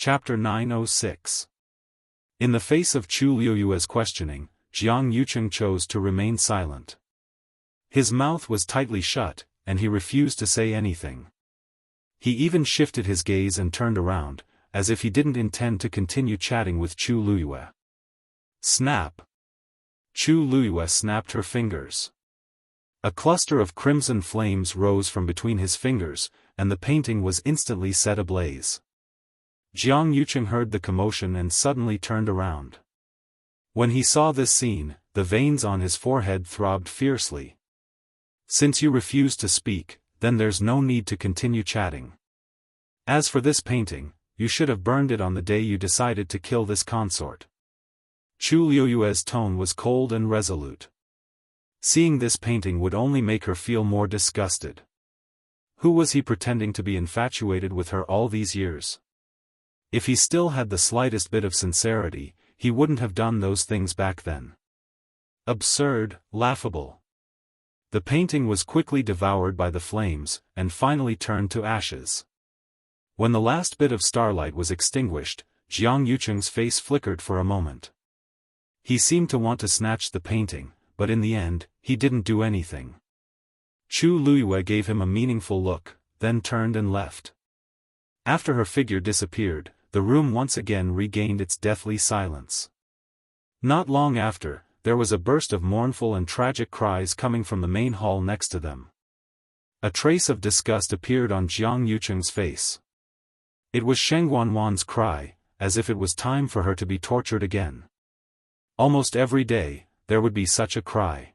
Chapter 906. In the face of Chu Liuyue's questioning, Jiang Yucheng chose to remain silent. His mouth was tightly shut, and he refused to say anything. He even shifted his gaze and turned around, as if he didn't intend to continue chatting with Chu Liyue. Snap! Chu Liyue snapped her fingers. A cluster of crimson flames rose from between his fingers, and the painting was instantly set ablaze. Jiang Yucheng heard the commotion and suddenly turned around. When he saw this scene, the veins on his forehead throbbed fiercely. Since you refuse to speak, then there's no need to continue chatting. As for this painting, you should have burned it on the day you decided to kill this consort. Chu Liyue's tone was cold and resolute. Seeing this painting would only make her feel more disgusted. Who was he pretending to be infatuated with her all these years? If he still had the slightest bit of sincerity, he wouldn't have done those things back then. Absurd, laughable. The painting was quickly devoured by the flames, and finally turned to ashes. When the last bit of starlight was extinguished, Jiang Yucheng's face flickered for a moment. He seemed to want to snatch the painting, but in the end, he didn't do anything. Chu Liyue gave him a meaningful look, then turned and left. After her figure disappeared, the room once again regained its deathly silence. Not long after, there was a burst of mournful and tragic cries coming from the main hall next to them. A trace of disgust appeared on Jiang Yucheng's face. It was Sheng Wanwan's cry, as if it was time for her to be tortured again. Almost every day, there would be such a cry.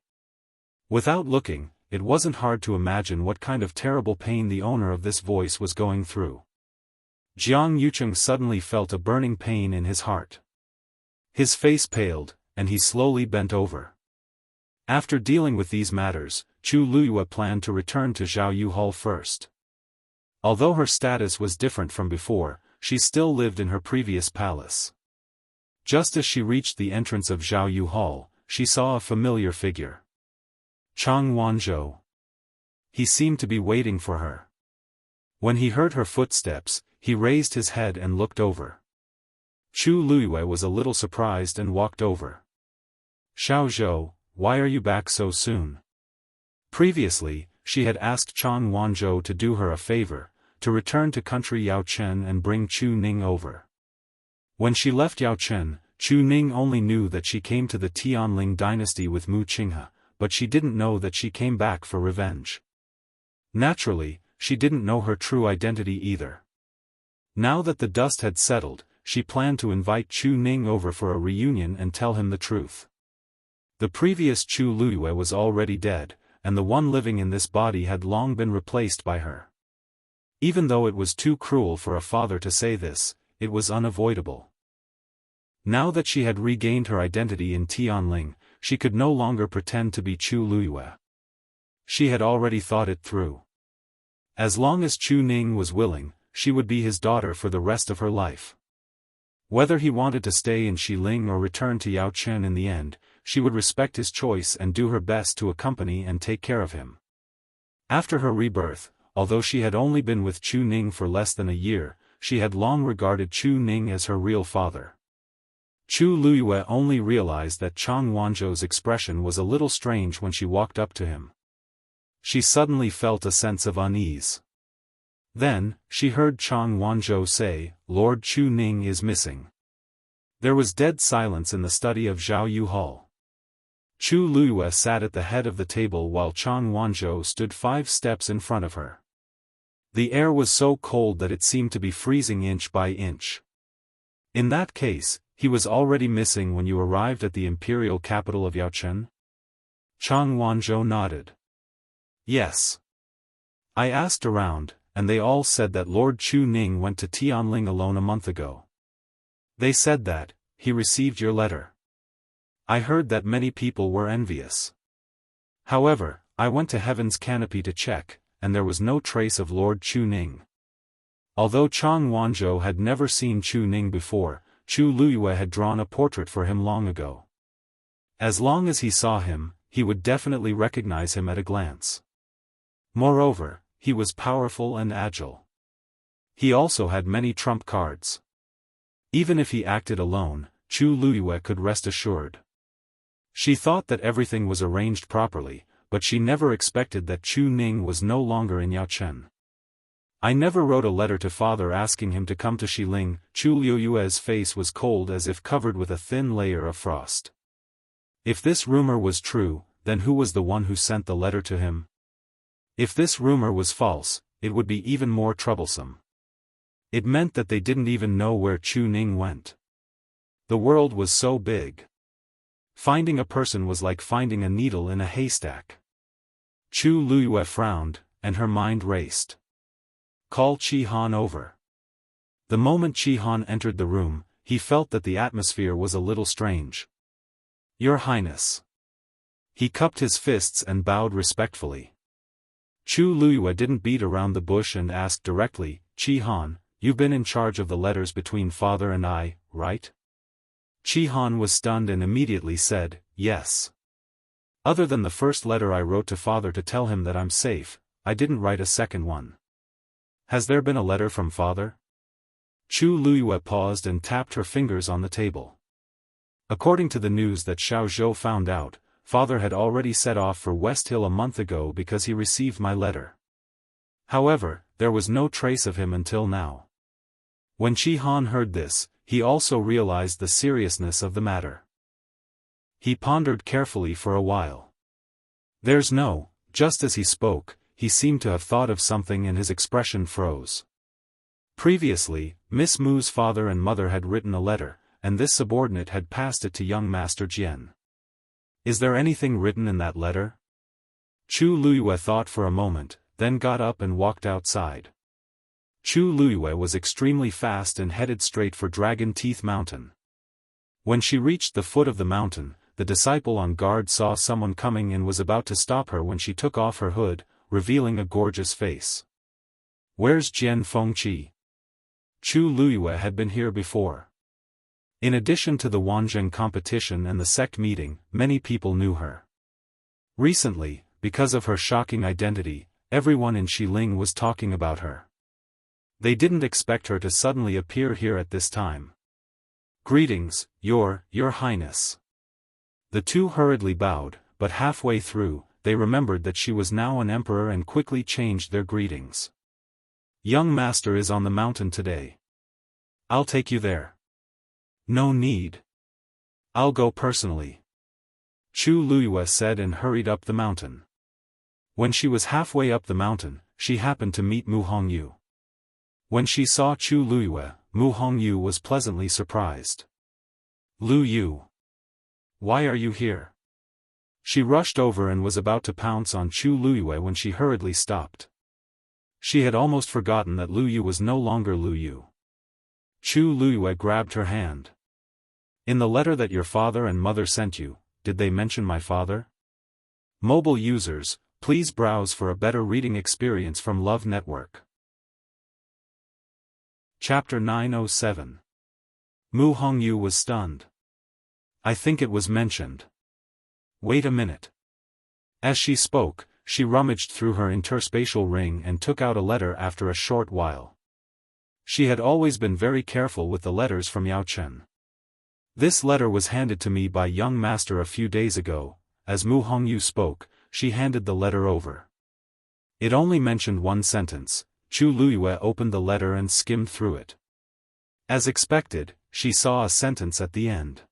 Without looking, it wasn't hard to imagine what kind of terrible pain the owner of this voice was going through. Jiang Yucheng suddenly felt a burning pain in his heart. His face paled, and he slowly bent over. After dealing with these matters, Chu Liyue planned to return to Xiaoyu Hall first. Although her status was different from before, she still lived in her previous palace. Just as she reached the entrance of Xiaoyu Hall, she saw a familiar figure. Chang Wanzhou. He seemed to be waiting for her. When he heard her footsteps, he raised his head and looked over. Chu Liyue was a little surprised and walked over. Xiaozhou, why are you back so soon? Previously, she had asked Chang Wanzhou to do her a favor, to return to country Yaochen and bring Chu Ning over. When she left Yaochen, Chu Ning only knew that she came to the Tianling dynasty with Mu Qinghe, but she didn't know that she came back for revenge. Naturally, she didn't know her true identity either. Now that the dust had settled, she planned to invite Chu Ning over for a reunion and tell him the truth. The previous Chu Liyue was already dead, and the one living in this body had long been replaced by her. Even though it was too cruel for a father to say this, it was unavoidable. Now that she had regained her identity in Tianling, she could no longer pretend to be Chu Liyue. She had already thought it through. As long as Chu Ning was willing, she would be his daughter for the rest of her life. Whether he wanted to stay in Xiling or return to Yaochen in the end, she would respect his choice and do her best to accompany and take care of him. After her rebirth, although she had only been with Chu Ning for less than a year, she had long regarded Chu Ning as her real father. Chu Liyue only realized that Chang Wanzhou's expression was a little strange when she walked up to him. She suddenly felt a sense of unease. Then, she heard Chang Wanzhou say, "Lord Chu Ning is missing." There was dead silence in the study of Xiaoyu Hall. Chu Liyue sat at the head of the table while Chang Wanzhou stood 5 steps in front of her. The air was so cold that it seemed to be freezing inch by inch. In that case, he was already missing when you arrived at the imperial capital of Yaochen? Chang Wanzhou nodded. Yes. I asked around, and they all said that Lord Chu Ning went to Tianling alone a month ago. They said that, he received your letter. I heard that many people were envious. However, I went to Heaven's Canopy to check, and there was no trace of Lord Chu Ning. Although Chang Wanzhou had never seen Chu Ning before, Chu Liyue had drawn a portrait for him long ago. As long as he saw him, he would definitely recognize him at a glance. Moreover, he was powerful and agile. He also had many trump cards. Even if he acted alone, Chu Luyue could rest assured. She thought that everything was arranged properly, but she never expected that Chu Ning was no longer in Yaochen. I never wrote a letter to father asking him to come to Xiling. Chu Luyue's face was cold as if covered with a thin layer of frost. If this rumor was true, then who was the one who sent the letter to him? If this rumor was false, it would be even more troublesome. It meant that they didn't even know where Chu Ning went. The world was so big. Finding a person was like finding a needle in a haystack. Chu Luyue frowned, and her mind raced. Call Qi Han over. The moment Qi Han entered the room, he felt that the atmosphere was a little strange. Your Highness. He cupped his fists and bowed respectfully. Chu Luyue didn't beat around the bush and asked directly, Qi Han, you've been in charge of the letters between father and I, right? Qi Han was stunned and immediately said, yes. Other than the first letter I wrote to father to tell him that I'm safe, I didn't write a second one. Has there been a letter from father? Chu Luyue paused and tapped her fingers on the table. According to the news that Xiao Zhou found out, father had already set off for West Hill a month ago because he received my letter. However, there was no trace of him until now. When Qi Han heard this, he also realized the seriousness of the matter. He pondered carefully for a while. Just as he spoke, he seemed to have thought of something and his expression froze. Previously, Miss Mu's father and mother had written a letter, and this subordinate had passed it to young Master Jian. Is there anything written in that letter? Chu Luyue thought for a moment, then got up and walked outside. Chu Luyue was extremely fast and headed straight for Dragon Teeth Mountain. When she reached the foot of the mountain, the disciple on guard saw someone coming and was about to stop her when she took off her hood, revealing a gorgeous face. Where's Jian Fengqi? Chu Luyue had been here before. In addition to the Wanzheng competition and the sect meeting, many people knew her. Recently, because of her shocking identity, everyone in Xiling was talking about her. They didn't expect her to suddenly appear here at this time. Greetings, Your Highness. The two hurriedly bowed, but halfway through, they remembered that she was now an emperor and quickly changed their greetings. Young master is on the mountain today. I'll take you there. No need. I'll go personally. Chu Luyue said and hurried up the mountain. When she was halfway up the mountain, she happened to meet Mu Hongyu. When she saw Chu Luyue, Mu Hongyu was pleasantly surprised. Lu Yu. Why are you here? She rushed over and was about to pounce on Chu Luyue when she hurriedly stopped. She had almost forgotten that Lu Yu was no longer Lu Yu. Chu Luyue grabbed her hand. In the letter that your father and mother sent you, did they mention my father? Mobile users, please browse for a better reading experience from Love Network. Chapter 907. Mu Hongyu was stunned. I think it was mentioned. Wait a minute. As she spoke, she rummaged through her interspatial ring and took out a letter after a short while. She had always been very careful with the letters from Yaochen. This letter was handed to me by young master a few days ago. As Mu Hongyu spoke, she handed the letter over. It only mentioned one sentence. Chu Luyue opened the letter and skimmed through it. As expected, she saw a sentence at the end.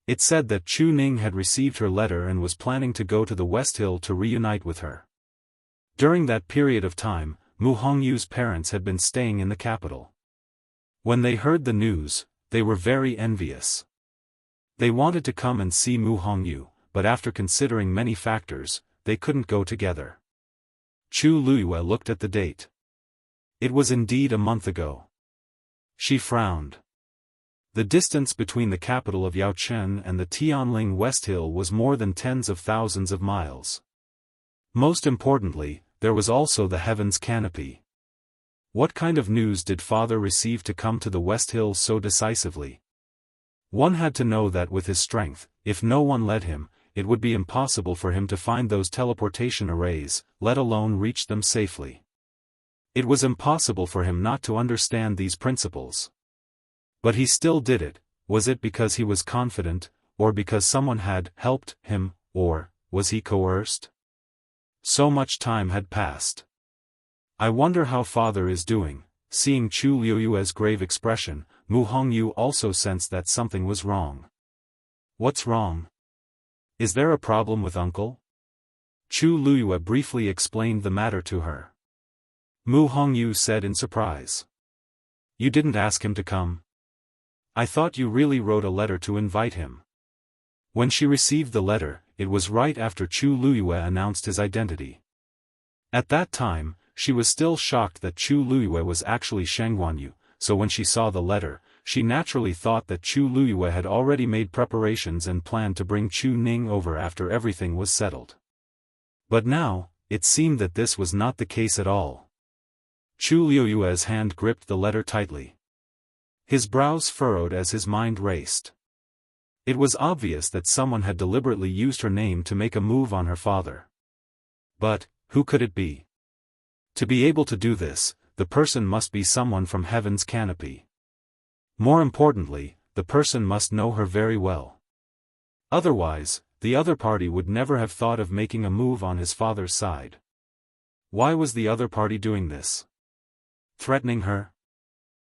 It said that Chu Ning had received her letter and was planning to go to the West Hill to reunite with her. During that period of time, Mu Hongyu's parents had been staying in the capital. When they heard the news, they were very envious. They wanted to come and see Mu Hongyu, but after considering many factors, they couldn't go together. Chu Luyue looked at the date. It was indeed a month ago. She frowned. The distance between the capital of Yaochen and the Tianling West Hill was more than tens of thousands of miles. Most importantly, there was also the heavens canopy. What kind of news did father receive to come to the West Hill so decisively? One had to know that with his strength, if no one led him, it would be impossible for him to find those teleportation arrays, let alone reach them safely. It was impossible for him not to understand these principles. But he still did it. Was it because he was confident, or because someone had helped him, or was he coerced? So much time had passed. I wonder how father is doing. Seeing Chu Liuyue's grave expression, Mu Hongyu also sensed that something was wrong. What's wrong? Is there a problem with uncle? Chu Liyue briefly explained the matter to her. Mu Hongyu said in surprise. You didn't ask him to come? I thought you really wrote a letter to invite him. When she received the letter, it was right after Chu Liyue announced his identity. At that time, she was still shocked that Chu Liyue was actually Sheng Guanyu, so when she saw the letter, she naturally thought that Chu Liyue had already made preparations and planned to bring Chu Ning over after everything was settled. But now, it seemed that this was not the case at all. Chu Liyue's hand gripped the letter tightly. His brows furrowed as his mind raced. It was obvious that someone had deliberately used her name to make a move on her father. But, who could it be? To be able to do this, the person must be someone from heaven's canopy. More importantly, the person must know her very well. Otherwise, the other party would never have thought of making a move on his father's side. Why was the other party doing this? Threatening her?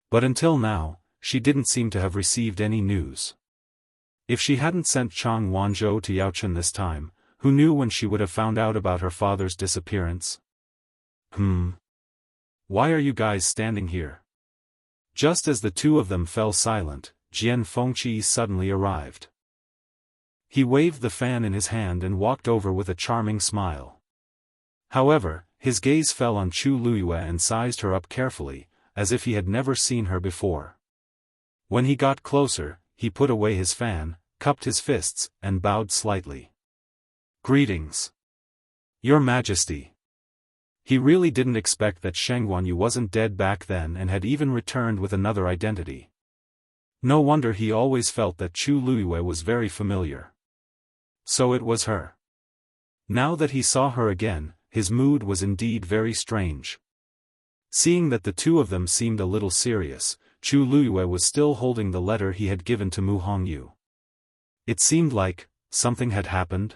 But until now, she didn't seem to have received any news. If she hadn't sent Chang Wanzhou to Yaochen this time, who knew when she would have found out about her father's disappearance? Why are you guys standing here? Just as the two of them fell silent, Jian Fengqi suddenly arrived. He waved the fan in his hand and walked over with a charming smile. However, his gaze fell on Chu Liyue and sized her up carefully, as if he had never seen her before. When he got closer, he put away his fan, cupped his fists, and bowed slightly. Greetings. Your Majesty. He really didn't expect that Sheng Guanyu wasn't dead back then and had even returned with another identity. No wonder he always felt that Chu Liyue was very familiar. So it was her. Now that he saw her again, his mood was indeed very strange. Seeing that the two of them seemed a little serious, Chu Liyue was still holding the letter he had given to Mu Hongyu. It seemed like something had happened.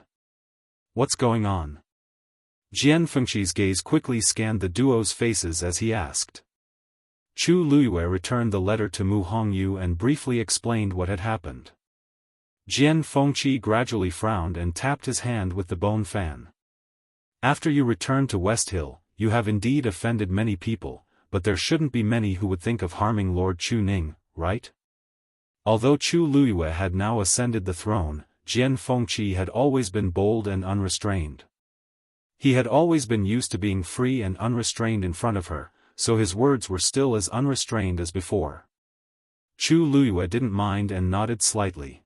What's going on? Jian Fengqi's gaze quickly scanned the duo's faces as he asked. Chu Liyue returned the letter to Mu Hongyu and briefly explained what had happened. Jian Fengqi gradually frowned and tapped his hand with the bone fan. After you returned to West Hill, you have indeed offended many people, but there shouldn't be many who would think of harming Lord Chu Ning, right? Although Chu Liyue had now ascended the throne, Jian Fengqi had always been bold and unrestrained. He had always been used to being free and unrestrained in front of her, so his words were still as unrestrained as before. Chu Liyue didn't mind and nodded slightly.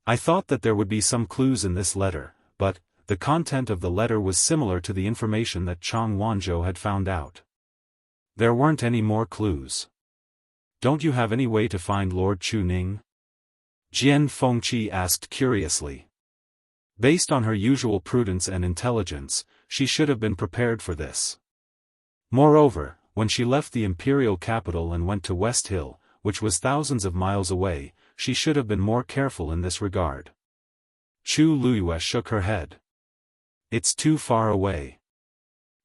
I thought that there would be some clues in this letter, but the content of the letter was similar to the information that Chang Wanzhou had found out. There weren't any more clues. Don't you have any way to find Lord Chu Ning? Jian Fengqi asked curiously. Based on her usual prudence and intelligence, she should have been prepared for this. Moreover, when she left the imperial capital and went to West Hill, which was thousands of miles away, she should have been more careful in this regard. Chu Liyue shook her head. It's too far away.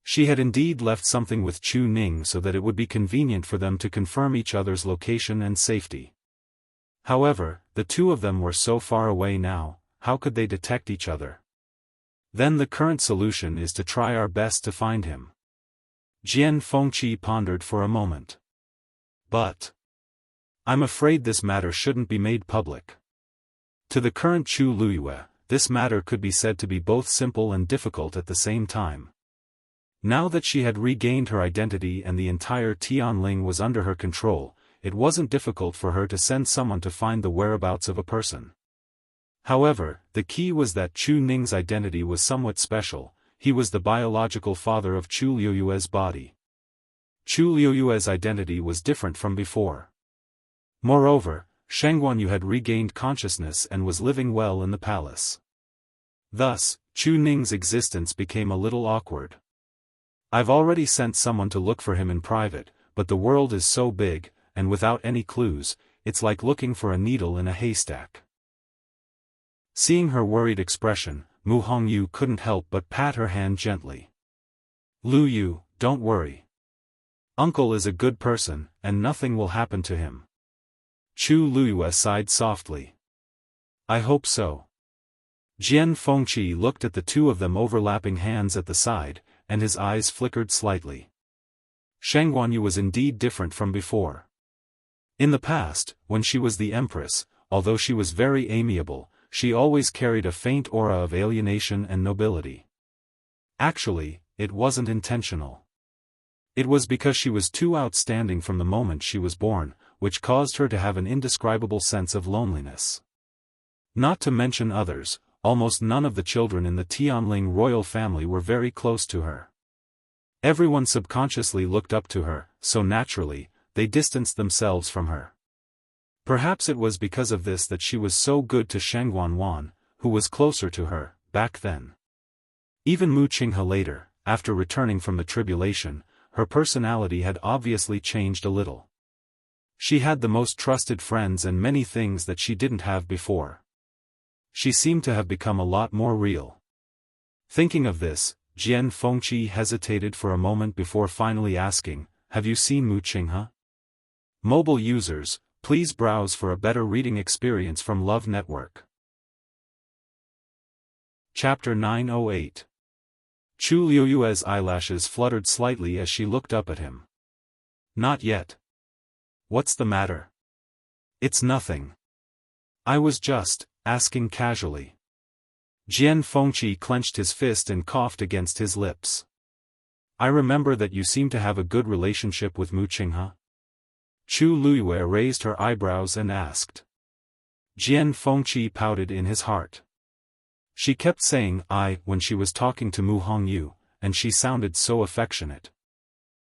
She had indeed left something with Chu Ning so that it would be convenient for them to confirm each other's location and safety. However, the two of them were so far away now, how could they detect each other? Then the current solution is to try our best to find him. Jian Fengqi pondered for a moment. But I'm afraid this matter shouldn't be made public. To the current Chu Liyue, this matter could be said to be both simple and difficult at the same time. Now that she had regained her identity and the entire Tianling was under her control, it wasn't difficult for her to send someone to find the whereabouts of a person. However, the key was that Chu Ning's identity was somewhat special. He was the biological father of Chu Liyue's body. Chu Liyue's identity was different from before. Moreover, Sheng Guanyu had regained consciousness and was living well in the palace. Thus, Chu Ning's existence became a little awkward. I've already sent someone to look for him in private, but the world is so big, and without any clues, it's like looking for a needle in a haystack. Seeing her worried expression, Mu Hongyu couldn't help but pat her hand gently. Lu Yu, don't worry. Uncle is a good person, and nothing will happen to him. Chu Luyue sighed softly. I hope so. Jian Fengqi looked at the two of them overlapping hands at the side, and his eyes flickered slightly. Shang Guanyu was indeed different from before. In the past, when she was the empress, although she was very amiable, she always carried a faint aura of alienation and nobility. Actually, it wasn't intentional. It was because she was too outstanding from the moment she was born, which caused her to have an indescribable sense of loneliness. Not to mention others, almost none of the children in the Tianling royal family were very close to her. Everyone subconsciously looked up to her, so naturally, they distanced themselves from her. Perhaps it was because of this that she was so good to Shang Guanwan, who was closer to her, back then. Even Mu Qinghe later, after returning from the tribulation, her personality had obviously changed a little. She had the most trusted friends and many things that she didn't have before. She seemed to have become a lot more real. Thinking of this, Jian Fengqi hesitated for a moment before finally asking, have you seen Mu Qinghe? Mobile users, please browse for a better reading experience from Love Network. Chapter 908. Chu Liuyue's eyelashes fluttered slightly as she looked up at him. Not yet. What's the matter? It's nothing. I was just asking casually. Jian Fengqi clenched his fist and coughed against his lips. I remember that you seem to have a good relationship with Mu Qinghe. Chu Luyue raised her eyebrows and asked. Jian Fengqi pouted in his heart. She kept saying I when she was talking to Mu Hongyu, and she sounded so affectionate.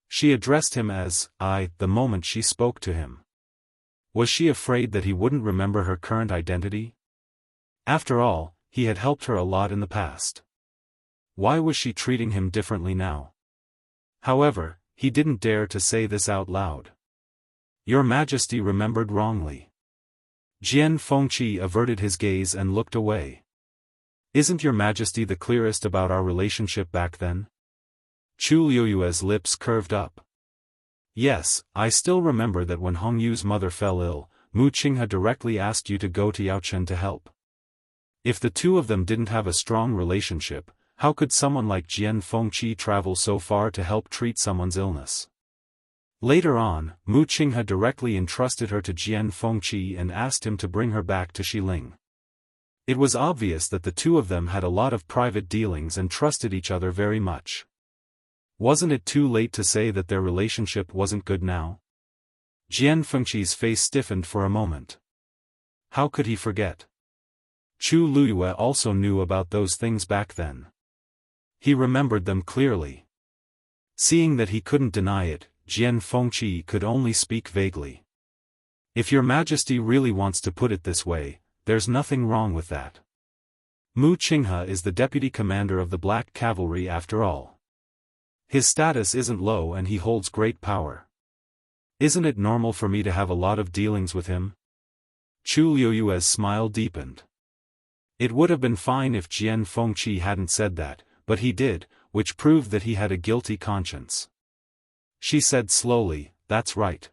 She addressed him as I the moment she spoke to him. Was she afraid that he wouldn't remember her current identity? After all, he had helped her a lot in the past. Why was she treating him differently now? However, he didn't dare to say this out loud. Your Majesty remembered wrongly. Jian Fengqi averted his gaze and looked away. Isn't your Majesty the clearest about our relationship back then? Chu Liuyue's lips curved up. Yes, I still remember that when Hongyu's mother fell ill, Mu Qinghe directly asked you to go to Yaochen to help. If the two of them didn't have a strong relationship, how could someone like Jian Fengqi travel so far to help treat someone's illness? Later on, Mu Qinghe directly entrusted her to Jian Fengqi and asked him to bring her back to Xiling. It was obvious that the two of them had a lot of private dealings and trusted each other very much. Wasn't it too late to say that their relationship wasn't good now? Jian Fengqi's face stiffened for a moment. How could he forget? Chu Luyue also knew about those things back then. He remembered them clearly. Seeing that he couldn't deny it, Jian Fengqi could only speak vaguely. If your Majesty really wants to put it this way, there's nothing wrong with that. Mu Qinghe is the deputy commander of the Black Cavalry after all. His status isn't low and he holds great power. Isn't it normal for me to have a lot of dealings with him? Chu Liuyue's smile deepened. It would have been fine if Jian Fengqi hadn't said that, but he did, which proved that he had a guilty conscience. She said slowly, that's right.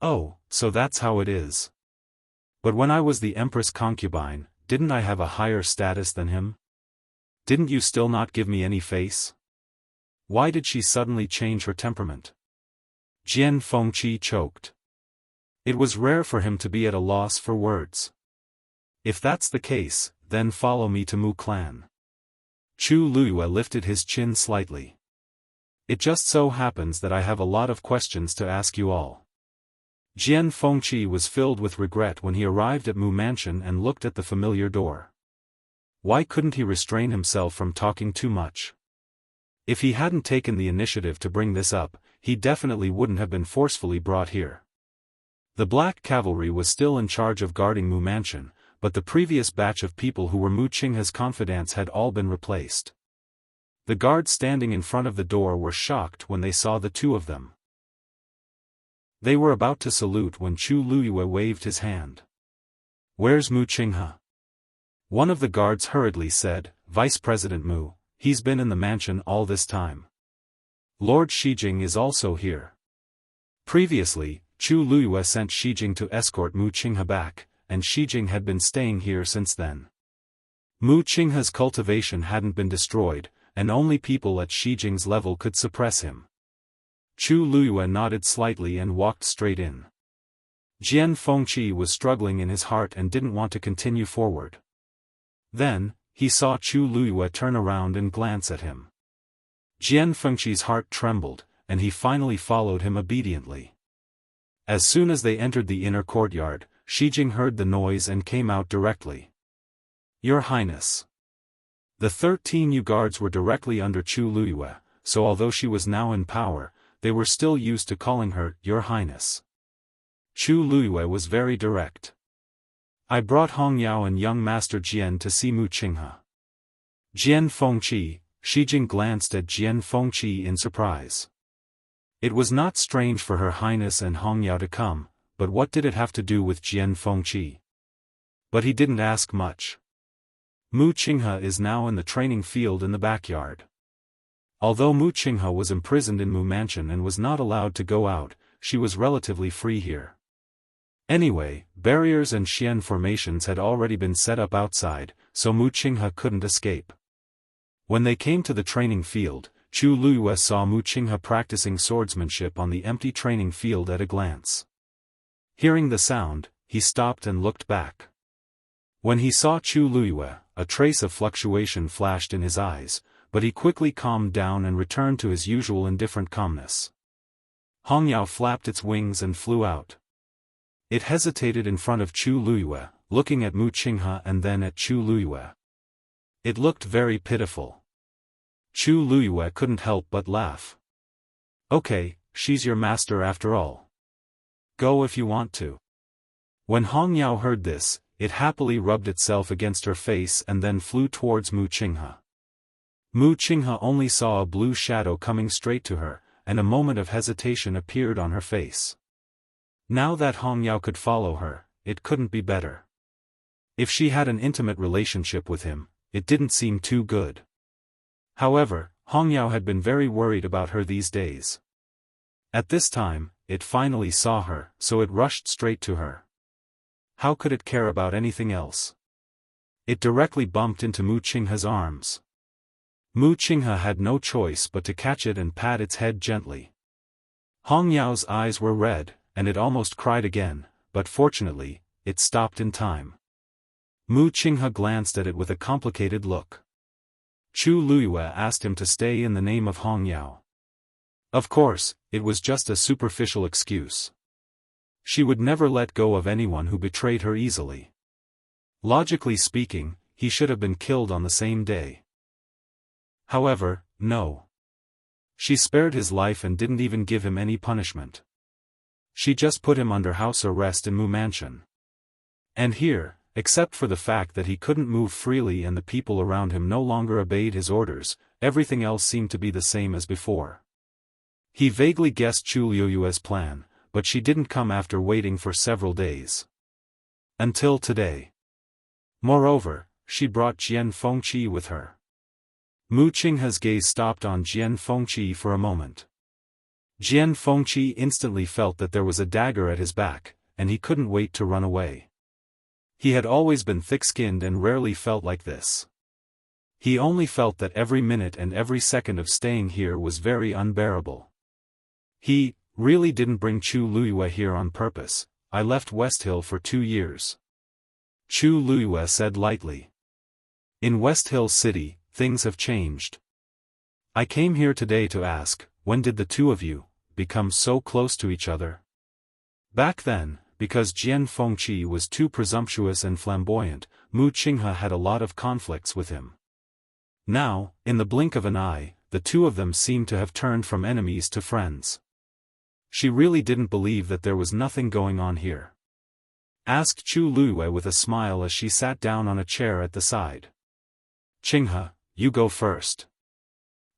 Oh, so that's how it is. But when I was the Empress concubine, didn't I have a higher status than him? Didn't you still not give me any face? Why did she suddenly change her temperament? Jian Fengqi choked. It was rare for him to be at a loss for words. If that's the case, then follow me to Mu Clan. Chu Luyue lifted his chin slightly. It just so happens that I have a lot of questions to ask you all. Jian Fengqi was filled with regret when he arrived at Mu Mansion and looked at the familiar door. Why couldn't he restrain himself from talking too much? If he hadn't taken the initiative to bring this up, he definitely wouldn't have been forcefully brought here. The Black Cavalry was still in charge of guarding Mu Mansion, but the previous batch of people who were Mu Qinghe's confidants had all been replaced. The guards standing in front of the door were shocked when they saw the two of them. They were about to salute when Chu Luyue waved his hand. "Where's Mu Qinghe?" One of the guards hurriedly said, "Vice President Mu, he's been in the mansion all this time. Lord Shijing is also here." Previously, Chu Luyue sent Shijing to escort Mu Qinghe back, and Shijing had been staying here since then. Mu Qinghe's cultivation hadn't been destroyed, and only people at Shijing's level could suppress him. Chu Luyue nodded slightly and walked straight in. Jian Fengqi was struggling in his heart and didn't want to continue forward. Then, he saw Chu Luyue turn around and glance at him. Jian Fengqi's heart trembled, and he finally followed him obediently. As soon as they entered the inner courtyard, Shijing heard the noise and came out directly. "Your Highness." The 13 Yu guards were directly under Chu Luyue, so although she was now in power, they were still used to calling her Your Highness. Chu Luyue was very direct. "I brought Hong Yao and young Master Jian to see Mu Qinghe." Jian Fengqi. Shijing glanced at Jian Fengqi in surprise. It was not strange for Her Highness and Hong Yao to come, but what did it have to do with Jian Fengqi? But he didn't ask much. Mu Qinghe is now in the training field in the backyard. Although Mu Qinghe was imprisoned in Mu Mansion and was not allowed to go out, she was relatively free here. Anyway, barriers and xian formations had already been set up outside, so Mu Qinghe couldn't escape. When they came to the training field, Chu Luyue saw Mu Qinghe practicing swordsmanship on the empty training field at a glance. Hearing the sound, he stopped and looked back. When he saw Chu Luyue, a trace of fluctuation flashed in his eyes, but he quickly calmed down and returned to his usual indifferent calmness. Hong Yao flapped its wings and flew out. It hesitated in front of Chu Luyue, looking at Mu Qinghe and then at Chu Luyue. It looked very pitiful. Chu Luyue couldn't help but laugh. "Okay, she's your master after all. Go if you want to." When Hong Yao heard this, it happily rubbed itself against her face and then flew towards Mu Qinghe. Mu Qinghe only saw a blue shadow coming straight to her, and a moment of hesitation appeared on her face. Now that Hong Yao could follow her, it couldn't be better. If she had an intimate relationship with him, it didn't seem too good. However, Hong Yao had been very worried about her these days. At this time, it finally saw her, so it rushed straight to her. How could it care about anything else? It directly bumped into Mu Qinghe's arms. Mu Qinghe had no choice but to catch it and pat its head gently. Hong Yao's eyes were red, and it almost cried again, but fortunately, it stopped in time. Mu Qinghe glanced at it with a complicated look. Chu Luyue asked him to stay in the name of Hong Yao. Of course, it was just a superficial excuse. She would never let go of anyone who betrayed her easily. Logically speaking, he should have been killed on the same day. However, no. She spared his life and didn't even give him any punishment. She just put him under house arrest in Mu Mansion. And here, except for the fact that he couldn't move freely and the people around him no longer obeyed his orders, everything else seemed to be the same as before. He vaguely guessed Chu Luyue's plan, but she didn't come after waiting for several days. Until today. Moreover, she brought Jian Fengqi with her. Mu Qinghe's gaze stopped on Jian Fengqi for a moment. Jian Fengqi instantly felt that there was a dagger at his back, and he couldn't wait to run away. He had always been thick-skinned and rarely felt like this. He only felt that every minute and every second of staying here was very unbearable. He really didn't bring Chu Luyue here on purpose. "I left West Hill for 2 years. Chu Luyue said lightly. "In West Hill City, things have changed. I came here today to ask, when did the two of you become so close to each other?" Back then, because Jian Fengqi was too presumptuous and flamboyant, Mu Qinghe had a lot of conflicts with him. Now, in the blink of an eye, the two of them seemed to have turned from enemies to friends. She really didn't believe that there was nothing going on here. Asked Chu Luyue with a smile as she sat down on a chair at the side. "Qinghe, you go first."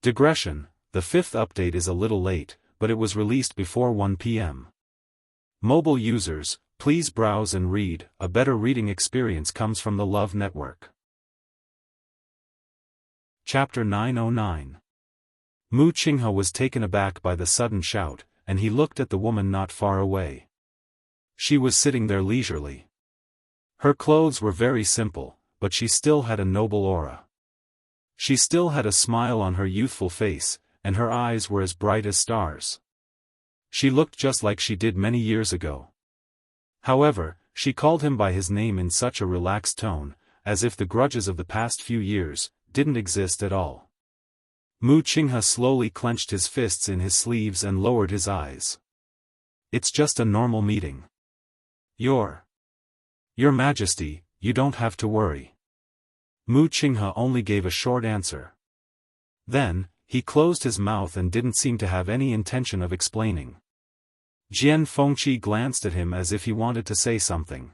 Digression: the 5th update is a little late, but it was released before 1 p.m. Mobile users, please browse and read. A better reading experience comes from the Love Network. Chapter 909. Mu Qinghe was taken aback by the sudden shout, and he looked at the woman not far away. She was sitting there leisurely. Her clothes were very simple, but she still had a noble aura. She still had a smile on her youthful face, and her eyes were as bright as stars. She looked just like she did many years ago. However, she called him by his name in such a relaxed tone, as if the grudges of the past few years didn't exist at all. Mu Qinghe slowly clenched his fists in his sleeves and lowered his eyes. It's just a normal meeting. Your Majesty, you don't have to worry. Mu Qinghe only gave a short answer. Then, he closed his mouth and didn't seem to have any intention of explaining. Jian Fengqi glanced at him as if he wanted to say something.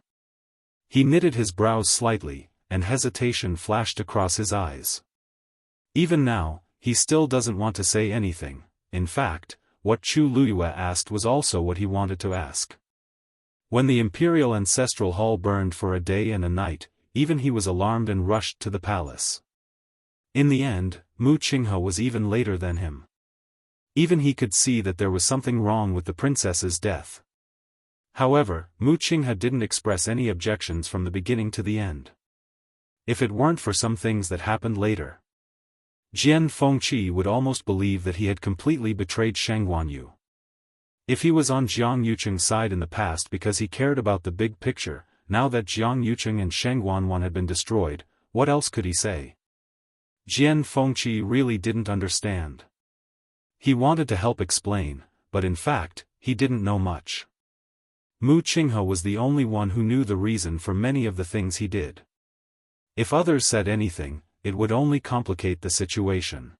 He knitted his brows slightly, and hesitation flashed across his eyes. Even now, he still doesn't want to say anything. In fact, what Chu Luyue asked was also what he wanted to ask. When the imperial ancestral hall burned for a day and a night, even he was alarmed and rushed to the palace. In the end, Mu Qinghe was even later than him. Even he could see that there was something wrong with the princess's death. However, Mu Qinghe didn't express any objections from the beginning to the end. If it weren't for some things that happened later, Jian Fengqi would almost believe that he had completely betrayed Sheng Guanyu. If he was on Jiang Yucheng's side in the past because he cared about the big picture, now that Jiang Yucheng and Sheng Guanwan had been destroyed, what else could he say? Jian Fengqi really didn't understand. He wanted to help explain, but in fact, he didn't know much. Mu Qinghe was the only one who knew the reason for many of the things he did. If others said anything, it would only complicate the situation.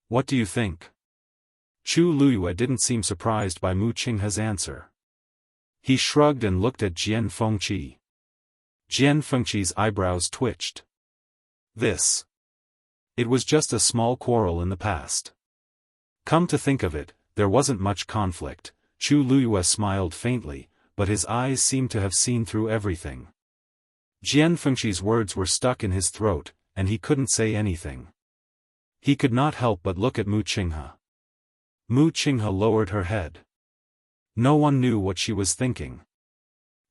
What do you think? Chu Luyue didn't seem surprised by Mu Qinghe's answer. He shrugged and looked at Jian Fengqi. Jian Fengqi's eyebrows twitched. It was just a small quarrel in the past. Come to think of it, there wasn't much conflict. Chu Luyue smiled faintly, but his eyes seemed to have seen through everything. Jian Fengqi's words were stuck in his throat, and he couldn't say anything. He could not help but look at Mu Qinghe. Mu Qinghe lowered her head. No one knew what she was thinking.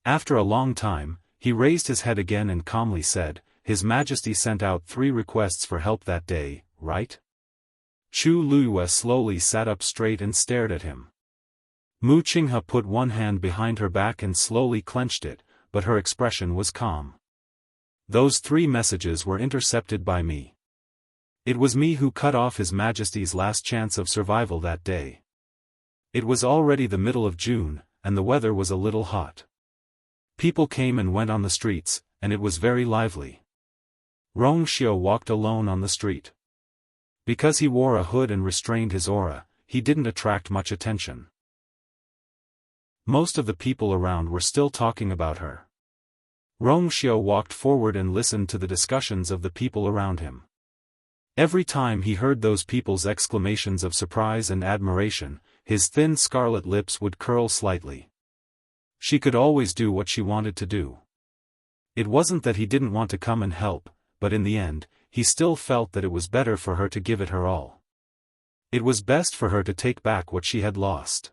After a long time, he raised his head again and calmly said, His Majesty sent out 3 requests for help that day, right? Chu Luyue slowly sat up straight and stared at him. Mu Qinghe put one hand behind her back and slowly clenched it, but her expression was calm. Those 3 messages were intercepted by me. It was me who cut off His Majesty's last chance of survival that day. It was already the middle of June, and the weather was a little hot. People came and went on the streets, and it was very lively. Rong Xiao walked alone on the street. Because he wore a hood and restrained his aura, he didn't attract much attention. Most of the people around were still talking about her. Rong Xiao walked forward and listened to the discussions of the people around him. Every time he heard those people's exclamations of surprise and admiration, his thin scarlet lips would curl slightly. She could always do what she wanted to do. It wasn't that he didn't want to come and help, but in the end, he still felt that it was better for her to give it her all. It was best for her to take back what she had lost.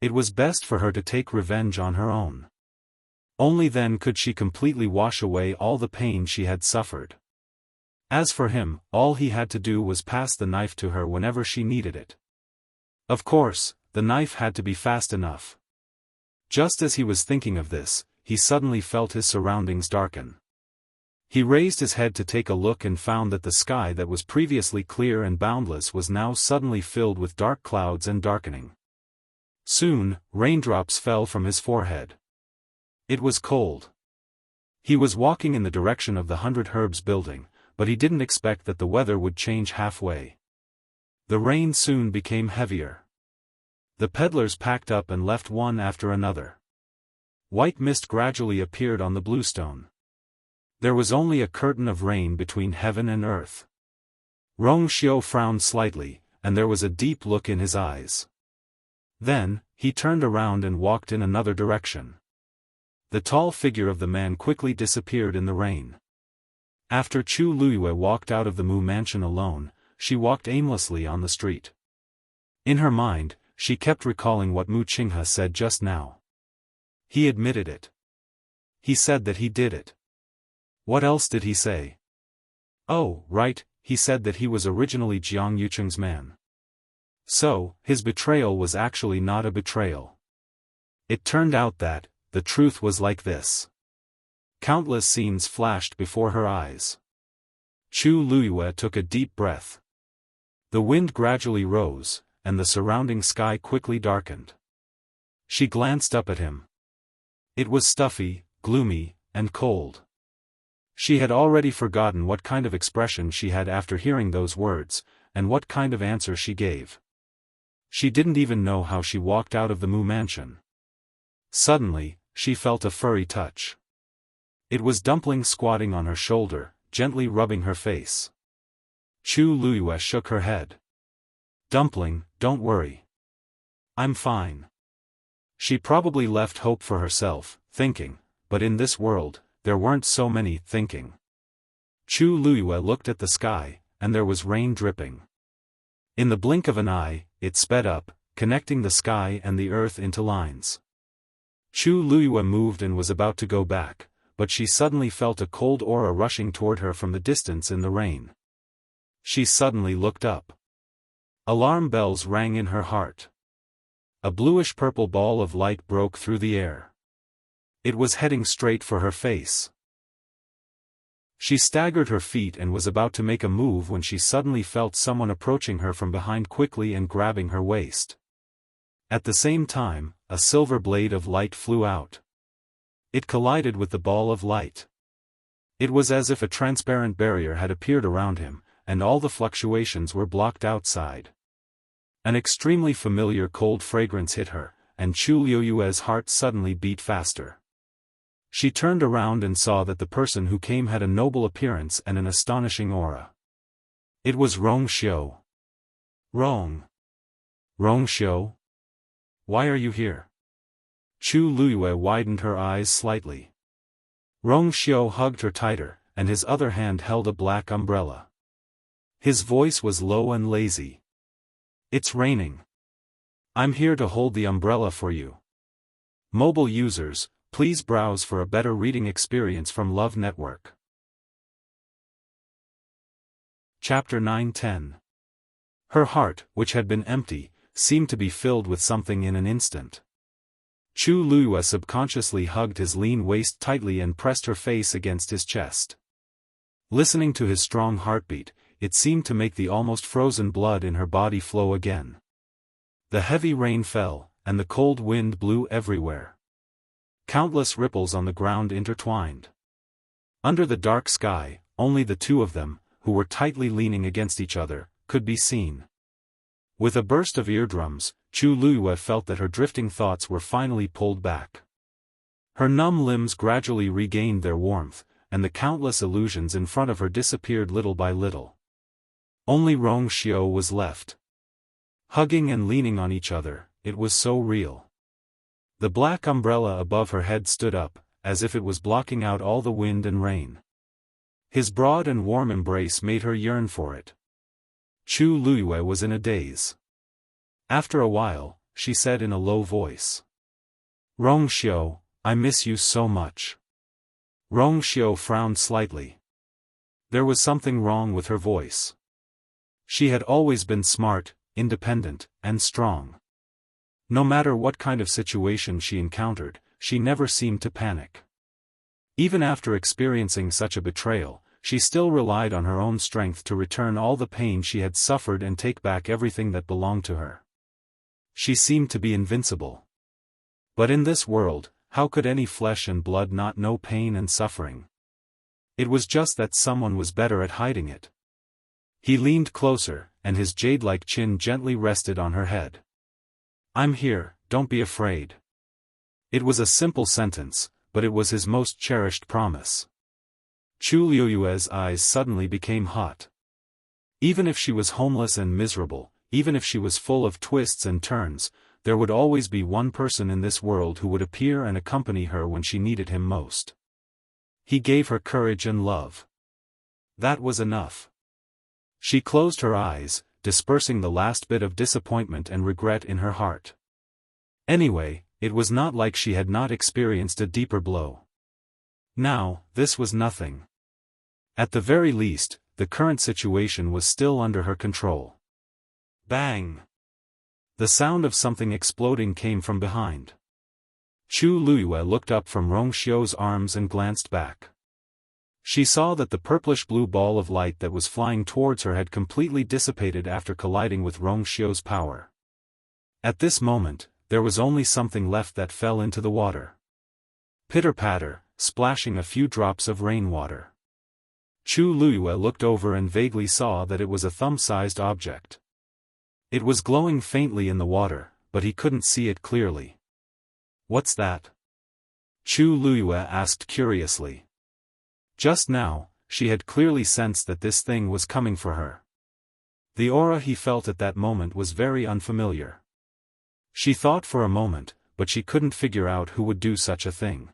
It was best for her to take revenge on her own. Only then could she completely wash away all the pain she had suffered. As for him, all he had to do was pass the knife to her whenever she needed it. Of course, the knife had to be fast enough. Just as he was thinking of this, he suddenly felt his surroundings darken. He raised his head to take a look and found that the sky that was previously clear and boundless was now suddenly filled with dark clouds and darkening. Soon, raindrops fell from his forehead. It was cold. He was walking in the direction of the 100 Herbs building, but he didn't expect that the weather would change halfway. The rain soon became heavier. The peddlers packed up and left one after another. White mist gradually appeared on the bluestone. There was only a curtain of rain between heaven and earth. Rong Xiao frowned slightly, and there was a deep look in his eyes. Then, he turned around and walked in another direction. The tall figure of the man quickly disappeared in the rain. After Chu Luyue walked out of the Mu mansion alone, she walked aimlessly on the street. In her mind, she kept recalling what Mu Qinghe said just now. He admitted it. He said that he did it. What else did he say? Oh, right, he said that he was originally Jiang Yucheng's man. So, his betrayal was actually not a betrayal. It turned out that, the truth was like this. Countless scenes flashed before her eyes. Chu Luyue took a deep breath. The wind gradually rose, and the surrounding sky quickly darkened. She glanced up at him. It was stuffy, gloomy, and cold. She had already forgotten what kind of expression she had after hearing those words, and what kind of answer she gave. She didn't even know how she walked out of the Mu mansion. Suddenly, she felt a furry touch. It was Dumpling squatting on her shoulder, gently rubbing her face. Chu Luyue shook her head. Dumpling, don't worry. I'm fine. She probably left hope for herself, thinking, but in this world, there weren't so many thinking. Chu Luyue looked at the sky, and there was rain dripping. In the blink of an eye, it sped up, connecting the sky and the earth into lines. Chu Luyue moved and was about to go back, but she suddenly felt a cold aura rushing toward her from the distance in the rain. She suddenly looked up. Alarm bells rang in her heart. A bluish-purple ball of light broke through the air. It was heading straight for her face. She staggered her feet and was about to make a move when she suddenly felt someone approaching her from behind quickly and grabbing her waist. At the same time, a silver blade of light flew out. It collided with the ball of light. It was as if a transparent barrier had appeared around him, and all the fluctuations were blocked outside. An extremely familiar cold fragrance hit her, and Chu Luyue's heart suddenly beat faster. She turned around and saw that the person who came had a noble appearance and an astonishing aura. It was Rong Xiu. Rong Xiu? Why are you here? Chu Luyue widened her eyes slightly. Rong Xiu hugged her tighter, and his other hand held a black umbrella. His voice was low and lazy. It's raining. I'm here to hold the umbrella for you. Mobile users, please browse for a better reading experience from Love Network. Chapter 9-10. Her heart, which had been empty, seemed to be filled with something in an instant. Chu Luyue subconsciously hugged his lean waist tightly and pressed her face against his chest. Listening to his strong heartbeat, it seemed to make the almost frozen blood in her body flow again. The heavy rain fell, and the cold wind blew everywhere. Countless ripples on the ground intertwined. Under the dark sky, only the two of them, who were tightly leaning against each other, could be seen. With a burst of eardrums, Chu Luyue felt that her drifting thoughts were finally pulled back. Her numb limbs gradually regained their warmth, and the countless illusions in front of her disappeared little by little. Only Rong Xiu was left. Hugging and leaning on each other, it was so real. The black umbrella above her head stood up, as if it was blocking out all the wind and rain. His broad and warm embrace made her yearn for it. Chu Luyue was in a daze. After a while, she said in a low voice. Rong Xiu, I miss you so much. Rong Xiu frowned slightly. There was something wrong with her voice. She had always been smart, independent, and strong. No matter what kind of situation she encountered, she never seemed to panic. Even after experiencing such a betrayal, she still relied on her own strength to return all the pain she had suffered and take back everything that belonged to her. She seemed to be invincible. But in this world, how could any flesh and blood not know pain and suffering? It was just that someone was better at hiding it. He leaned closer, and his jade-like chin gently rested on her head. I'm here, don't be afraid. It was a simple sentence, but it was his most cherished promise. Chu Luyue's eyes suddenly became hot. Even if she was homeless and miserable, even if she was full of twists and turns, there would always be one person in this world who would appear and accompany her when she needed him most. He gave her courage and love. That was enough. She closed her eyes, dispersing the last bit of disappointment and regret in her heart. Anyway, it was not like she had not experienced a deeper blow. Now, this was nothing. At the very least, the current situation was still under her control. Bang! The sound of something exploding came from behind. Chu Luiyue looked up from Rongxiu's arms and glanced back. She saw that the purplish-blue ball of light that was flying towards her had completely dissipated after colliding with Rongxiu's power. At this moment, there was only something left that fell into the water. Pitter-patter, splashing a few drops of rainwater. Chu Luiyue looked over and vaguely saw that it was a thumb-sized object. It was glowing faintly in the water, but he couldn't see it clearly. "What's that?" Chu Luiyue asked curiously. Just now, she had clearly sensed that this thing was coming for her. The aura he felt at that moment was very unfamiliar. She thought for a moment, but she couldn't figure out who would do such a thing.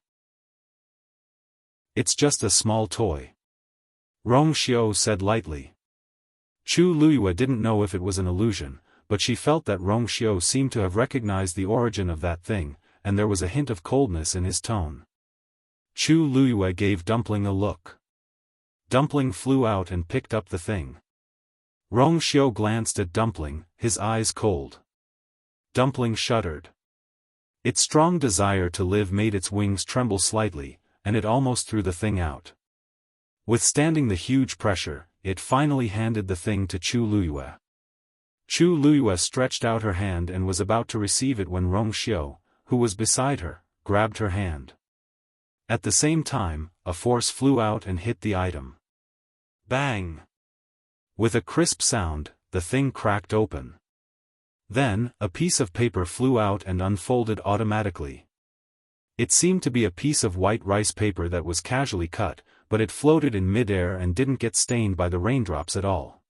"It's just a small toy," Rongxiu said lightly. Chu Luiyue didn't know if it was an illusion, but she felt that Rongxiu seemed to have recognized the origin of that thing, and there was a hint of coldness in his tone. Chu Luiyue gave Dumpling a look. Dumpling flew out and picked up the thing. Rongxiu glanced at Dumpling, his eyes cold. Dumpling shuddered. Its strong desire to live made its wings tremble slightly, and it almost threw the thing out. Withstanding the huge pressure, it finally handed the thing to Chu Luiyue. Chu Luiyue stretched out her hand and was about to receive it when Rongxiu, who was beside her, grabbed her hand. At the same time, a force flew out and hit the item. Bang! With a crisp sound, the thing cracked open. Then, a piece of paper flew out and unfolded automatically. It seemed to be a piece of white rice paper that was casually cut, but it floated in mid-air and didn't get stained by the raindrops at all.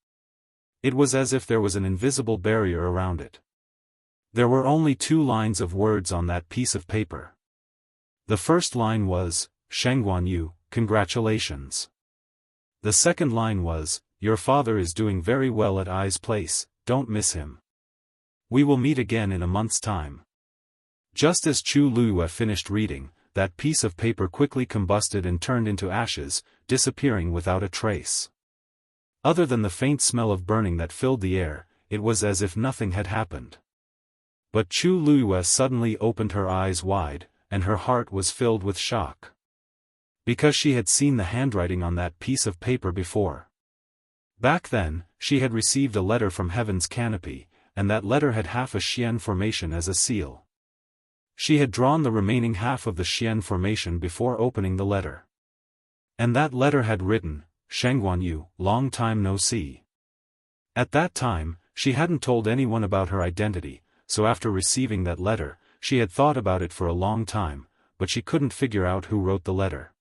It was as if there was an invisible barrier around it. There were only 2 lines of words on that piece of paper. The first line was, "Shengguan Yu, congratulations." The second line was, "Your father is doing very well at I's place, don't miss him. We will meet again in a month's time." Just as Chu Luiyue finished reading, that piece of paper quickly combusted and turned into ashes, disappearing without a trace. Other than the faint smell of burning that filled the air, it was as if nothing had happened. But Chu Luiyue suddenly opened her eyes wide, and her heart was filled with shock. Because she had seen the handwriting on that piece of paper before. Back then, she had received a letter from Heaven's Canopy, and that letter had half a Xian formation as a seal. She had drawn the remaining half of the Xian formation before opening the letter. And that letter had written, "Shengguan Yu, long time no see." At that time, she hadn't told anyone about her identity, so after receiving that letter, she had thought about it for a long time, but she couldn't figure out who wrote the letter.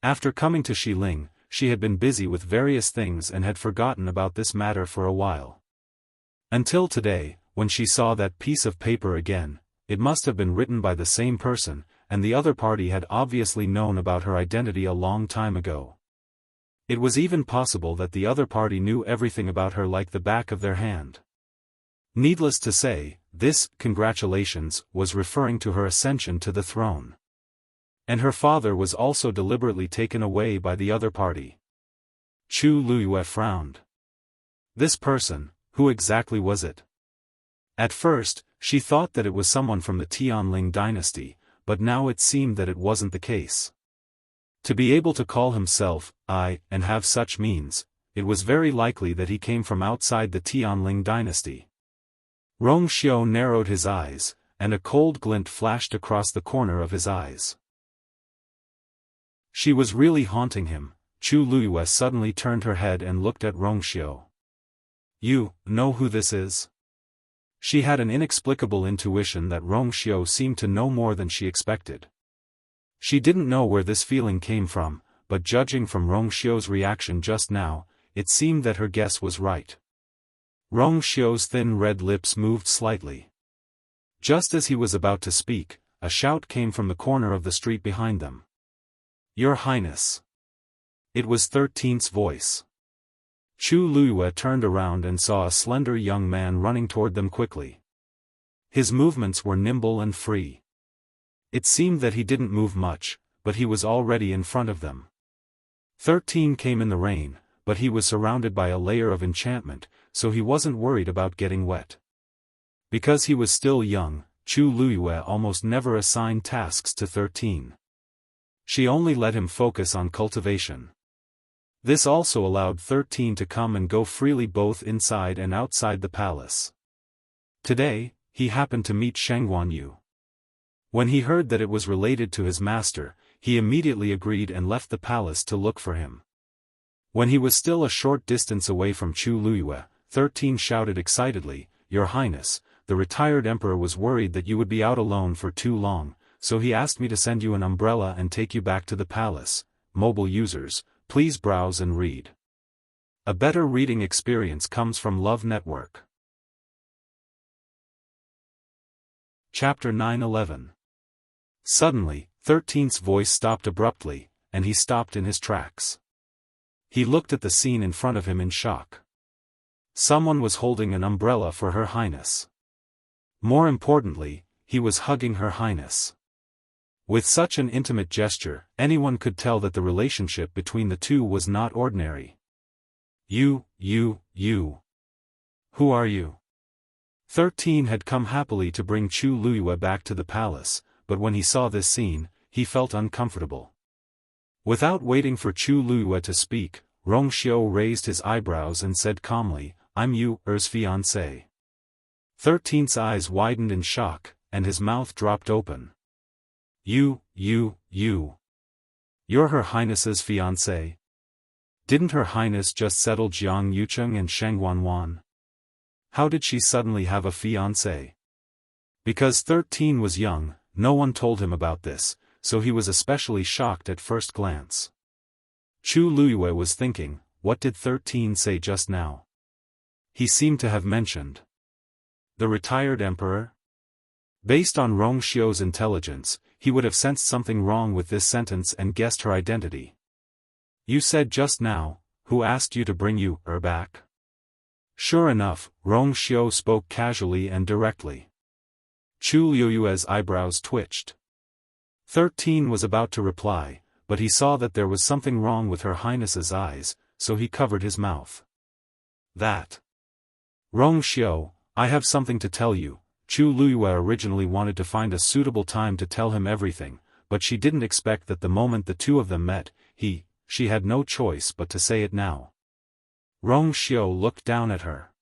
After coming to Xiling, she had been busy with various things and had forgotten about this matter for a while. Until today, when she saw that piece of paper again, it must have been written by the same person, and the other party had obviously known about her identity a long time ago. It was even possible that the other party knew everything about her like the back of their hand. Needless to say, this "congratulations" was referring to her ascension to the throne. And her father was also deliberately taken away by the other party. Chu Luiyue frowned. This person, who exactly was it? At first, she thought that it was someone from the Tianling dynasty, but now it seemed that it wasn't the case. To be able to call himself I and have such means, it was very likely that he came from outside the Tianling dynasty. Rongxiu narrowed his eyes, and a cold glint flashed across the corner of his eyes. She was really haunting him. Chu Luiyue suddenly turned her head and looked at Rongxiu. "You know who this is?" She had an inexplicable intuition that Rongxiu seemed to know more than she expected. She didn't know where this feeling came from, but judging from Rongxiu's reaction just now, it seemed that her guess was right. Rongxiu's thin red lips moved slightly. Just as he was about to speak, a shout came from the corner of the street behind them. "Your Highness!" It was 13's voice. Chu Liyue turned around and saw a slender young man running toward them quickly. His movements were nimble and free. It seemed that he didn't move much, but he was already in front of them. 13 came in the rain, but he was surrounded by a layer of enchantment, so he wasn't worried about getting wet. Because he was still young, Chu Liyue almost never assigned tasks to 13. She only let him focus on cultivation. This also allowed 13 to come and go freely both inside and outside the palace. Today, he happened to meet Shengguan Yu. When he heard that it was related to his master, he immediately agreed and left the palace to look for him. When he was still a short distance away from Chu Liyue, 13 shouted excitedly, "Your Highness, the retired emperor was worried that you would be out alone for too long, so he asked me to send you an umbrella and take you back to the palace." Mobile users, please browse and read. A better reading experience comes from Love Network. Chapter 9-11. Suddenly, 13's voice stopped abruptly, and he stopped in his tracks. He looked at the scene in front of him in shock. Someone was holding an umbrella for Her Highness. More importantly, he was hugging Her Highness. With such an intimate gesture, anyone could tell that the relationship between the two was not ordinary. You. Who are you? 13 had come happily to bring Chu Liyue back to the palace, but when he saw this scene, he felt uncomfortable. Without waiting for Chu Liyue to speak, Rongxiu raised his eyebrows and said calmly, "I'm Yu's fiancé." 13's eyes widened in shock, and his mouth dropped open. You. You're Her Highness's fiancé? Didn't Her Highness just settle Jiang Yucheng and Shengguan Wan? How did she suddenly have a fiancé? Because 13 was young, no one told him about this, so he was especially shocked at first glance. Chu Liyue was thinking, what did 13 say just now? He seemed to have mentioned the retired emperor? Based on Rongxiu's intelligence, he would have sensed something wrong with this sentence and guessed her identity. You said just now, who asked you to bring you back? Sure enough, Rongxiu spoke casually and directly. Chu Liyue's eyebrows twitched. 13 was about to reply, but he saw that there was something wrong with Her Highness's eyes, so he covered his mouth. That. Rongxiu, I have something to tell you. Chu Liyue originally wanted to find a suitable time to tell him everything, but she didn't expect that the moment the two of them met, she had no choice but to say it now. Rongxiu looked down at her.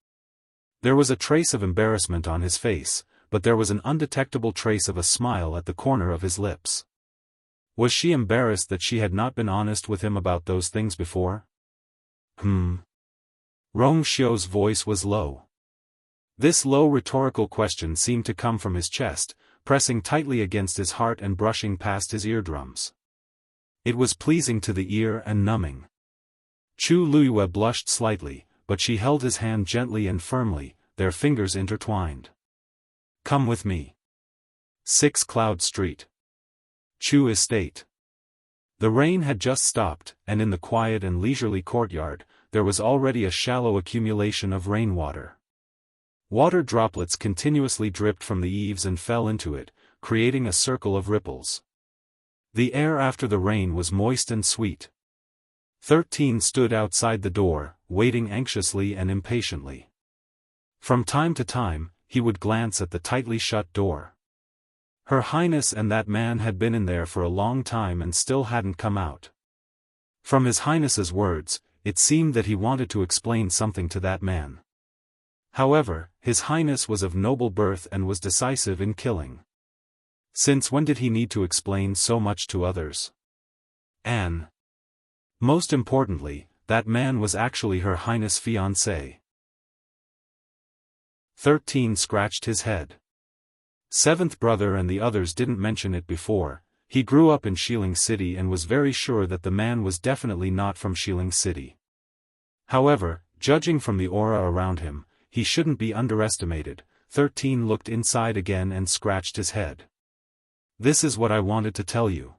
There was a trace of embarrassment on his face, but there was an undetectable trace of a smile at the corner of his lips. Was she embarrassed that she had not been honest with him about those things before? Rongxiu's voice was low. This low rhetorical question seemed to come from his chest, pressing tightly against his heart and brushing past his eardrums. It was pleasing to the ear and numbing. Chu Liyue blushed slightly, but she held his hand gently and firmly, their fingers intertwined. Come with me. 6 Cloud Street. Chu Estate. The rain had just stopped, and in the quiet and leisurely courtyard, there was already a shallow accumulation of rainwater. Water droplets continuously dripped from the eaves and fell into it, creating a circle of ripples. The air after the rain was moist and sweet. 13 stood outside the door, waiting anxiously and impatiently. From time to time, he would glance at the tightly shut door. Her Highness and that man had been in there for a long time and still hadn't come out. From His Highness's words, it seemed that he wanted to explain something to that man. However, His Highness was of noble birth and was decisive in killing. Since when did he need to explain so much to others? Most importantly, that man was actually Her Highness' fiancé. 13 scratched his head. 7th brother and the others didn't mention it before. He grew up in Xiling City and was very sure that the man was definitely not from Xiling City. However, judging from the aura around him, he shouldn't be underestimated, 13 looked inside again and scratched his head. This is what I wanted to tell you.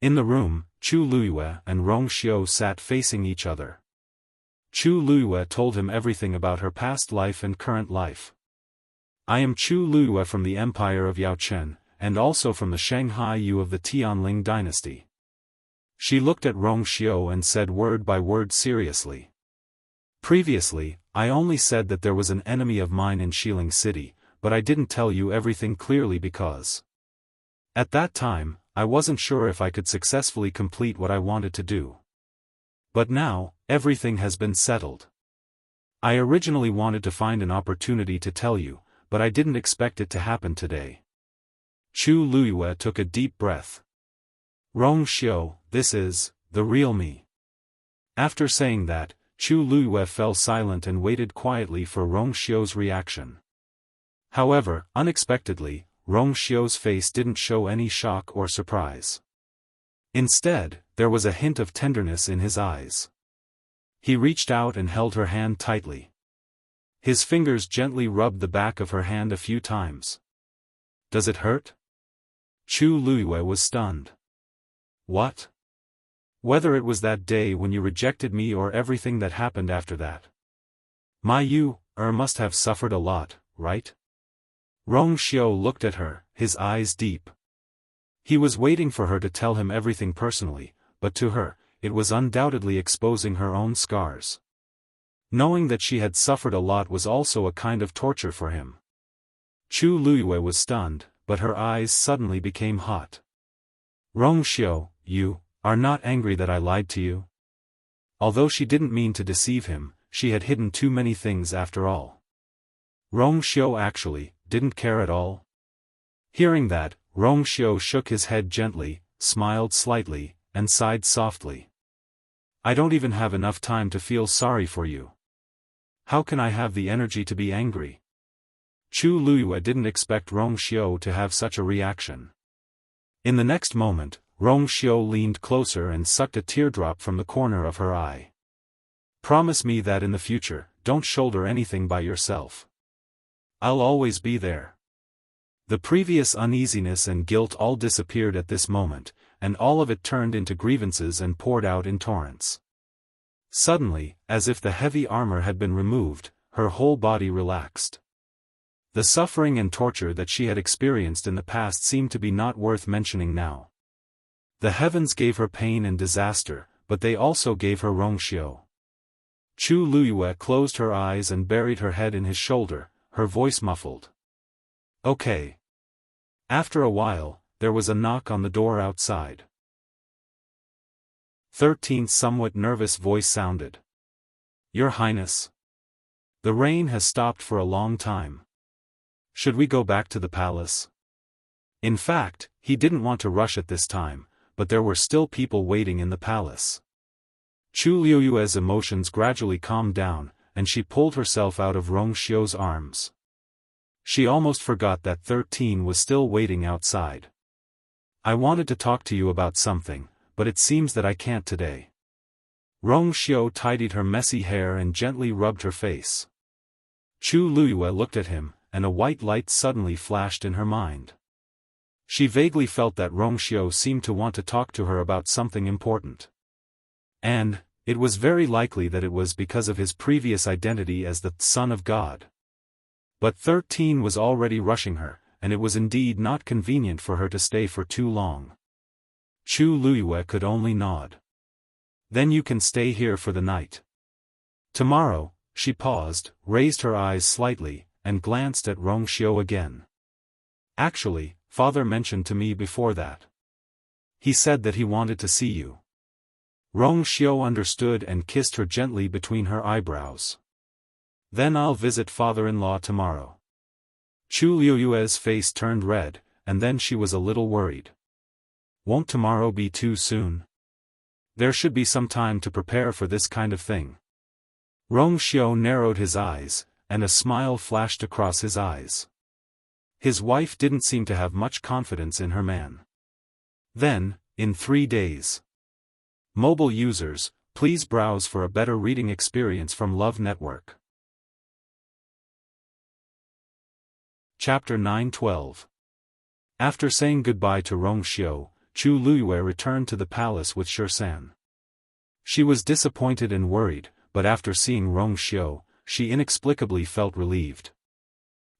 In the room, Chu Luiyue and Rong Xiu sat facing each other. Chu Luiyue told him everything about her past life and current life. I am Chu Luiyue from the Empire of Yaochen, and also from the Shanghai Yu of the Tianling dynasty. She looked at Rong Xiu and said word by word seriously. Previously, I only said that there was an enemy of mine in Xiling City, but I didn't tell you everything clearly because at that time, I wasn't sure if I could successfully complete what I wanted to do. But now, everything has been settled. I originally wanted to find an opportunity to tell you, but I didn't expect it to happen today. Chu Luiyue took a deep breath. Rong Xiu, this is the real me. After saying that, Chu Luiyue fell silent and waited quietly for Rong Xiu's reaction. However, unexpectedly, Rong Xiu's face didn't show any shock or surprise. Instead, there was a hint of tenderness in his eyes. He reached out and held her hand tightly. His fingers gently rubbed the back of her hand a few times. Does it hurt? Chu Luiyue was stunned. What? Whether it was that day when you rejected me or everything that happened after that. My you must have suffered a lot, right? Rong Xiu looked at her, his eyes deep. He was waiting for her to tell him everything personally, but to her, it was undoubtedly exposing her own scars. Knowing that she had suffered a lot was also a kind of torture for him. Chu Luiyue was stunned, but her eyes suddenly became hot. Rong Xiu, you are not angry that I lied to you? Although she didn't mean to deceive him, she had hidden too many things after all. Rong Xiu actually didn't care at all. Hearing that, Rong Xiu shook his head gently, smiled slightly, and sighed softly. I don't even have enough time to feel sorry for you. How can I have the energy to be angry? Chu Luiyue didn't expect Rong Xiu to have such a reaction. In the next moment, Rong Xiu leaned closer and sucked a teardrop from the corner of her eye. Promise me that in the future, don't shoulder anything by yourself. I'll always be there. The previous uneasiness and guilt all disappeared at this moment, and all of it turned into grievances and poured out in torrents. Suddenly, as if the heavy armor had been removed, her whole body relaxed. The suffering and torture that she had experienced in the past seemed to be not worth mentioning now. The heavens gave her pain and disaster, but they also gave her Rong Xiu. Chu Luiyue closed her eyes and buried her head in his shoulder, her voice muffled. Okay. After a while, there was a knock on the door outside. 13th somewhat nervous voice sounded. Your Highness. The rain has stopped for a long time. Should we go back to the palace? In fact, he didn't want to rush at this time, but there were still people waiting in the palace. Chu Luiyue's emotions gradually calmed down, and she pulled herself out of Rong Xiu's arms. She almost forgot that 13 was still waiting outside. I wanted to talk to you about something, but it seems that I can't today. Rong Xiu tidied her messy hair and gently rubbed her face. Chu Luiyue looked at him, and a white light suddenly flashed in her mind. She vaguely felt that Rong Xiu seemed to want to talk to her about something important. And it was very likely that it was because of his previous identity as the Son of God. But 13 was already rushing her, and it was indeed not convenient for her to stay for too long. Chu Luiyue could only nod. Then you can stay here for the night. Tomorrow, she paused, raised her eyes slightly, and glanced at Rong Xiu again. Actually, Father mentioned to me before that. He said that he wanted to see you. Rong Xiu understood and kissed her gently between her eyebrows. Then I'll visit father-in-law tomorrow. Chu Luiyue's face turned red, and then she was a little worried. Won't tomorrow be too soon? There should be some time to prepare for this kind of thing. Rong Xiu narrowed his eyes, and a smile flashed across his eyes. His wife didn't seem to have much confidence in her man. Then, in 3 days. Mobile users, please browse for a better reading experience from Love Network. Chapter 9-12. After saying goodbye to Rong Xiu, Chu Luyue returned to the palace with Shirsan. She was disappointed and worried, but after seeing Rong Xiu, she inexplicably felt relieved.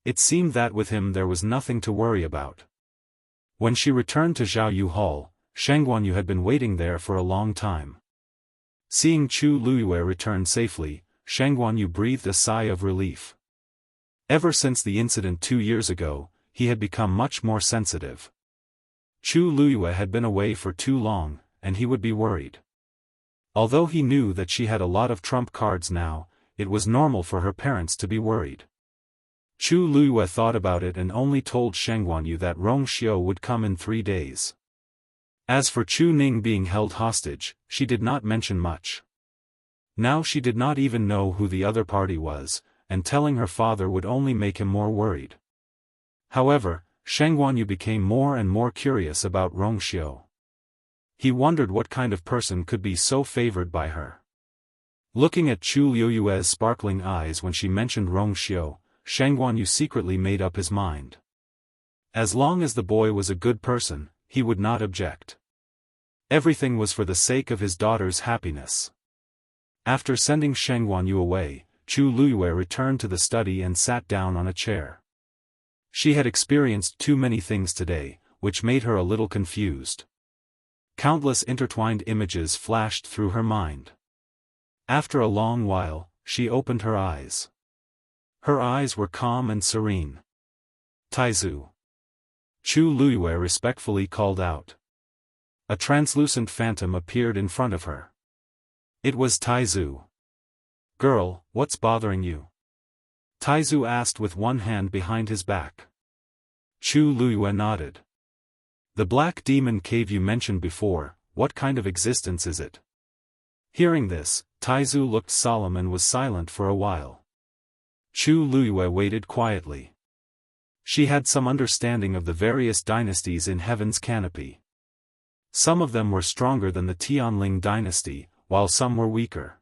It seemed that with him there was nothing to worry about. When she returned to Zhaoyu Hall, Sheng Guanyu had been waiting there for a long time. Seeing Chu Luyue return safely, Sheng Guanyu breathed a sigh of relief. Ever since the incident 2 years ago, he had become much more sensitive. Chu Luyue had been away for too long, and he would be worried. Although he knew that she had a lot of trump cards now, it was normal for her parents to be worried. Chu Luyue thought about it and only told Sheng Guanyu that Rong Xiu would come in 3 days. As for Chu Ning being held hostage, she did not mention much. Now she did not even know who the other party was, and telling her father would only make him more worried. However, Sheng Guanyu became more and more curious about Rong Xiu. He wondered what kind of person could be so favored by her. Looking at Chu Luyue's sparkling eyes when she mentioned Rong Xiu, Sheng Guanyu secretly made up his mind. As long as the boy was a good person, he would not object. Everything was for the sake of his daughter's happiness. After sending Sheng Guanyu away, Chu Luyue returned to the study and sat down on a chair. She had experienced too many things today, which made her a little confused. Countless intertwined images flashed through her mind. After a long while, she opened her eyes. Her eyes were calm and serene. Taizu. Chu Luyue respectfully called out. A translucent phantom appeared in front of her. It was Taizu. Girl, what's bothering you? Taizu asked with one hand behind his back. Chu Luyue nodded. The black demon cave you mentioned before, what kind of existence is it? Hearing this, Taizu looked solemn and was silent for a while. Chu Luyue waited quietly. She had some understanding of the various dynasties in Heaven's canopy. Some of them were stronger than the Tianling dynasty, while some were weaker.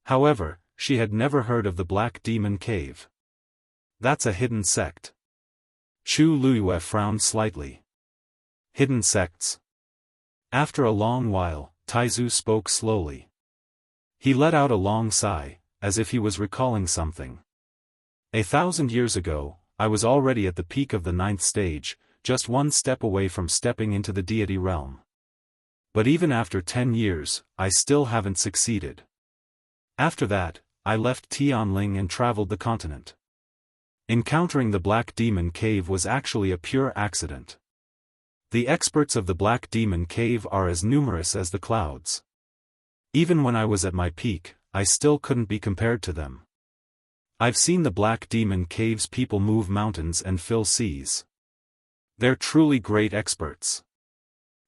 However, she had never heard of the Black Demon Cave. That's a hidden sect. Chu Luyue frowned slightly. Hidden sects? After a long while, Taizu spoke slowly. He let out a long sigh, as if he was recalling something. 1,000 years ago, I was already at the peak of the 9th stage, just one step away from stepping into the deity realm. But even after 10 years, I still haven't succeeded. After that, I left Tianling and traveled the continent. Encountering the Black Demon Cave was actually a pure accident. The experts of the Black Demon Cave are as numerous as the clouds. Even when I was at my peak, I still couldn't be compared to them. I've seen the Black Demon Cave's people move mountains and fill seas. They're truly great experts.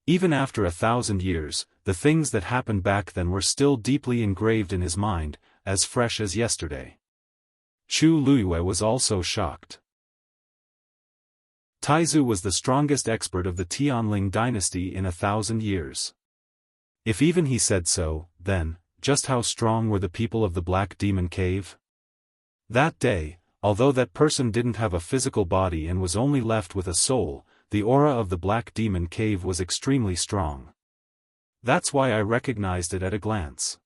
Even after 1,000 years, the things that happened back then were still deeply engraved in his mind, as fresh as yesterday. Chu Luyue was also shocked. Taizu was the strongest expert of the Tianling dynasty in 1,000 years. If even he said so, then, just how strong were the people of the Black Demon Cave? That day, although that person didn't have a physical body and was only left with a soul, the aura of the Black Demon Cave was extremely strong. That's why I recognized it at a glance.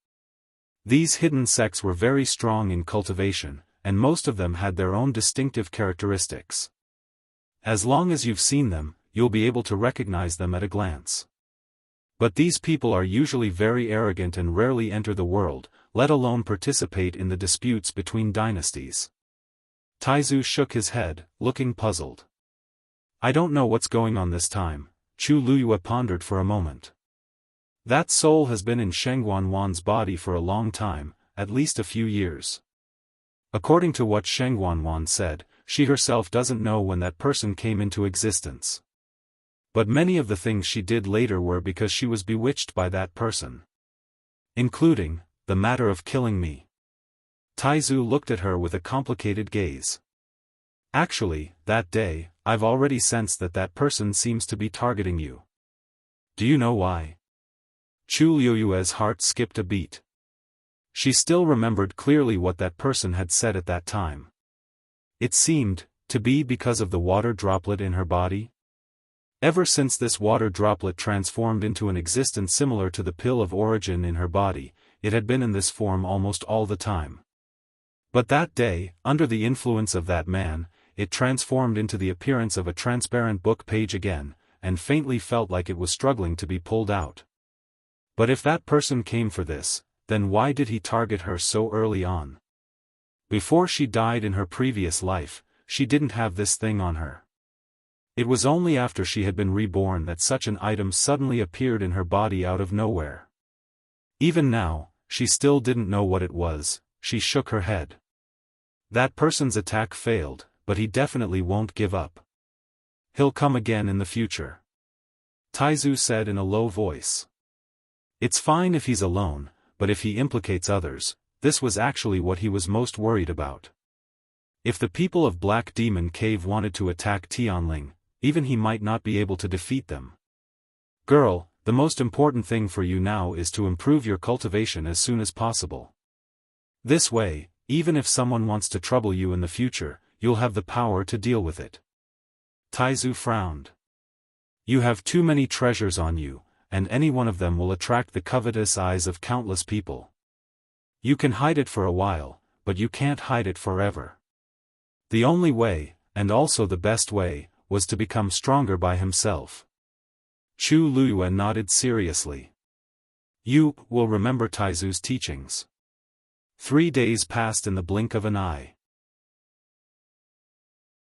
These hidden sects were very strong in cultivation, and most of them had their own distinctive characteristics. As long as you've seen them, you'll be able to recognize them at a glance. But these people are usually very arrogant and rarely enter the world, let alone participate in the disputes between dynasties. Taizu shook his head, looking puzzled. I don't know what's going on this time, Chu Luyue pondered for a moment. That soul has been in Sheng Guanwan's body for a long time, at least a few years. According to what Sheng Guanwan said, she herself doesn't know when that person came into existence. But many of the things she did later were because she was bewitched by that person. Including, the matter of killing me. Taizu looked at her with a complicated gaze. Actually, that day, I've already sensed that that person seems to be targeting you. Do you know why? Chu Luyue's heart skipped a beat. She still remembered clearly what that person had said at that time. It seemed, To be because of the water droplet in her body? Ever since this water droplet transformed into an existence similar to the pill of origin in her body, it had been in this form almost all the time. But that day, under the influence of that man, it transformed into the appearance of a transparent book page again, and faintly felt like it was struggling to be pulled out. But if that person came for this, then why did he target her so early on? Before she died in her previous life, she didn't have this thing on her. It was only after she had been reborn that such an item suddenly appeared in her body out of nowhere. Even now, she still didn't know what it was. She shook her head. That person's attack failed, but he definitely won't give up. He'll come again in the future. Taizu said in a low voice. It's fine if he's alone, but if he implicates others, this was actually what he was most worried about. If the people of Black Demon Cave wanted to attack Tianling, even he might not be able to defeat them. Girl, the most important thing for you now is to improve your cultivation as soon as possible. This way, even if someone wants to trouble you in the future, you'll have the power to deal with it. Taizu frowned. You have too many treasures on you, and any one of them will attract the covetous eyes of countless people. You can hide it for a while, but you can't hide it forever. The only way, and also the best way, was to become stronger by himself. Chu Luyue nodded seriously. You will remember Taizu's teachings. 3 days passed in the blink of an eye.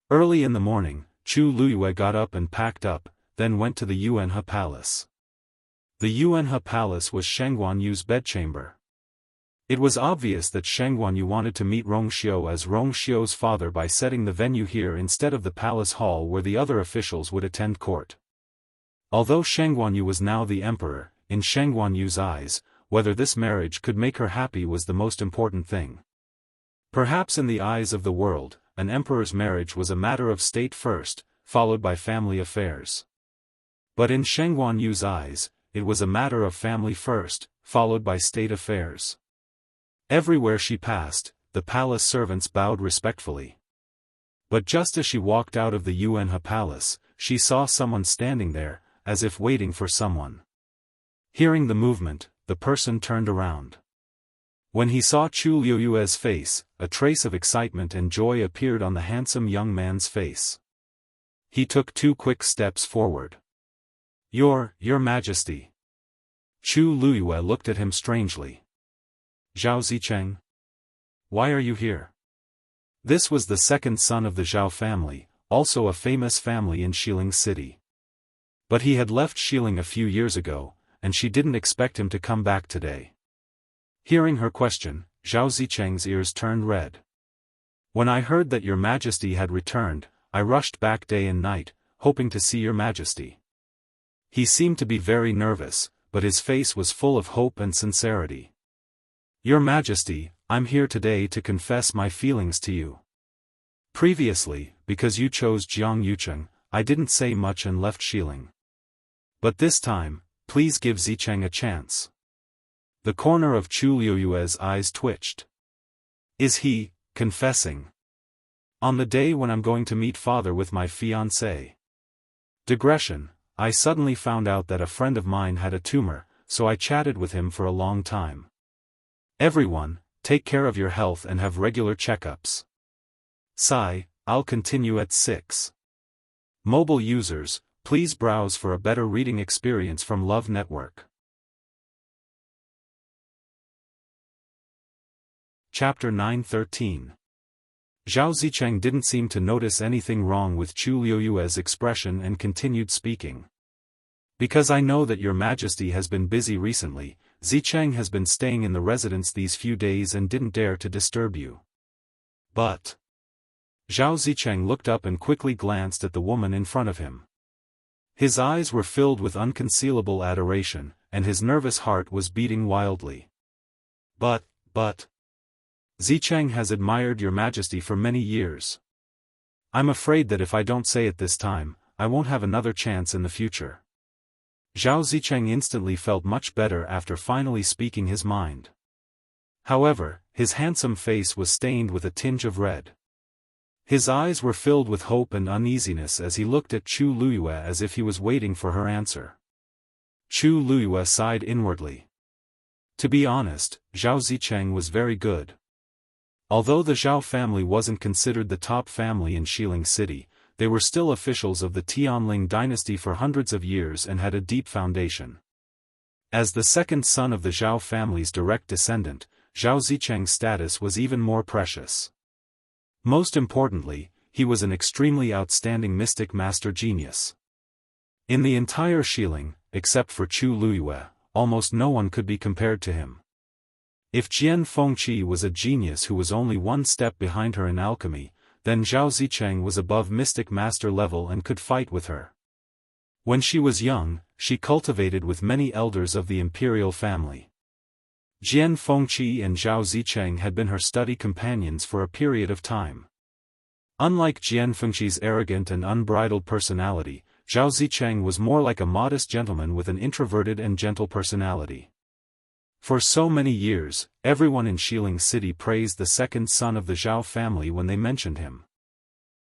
Early in the morning, Chu Luyue got up and packed up, then went to the Yuanhe Palace. The Yuanhe Palace was Sheng Guanyu's bedchamber. It was obvious that Sheng Guanyu wanted to meet Rong Xiu as Rong Xiu's father by setting the venue here instead of the palace hall where the other officials would attend court. Although Sheng Guanyu was now the emperor, in Sheng Guanyu's eyes, whether this marriage could make her happy was the most important thing. Perhaps in the eyes of the world, an emperor's marriage was a matter of state first, followed by family affairs. But in Sheng Guanyu's eyes, it was a matter of family first, followed by state affairs. Everywhere she passed, the palace servants bowed respectfully. But just as she walked out of the Yuanhe Palace, she saw someone standing there, as if waiting for someone. Hearing the movement, the person turned around. When he saw Chu Liyue's face, a trace of excitement and joy appeared on the handsome young man's face. He took 2 quick steps forward. Your Majesty. Chu Liyue looked at him strangely. Zhao Zicheng? Why are you here? This was the second son of the Zhao family, also a famous family in Xiling City. But he had left Xiling a few years ago, and she didn't expect him to come back today. Hearing her question, Zhao Zicheng's ears turned red. When I heard that your Majesty had returned, I rushed back day and night, hoping to see your Majesty. He seemed to be very nervous, but his face was full of hope and sincerity. Your Majesty, I'm here today to confess my feelings to you. Previously, because you chose Jiang Yucheng, I didn't say much and left Xiling. But this time, please give Zicheng a chance. The corner of Chu Liyue's eyes twitched. Is he confessing? On the day when I'm going to meet father with my fiancée. Digression, I suddenly found out that a friend of mine had a tumor, so I chatted with him for a long time. Everyone, take care of your health and have regular checkups. Sigh, I'll continue at 6. Mobile users, please browse for a better reading experience from Love Network. Chapter 9:13. Zhao Zicheng didn't seem to notice anything wrong with Chu Liyue's expression and continued speaking. Because I know that your Majesty has been busy recently, Zicheng has been staying in the residence these few days and didn't dare to disturb you. But... Zhao Zicheng looked up and quickly glanced at the woman in front of him. His eyes were filled with unconcealable adoration, and his nervous heart was beating wildly. But... Zicheng has admired your Majesty for many years. I'm afraid that if I don't say it this time, I won't have another chance in the future. Zhao Zicheng instantly felt much better after finally speaking his mind. However, his handsome face was stained with a tinge of red. His eyes were filled with hope and uneasiness as he looked at Chu Luyue as if he was waiting for her answer. Chu Luyue sighed inwardly. To be honest, Zhao Zicheng was very good. Although the Zhao family wasn't considered the top family in Xiling City, they were still officials of the Tianling dynasty for hundreds of years and had a deep foundation. As the second son of the Zhao family's direct descendant, Zhao Zicheng's status was even more precious. Most importantly, he was an extremely outstanding mystic master genius. In the entire Xiling, except for Chu Luyue, almost no one could be compared to him. If Jian Fengqi was a genius who was only one step behind her in alchemy, then Zhao Zicheng was above mystic master level and could fight with her. When she was young, she cultivated with many elders of the imperial family. Jian Fengqi and Zhao Zicheng had been her study companions for a period of time. Unlike Jian Fengqi's arrogant and unbridled personality, Zhao Zicheng was more like a modest gentleman with an introverted and gentle personality. For so many years, everyone in Xiling City praised the second son of the Zhao family when they mentioned him.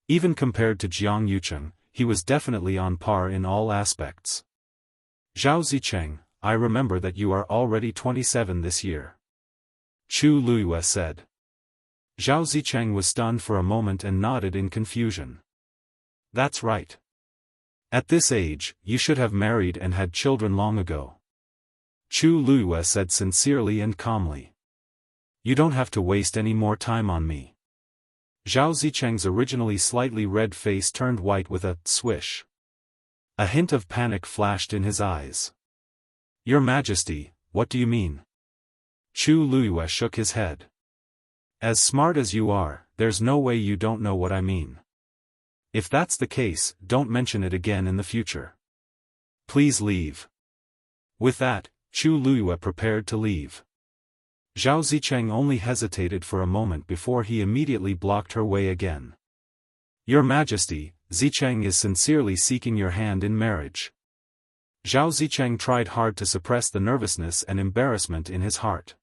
Even compared to Jiang Yucheng, he was definitely on par in all aspects. Zhao Zicheng, I remember that you are already 27 this year. Chu Luyue said. Zhao Zicheng was stunned for a moment and nodded in confusion. That's right. At this age, you should have married and had children long ago. Chu Luyue said sincerely and calmly. You don't have to waste any more time on me. Zhao Zicheng's originally slightly red face turned white with a swish. A hint of panic flashed in his eyes. Your Majesty, what do you mean? Chu Luyue shook his head. As smart as you are, there's no way you don't know what I mean. If that's the case, don't mention it again in the future. Please leave. With that, Chu Luyue prepared to leave. Zhao Zicheng only hesitated for a moment before he immediately blocked her way again. Your Majesty, Zicheng is sincerely seeking your hand in marriage. Zhao Zicheng tried hard to suppress the nervousness and embarrassment in his heart.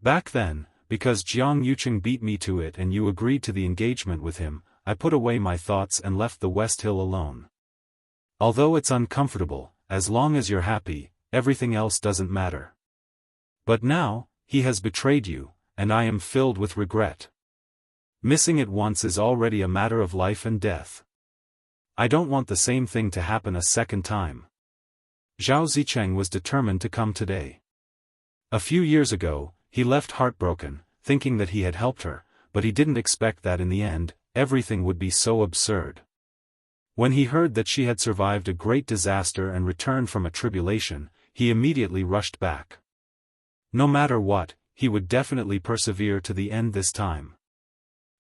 Back then, because Jiang Yucheng beat me to it and you agreed to the engagement with him, I put away my thoughts and left the West Hill alone. Although it's uncomfortable, as long as you're happy, everything else doesn't matter. But now, he has betrayed you, and I am filled with regret. Missing it once is already a matter of life and death. I don't want the same thing to happen a second time. Zhao Zicheng was determined to come today. A few years ago, he left heartbroken, thinking that he had helped her, but he didn't expect that in the end, everything would be so absurd. When he heard that she had survived a great disaster and returned from a tribulation, he immediately rushed back. No matter what, he would definitely persevere to the end this time.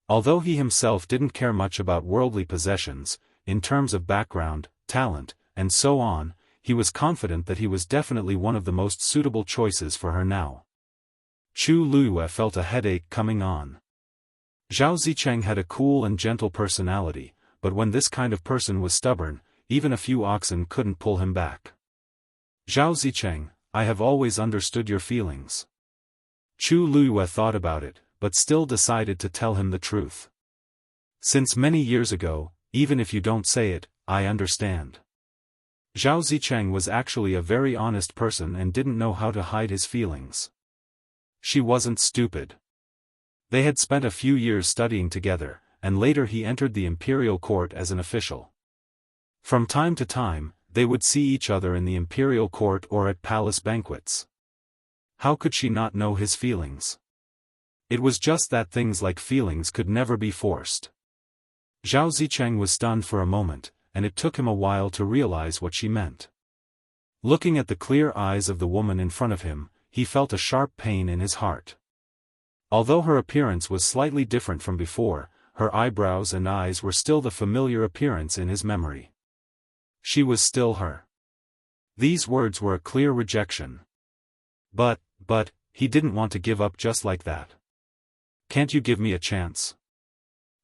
Although he himself didn't care much about worldly possessions, in terms of background, talent, and so on, he was confident that he was definitely one of the most suitable choices for her now. Chu Luyue felt a headache coming on. Zhao Zicheng had a cool and gentle personality, but when this kind of person was stubborn, even a few oxen couldn't pull him back. Zhao Zicheng, I have always understood your feelings. Chu Luyue thought about it, but still decided to tell him the truth. Since many years ago, even if you don't say it, I understand. Zhao Zicheng was actually a very honest person and didn't know how to hide his feelings. She wasn't stupid. They had spent a few years studying together, and later he entered the imperial court as an official. From time to time, they would see each other in the imperial court or at palace banquets. How could she not know his feelings? It was just that things like feelings could never be forced. Zhao Zicheng was stunned for a moment, and it took him a while to realize what she meant. Looking at the clear eyes of the woman in front of him, he felt a sharp pain in his heart. Although her appearance was slightly different from before, her eyebrows and eyes were still the familiar appearance in his memory. She was still her. These words were a clear rejection. But, he didn't want to give up just like that. Can't you give me a chance?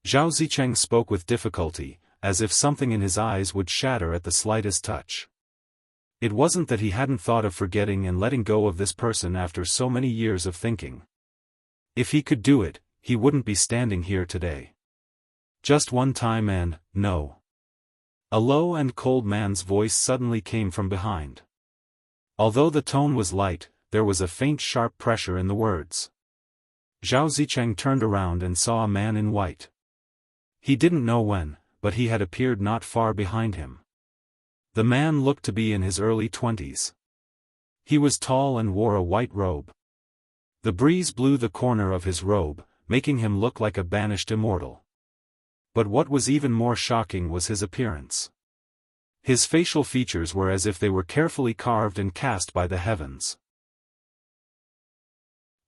Zhao Zicheng spoke with difficulty, as if something in his eyes would shatter at the slightest touch. It wasn't that he hadn't thought of forgetting and letting go of this person after so many years of thinking. If he could do it, he wouldn't be standing here today. Just one time and, no. A low and cold man's voice suddenly came from behind. Although the tone was light, there was a faint sharp pressure in the words. Zhao Zicheng turned around and saw a man in white. He didn't know when, but he had appeared not far behind him. The man looked to be in his early 20s. He was tall and wore a white robe. The breeze blew the corner of his robe, making him look like a banished immortal. But what was even more shocking was his appearance. His facial features were as if they were carefully carved and cast by the heavens.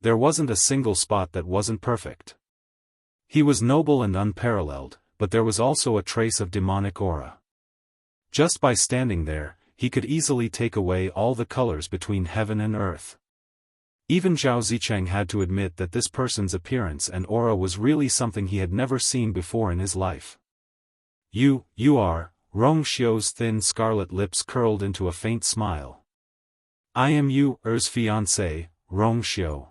There wasn't a single spot that wasn't perfect. He was noble and unparalleled, but there was also a trace of demonic aura. Just by standing there, he could easily take away all the colors between heaven and earth. Even Zhao Zicheng had to admit that this person's appearance and aura was really something he had never seen before in his life. You are, Rong Xiu's thin scarlet lips curled into a faint smile. I am Yu Er's fiancé, Rong Xiu.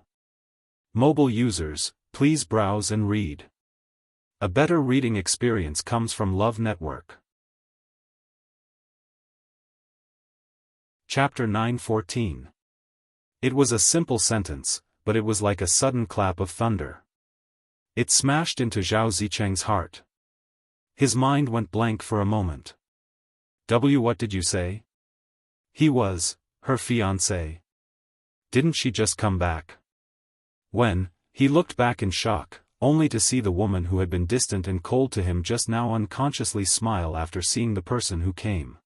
Mobile users, please browse and read. A better reading experience comes from Love Network. Chapter 9:14. It was a simple sentence, but it was like a sudden clap of thunder. It smashed into Zhao Zicheng's heart. His mind went blank for a moment. What did you say? He was, her fiancé. Didn't she just come back? When, he looked back in shock, only to see the woman who had been distant and cold to him just now unconsciously smile after seeing the person who came.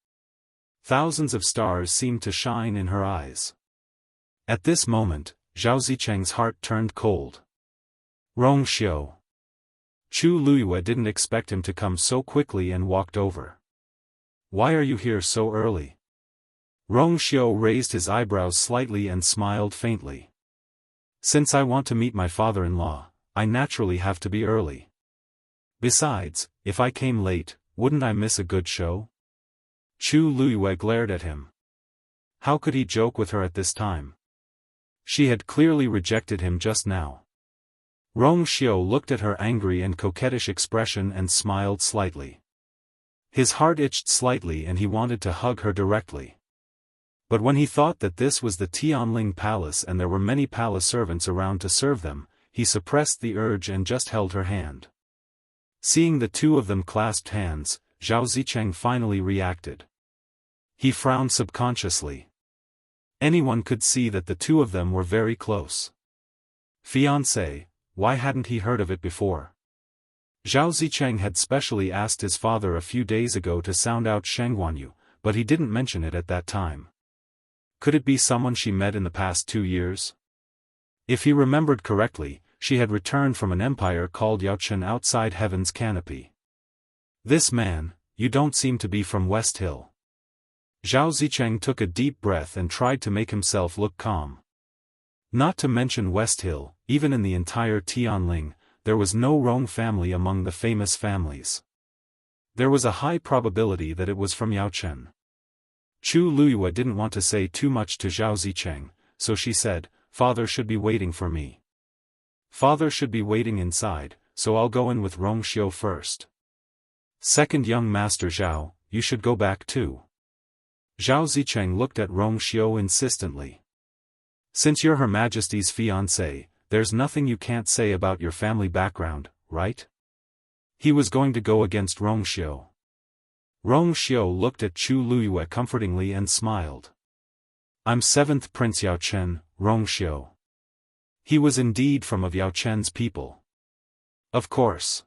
Thousands of stars seemed to shine in her eyes. At this moment, Zhao Zicheng's heart turned cold. Rong Xiu. Chu Luyue didn't expect him to come so quickly and walked over. Why are you here so early? Rong Xiu raised his eyebrows slightly and smiled faintly. Since I want to meet my father-in-law, I naturally have to be early. Besides, if I came late, wouldn't I miss a good show? Chu Luyue glared at him. How could he joke with her at this time? She had clearly rejected him just now. Rong Xiu looked at her angry and coquettish expression and smiled slightly. His heart itched slightly and he wanted to hug her directly. But when he thought that this was the Tianling Palace and there were many palace servants around to serve them, he suppressed the urge and just held her hand. Seeing the two of them clasped hands, Zhao Zicheng finally reacted. He frowned subconsciously. Anyone could see that the two of them were very close. Fiancé, why hadn't he heard of it before? Zhao Zicheng had specially asked his father a few days ago to sound out Sheng Guanyu, but he didn't mention it at that time. Could it be someone she met in the past 2 years? If he remembered correctly, she had returned from an empire called Yaochen outside Heaven's Canopy. This man, you don't seem to be from West Hill. Zhao Zicheng took a deep breath and tried to make himself look calm. Not to mention West Hill, even in the entire Tianling, there was no Rong family among the famous families. There was a high probability that it was from Yaochen. Chu Luyue didn't want to say too much to Zhao Zicheng, so she said, Father should be waiting for me. Father should be waiting inside, so I'll go in with Rong Xiu first. Second young master Zhao, you should go back too. Zhao Zicheng looked at Rong Xiu insistently. Since you're Her Majesty's fiancé, there's nothing you can't say about your family background, right? He was going to go against Rong Xiu. Rong Xiu looked at Chu Luyue comfortingly and smiled. I'm 7th Prince Yaochen, Rong Xiu. He was indeed from of Yaochen's people. Of course.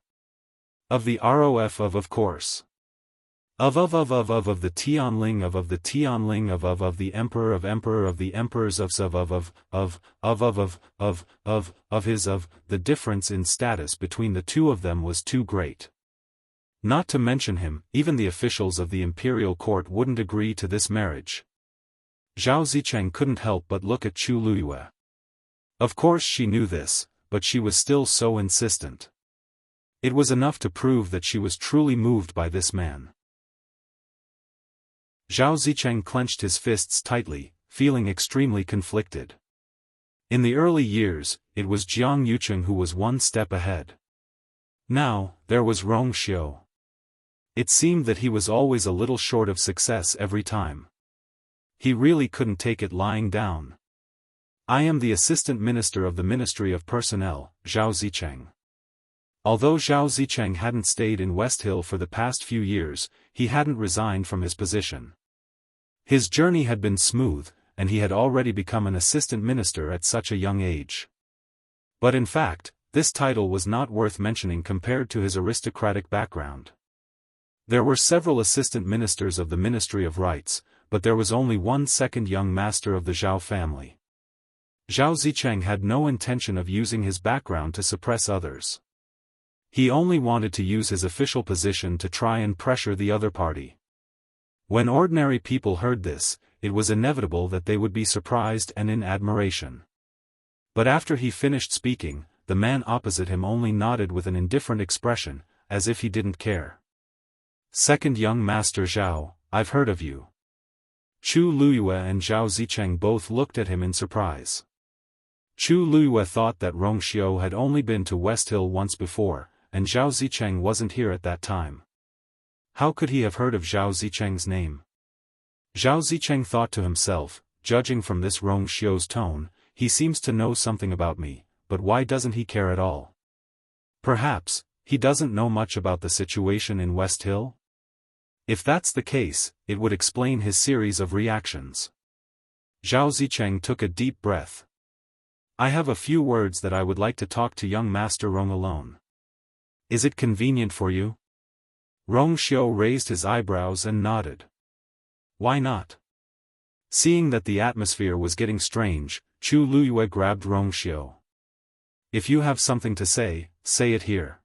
Of the ROF of course. Of the Tianling of the Tianling of the Emperor of the Emperors of the difference in status between the two of them was too great. Not to mention him, even the officials of the imperial court wouldn't agree to this marriage. Zhao Zicheng couldn't help but look at Chu Luyue. Of course she knew this, but she was still so insistent. It was enough to prove that she was truly moved by this man. Zhao Zicheng clenched his fists tightly, feeling extremely conflicted. In the early years, it was Jiang Yucheng who was one step ahead. Now, there was Rong Xiu. It seemed that he was always a little short of success every time. He really couldn't take it lying down. I am the Assistant Minister of the Ministry of Personnel, Zhao Zicheng. Although Zhao Zicheng hadn't stayed in West Hill for the past few years, he hadn't resigned from his position. His journey had been smooth, and he had already become an assistant minister at such a young age. But in fact, this title was not worth mentioning compared to his aristocratic background. There were several assistant ministers of the Ministry of Rights, but there was only one second young master of the Zhao family. Zhao Zicheng had no intention of using his background to suppress others. He only wanted to use his official position to try and pressure the other party. When ordinary people heard this, it was inevitable that they would be surprised and in admiration. But after he finished speaking, the man opposite him only nodded with an indifferent expression, as if he didn't care. Second young master Zhao, I've heard of you. Chu Luyue and Zhao Zicheng both looked at him in surprise. Chu Luyue thought that Rong Xiu had only been to West Hill once before, and Zhao Zicheng wasn't here at that time. How could he have heard of Zhao Zicheng's name? Zhao Zicheng thought to himself, judging from this Rong Xiu's tone, he seems to know something about me, but why doesn't he care at all? Perhaps, he doesn't know much about the situation in West Hill? If that's the case, it would explain his series of reactions. Zhao Zicheng took a deep breath. I have a few words that I would like to talk to young Master Rong alone. Is it convenient for you? Rong Xiu raised his eyebrows and nodded. Why not? Seeing that the atmosphere was getting strange, Chu Luyue grabbed Rong Xiu. If you have something to say it here.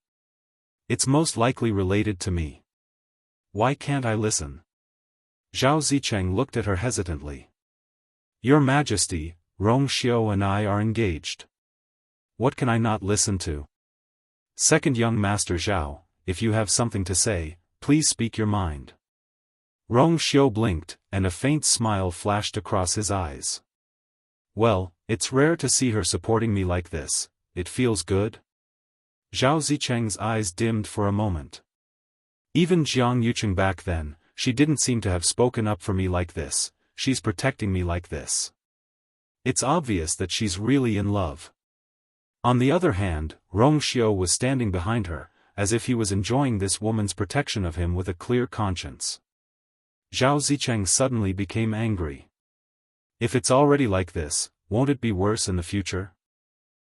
It's most likely related to me. Why can't I listen? Zhao Zicheng looked at her hesitantly. Your Majesty, Rong Xiu and I are engaged. What can I not listen to? Second young Master Zhao, if you have something to say, please speak your mind. Rong Xiu blinked, and a faint smile flashed across his eyes. Well, it's rare to see her supporting me like this, it feels good. Zhao Zicheng's eyes dimmed for a moment. Even Jiang Yucheng back then, she didn't seem to have spoken up for me like this, she's protecting me like this. It's obvious that she's really in love. On the other hand, Rong Xiu was standing behind her, as if he was enjoying this woman's protection of him with a clear conscience. Zhao Zicheng suddenly became angry. If it's already like this, won't it be worse in the future?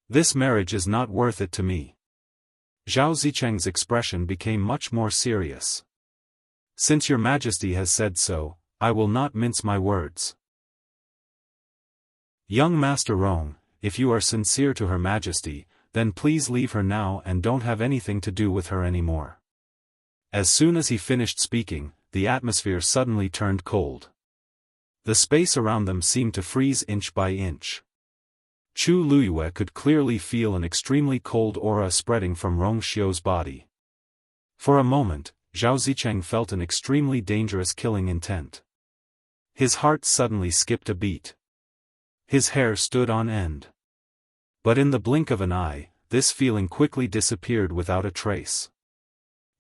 This marriage is not worth it to me. Zhao Zicheng's expression became much more serious. Since your Majesty has said so, I will not mince my words. Young Master Rong, if you are sincere to Her Majesty, then please leave her now and don't have anything to do with her anymore. As soon as he finished speaking, the atmosphere suddenly turned cold. The space around them seemed to freeze inch by inch. Chu Luyue could clearly feel an extremely cold aura spreading from Rong Xiu's body. For a moment, Zhao Zicheng felt an extremely dangerous killing intent. His heart suddenly skipped a beat. His hair stood on end. But in the blink of an eye, this feeling quickly disappeared without a trace.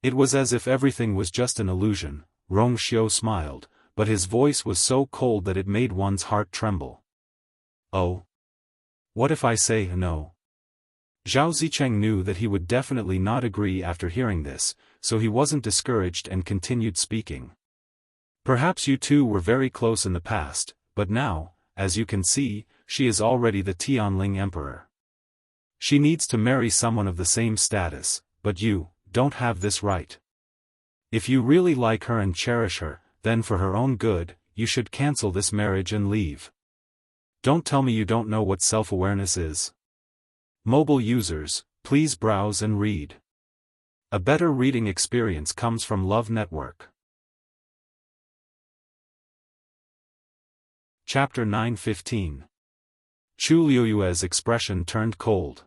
It was as if everything was just an illusion. Rong Xiu smiled, but his voice was so cold that it made one's heart tremble. Oh? What if I say no? Zhao Zicheng knew that he would definitely not agree after hearing this, so he wasn't discouraged and continued speaking. Perhaps you two were very close in the past, but now, as you can see, she is already the Tianling Emperor. She needs to marry someone of the same status, but you don't have this right. If you really like her and cherish her, then for her own good, you should cancel this marriage and leave. Don't tell me you don't know what self-awareness is. Mobile users, please browse and read. A better reading experience comes from Love Network. Chapter 9:15. Chu Liyue's expression turned cold.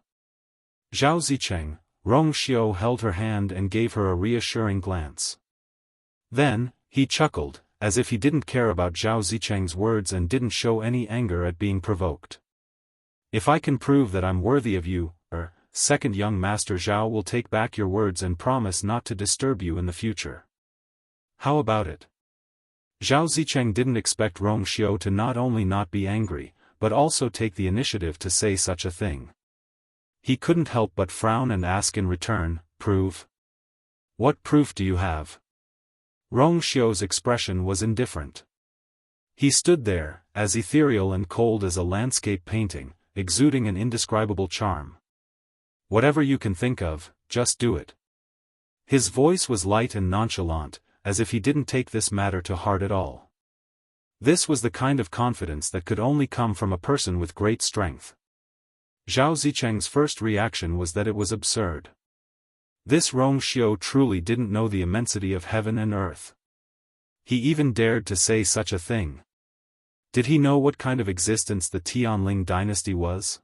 Zhao Zicheng, Rong Xiu held her hand and gave her a reassuring glance. Then, he chuckled, as if he didn't care about Zhao Zicheng's words and didn't show any anger at being provoked. If I can prove that I'm worthy of you, second young master Zhao will take back your words and promise not to disturb you in the future. How about it? Zhao Zicheng didn't expect Rong Xiu to not only not be angry, but also take the initiative to say such a thing. He couldn't help but frown and ask in return, proof? What proof do you have? Rong Xiu's expression was indifferent. He stood there, as ethereal and cold as a landscape painting, exuding an indescribable charm. Whatever you can think of, just do it. His voice was light and nonchalant, as if he didn't take this matter to heart at all. This was the kind of confidence that could only come from a person with great strength. Zhao Zicheng's first reaction was that it was absurd. This Rong Xiu truly didn't know the immensity of heaven and earth. He even dared to say such a thing. Did he know what kind of existence the Tianling dynasty was?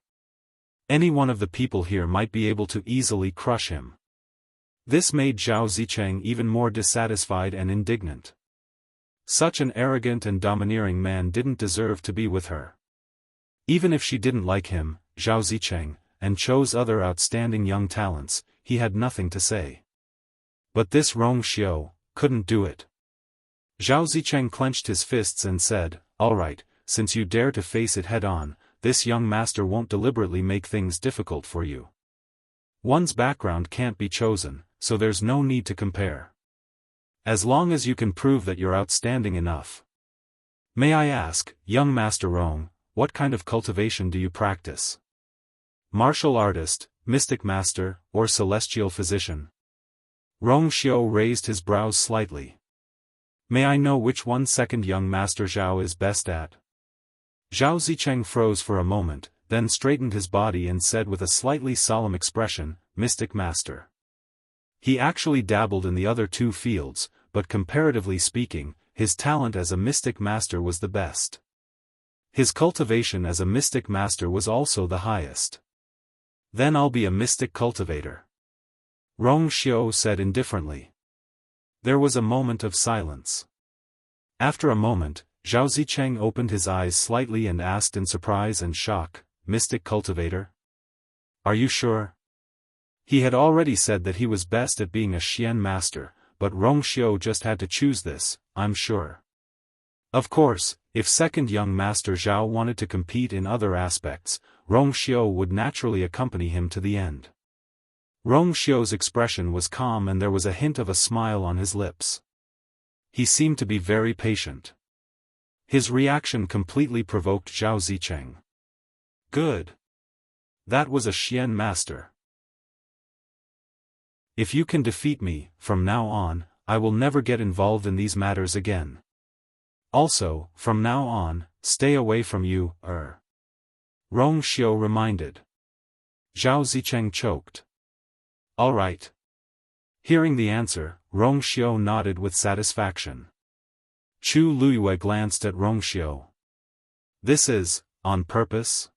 Any one of the people here might be able to easily crush him. This made Zhao Zicheng even more dissatisfied and indignant. Such an arrogant and domineering man didn't deserve to be with her. Even if she didn't like him, Zhao Zicheng, and chose other outstanding young talents, he had nothing to say. But this Rong Xiu couldn't do it. Zhao Zicheng clenched his fists and said, "All right, since you dare to face it head-on, this young master won't deliberately make things difficult for you. One's background can't be chosen, so there's no need to compare. As long as you can prove that you're outstanding enough. May I ask, young Master Rong, what kind of cultivation do you practice? Martial artist, mystic master, or celestial physician?" Rong Xiu raised his brows slightly. "May I know which one second young Master Zhao is best at?" Zhao Zicheng froze for a moment, then straightened his body and said with a slightly solemn expression, "Mystic Master." He actually dabbled in the other two fields, but comparatively speaking, his talent as a mystic master was the best. His cultivation as a mystic master was also the highest. "Then I'll be a mystic cultivator," Rong Xiu said indifferently. There was a moment of silence. After a moment, Zhao Zicheng opened his eyes slightly and asked in surprise and shock, "Mystic cultivator? Are you sure?" He had already said that he was best at being a Xian master, but Rong Xiu just had to choose this, "I'm sure." Of course, if second young Master Zhao wanted to compete in other aspects, Rong Xiu would naturally accompany him to the end. Rong Xiu's expression was calm and there was a hint of a smile on his lips. He seemed to be very patient. His reaction completely provoked Zhao Zicheng. Good. That was a Xian master. If you can defeat me, from now on, I will never get involved in these matters again. Also, from now on, stay away from you, Rong Xiu reminded. Zhao Zicheng choked. All right. Hearing the answer, Rong Xiu nodded with satisfaction. Chu Luyue glanced at Rong Xiu. This is, on purpose?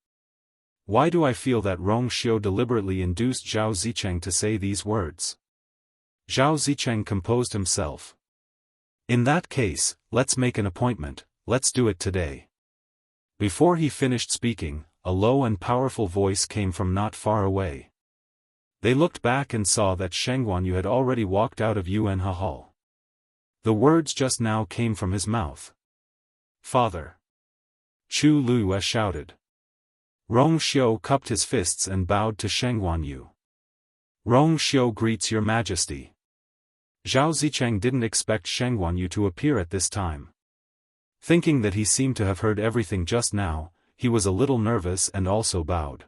Why do I feel that Rong Xiu deliberately induced Zhao Zicheng to say these words? Zhao Zicheng composed himself. In that case, let's make an appointment, let's do it today. Before he finished speaking, a low and powerful voice came from not far away. They looked back and saw that Sheng Guanyu had already walked out of Yuanhe Hall. The words just now came from his mouth. "Father!" Chu Luyue shouted. Rong Xiu cupped his fists and bowed to Sheng Guanyu. "Rong Xiu greets your majesty." Zhao Zicheng didn't expect Sheng Guanyu to appear at this time. Thinking that he seemed to have heard everything just now, he was a little nervous and also bowed.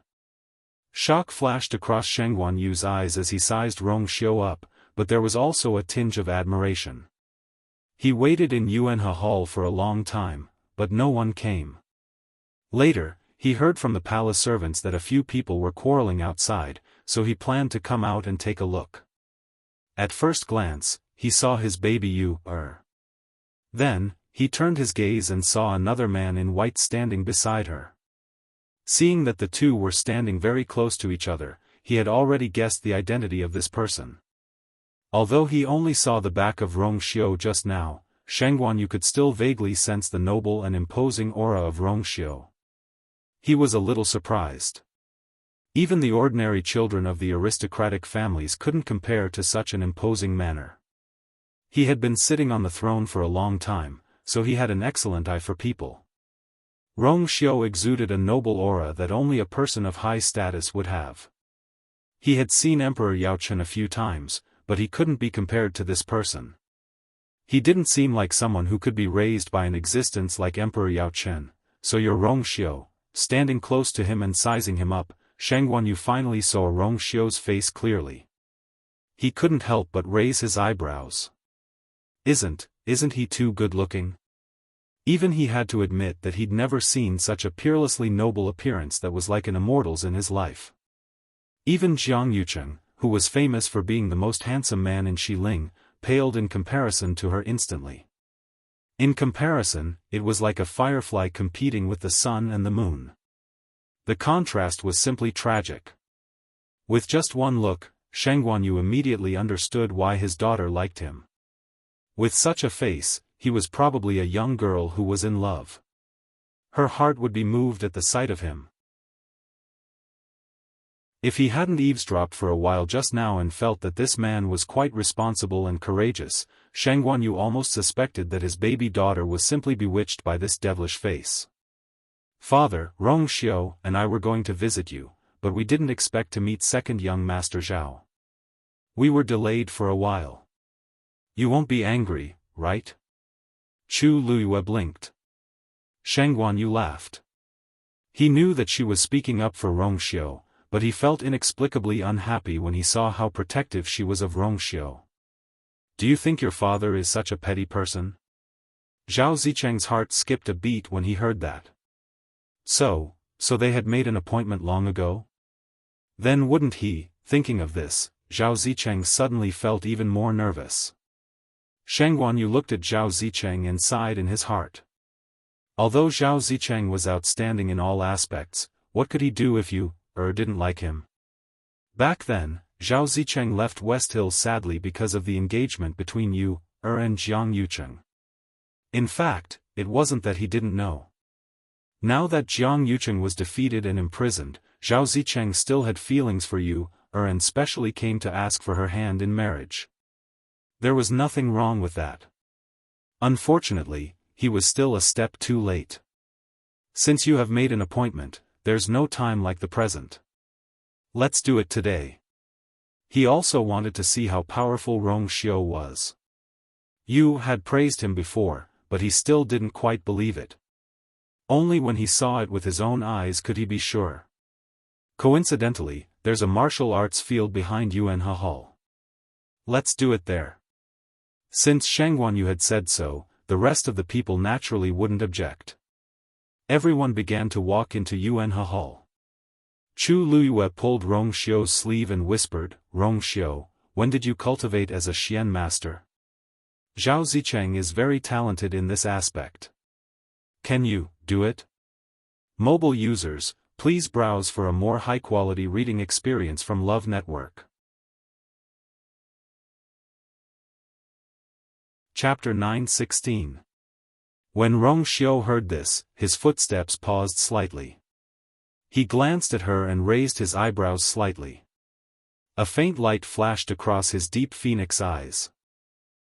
Shock flashed across Sheng Guanyu's eyes as he sized Rong Xiu up, but there was also a tinge of admiration. He waited in Yuanhe Hall for a long time, but no one came. Later, he heard from the palace servants that a few people were quarreling outside, so he planned to come out and take a look. At first glance, he saw his baby Yu. Then, he turned his gaze and saw another man in white standing beside her. Seeing that the two were standing very close to each other, he had already guessed the identity of this person. Although he only saw the back of Rong Xiu just now, Sheng Guanyu could still vaguely sense the noble and imposing aura of Rong Xiu. He was a little surprised. Even the ordinary children of the aristocratic families couldn't compare to such an imposing manner. He had been sitting on the throne for a long time, so he had an excellent eye for people. Rong Xiu exuded a noble aura that only a person of high status would have. He had seen Emperor Yaochen a few times, but he couldn't be compared to this person. He didn't seem like someone who could be raised by an existence like Emperor Yaochen. So you're Rong Xiu. Standing close to him and sizing him up, Shang Guanyu finally saw Rong Xiu's face clearly. He couldn't help but raise his eyebrows. Isn't he too good-looking? Even he had to admit that he'd never seen such a peerlessly noble appearance that was like an immortal's in his life. Even Jiang Yucheng, who was famous for being the most handsome man in Xiling, paled in comparison to her instantly. In comparison, it was like a firefly competing with the sun and the moon. The contrast was simply tragic. With just one look, Shang Guanyu immediately understood why his daughter liked him. With such a face, he was probably a young girl who was in love. Her heart would be moved at the sight of him. If he hadn't eavesdropped for a while just now and felt that this man was quite responsible and courageous, Shang Guanyu almost suspected that his baby daughter was simply bewitched by this devilish face. Father, Rong Xiu and I were going to visit you, but we didn't expect to meet second young Master Zhao. We were delayed for a while. You won't be angry, right? Chu Luyue blinked. Shang Guanyu laughed. He knew that she was speaking up for Rong Xiu, but he felt inexplicably unhappy when he saw how protective she was of Rong Xiu. Do you think your father is such a petty person? Zhao Zicheng's heart skipped a beat when he heard that. So they had made an appointment long ago? Then wouldn't he? Thinking of this, Zhao Zicheng suddenly felt even more nervous. Shang Guanyu looked at Zhao Zicheng and sighed in his heart. Although Zhao Zicheng was outstanding in all aspects, what could he do if you didn't like him? Back then, Zhao Zicheng left West Hill sadly because of the engagement between Yu and Jiang Yucheng. In fact, it wasn't that he didn't know. Now that Jiang Yucheng was defeated and imprisoned, Zhao Zicheng still had feelings for Yu and specially came to ask for her hand in marriage. There was nothing wrong with that. Unfortunately, he was still a step too late. Since you have made an appointment, there's no time like the present. Let's do it today. He also wanted to see how powerful Rong Xiu was. Yu had praised him before, but he still didn't quite believe it. Only when he saw it with his own eyes could he be sure. Coincidentally, there's a martial arts field behind Yuanhe Hall. Let's do it there. Since Shang Guanyu had said so, the rest of the people naturally wouldn't object. Everyone began to walk into Yuanhe Hall. Chu Luyue pulled Rong Xiu's sleeve and whispered, Rong Xiu, when did you cultivate as a Xian master? Zhao Zicheng is very talented in this aspect. Can you do it? Mobile users, please browse for a more high-quality reading experience from Love Network. Chapter 9:16. When Rong Xiu heard this, his footsteps paused slightly. He glanced at her and raised his eyebrows slightly. A faint light flashed across his deep phoenix eyes.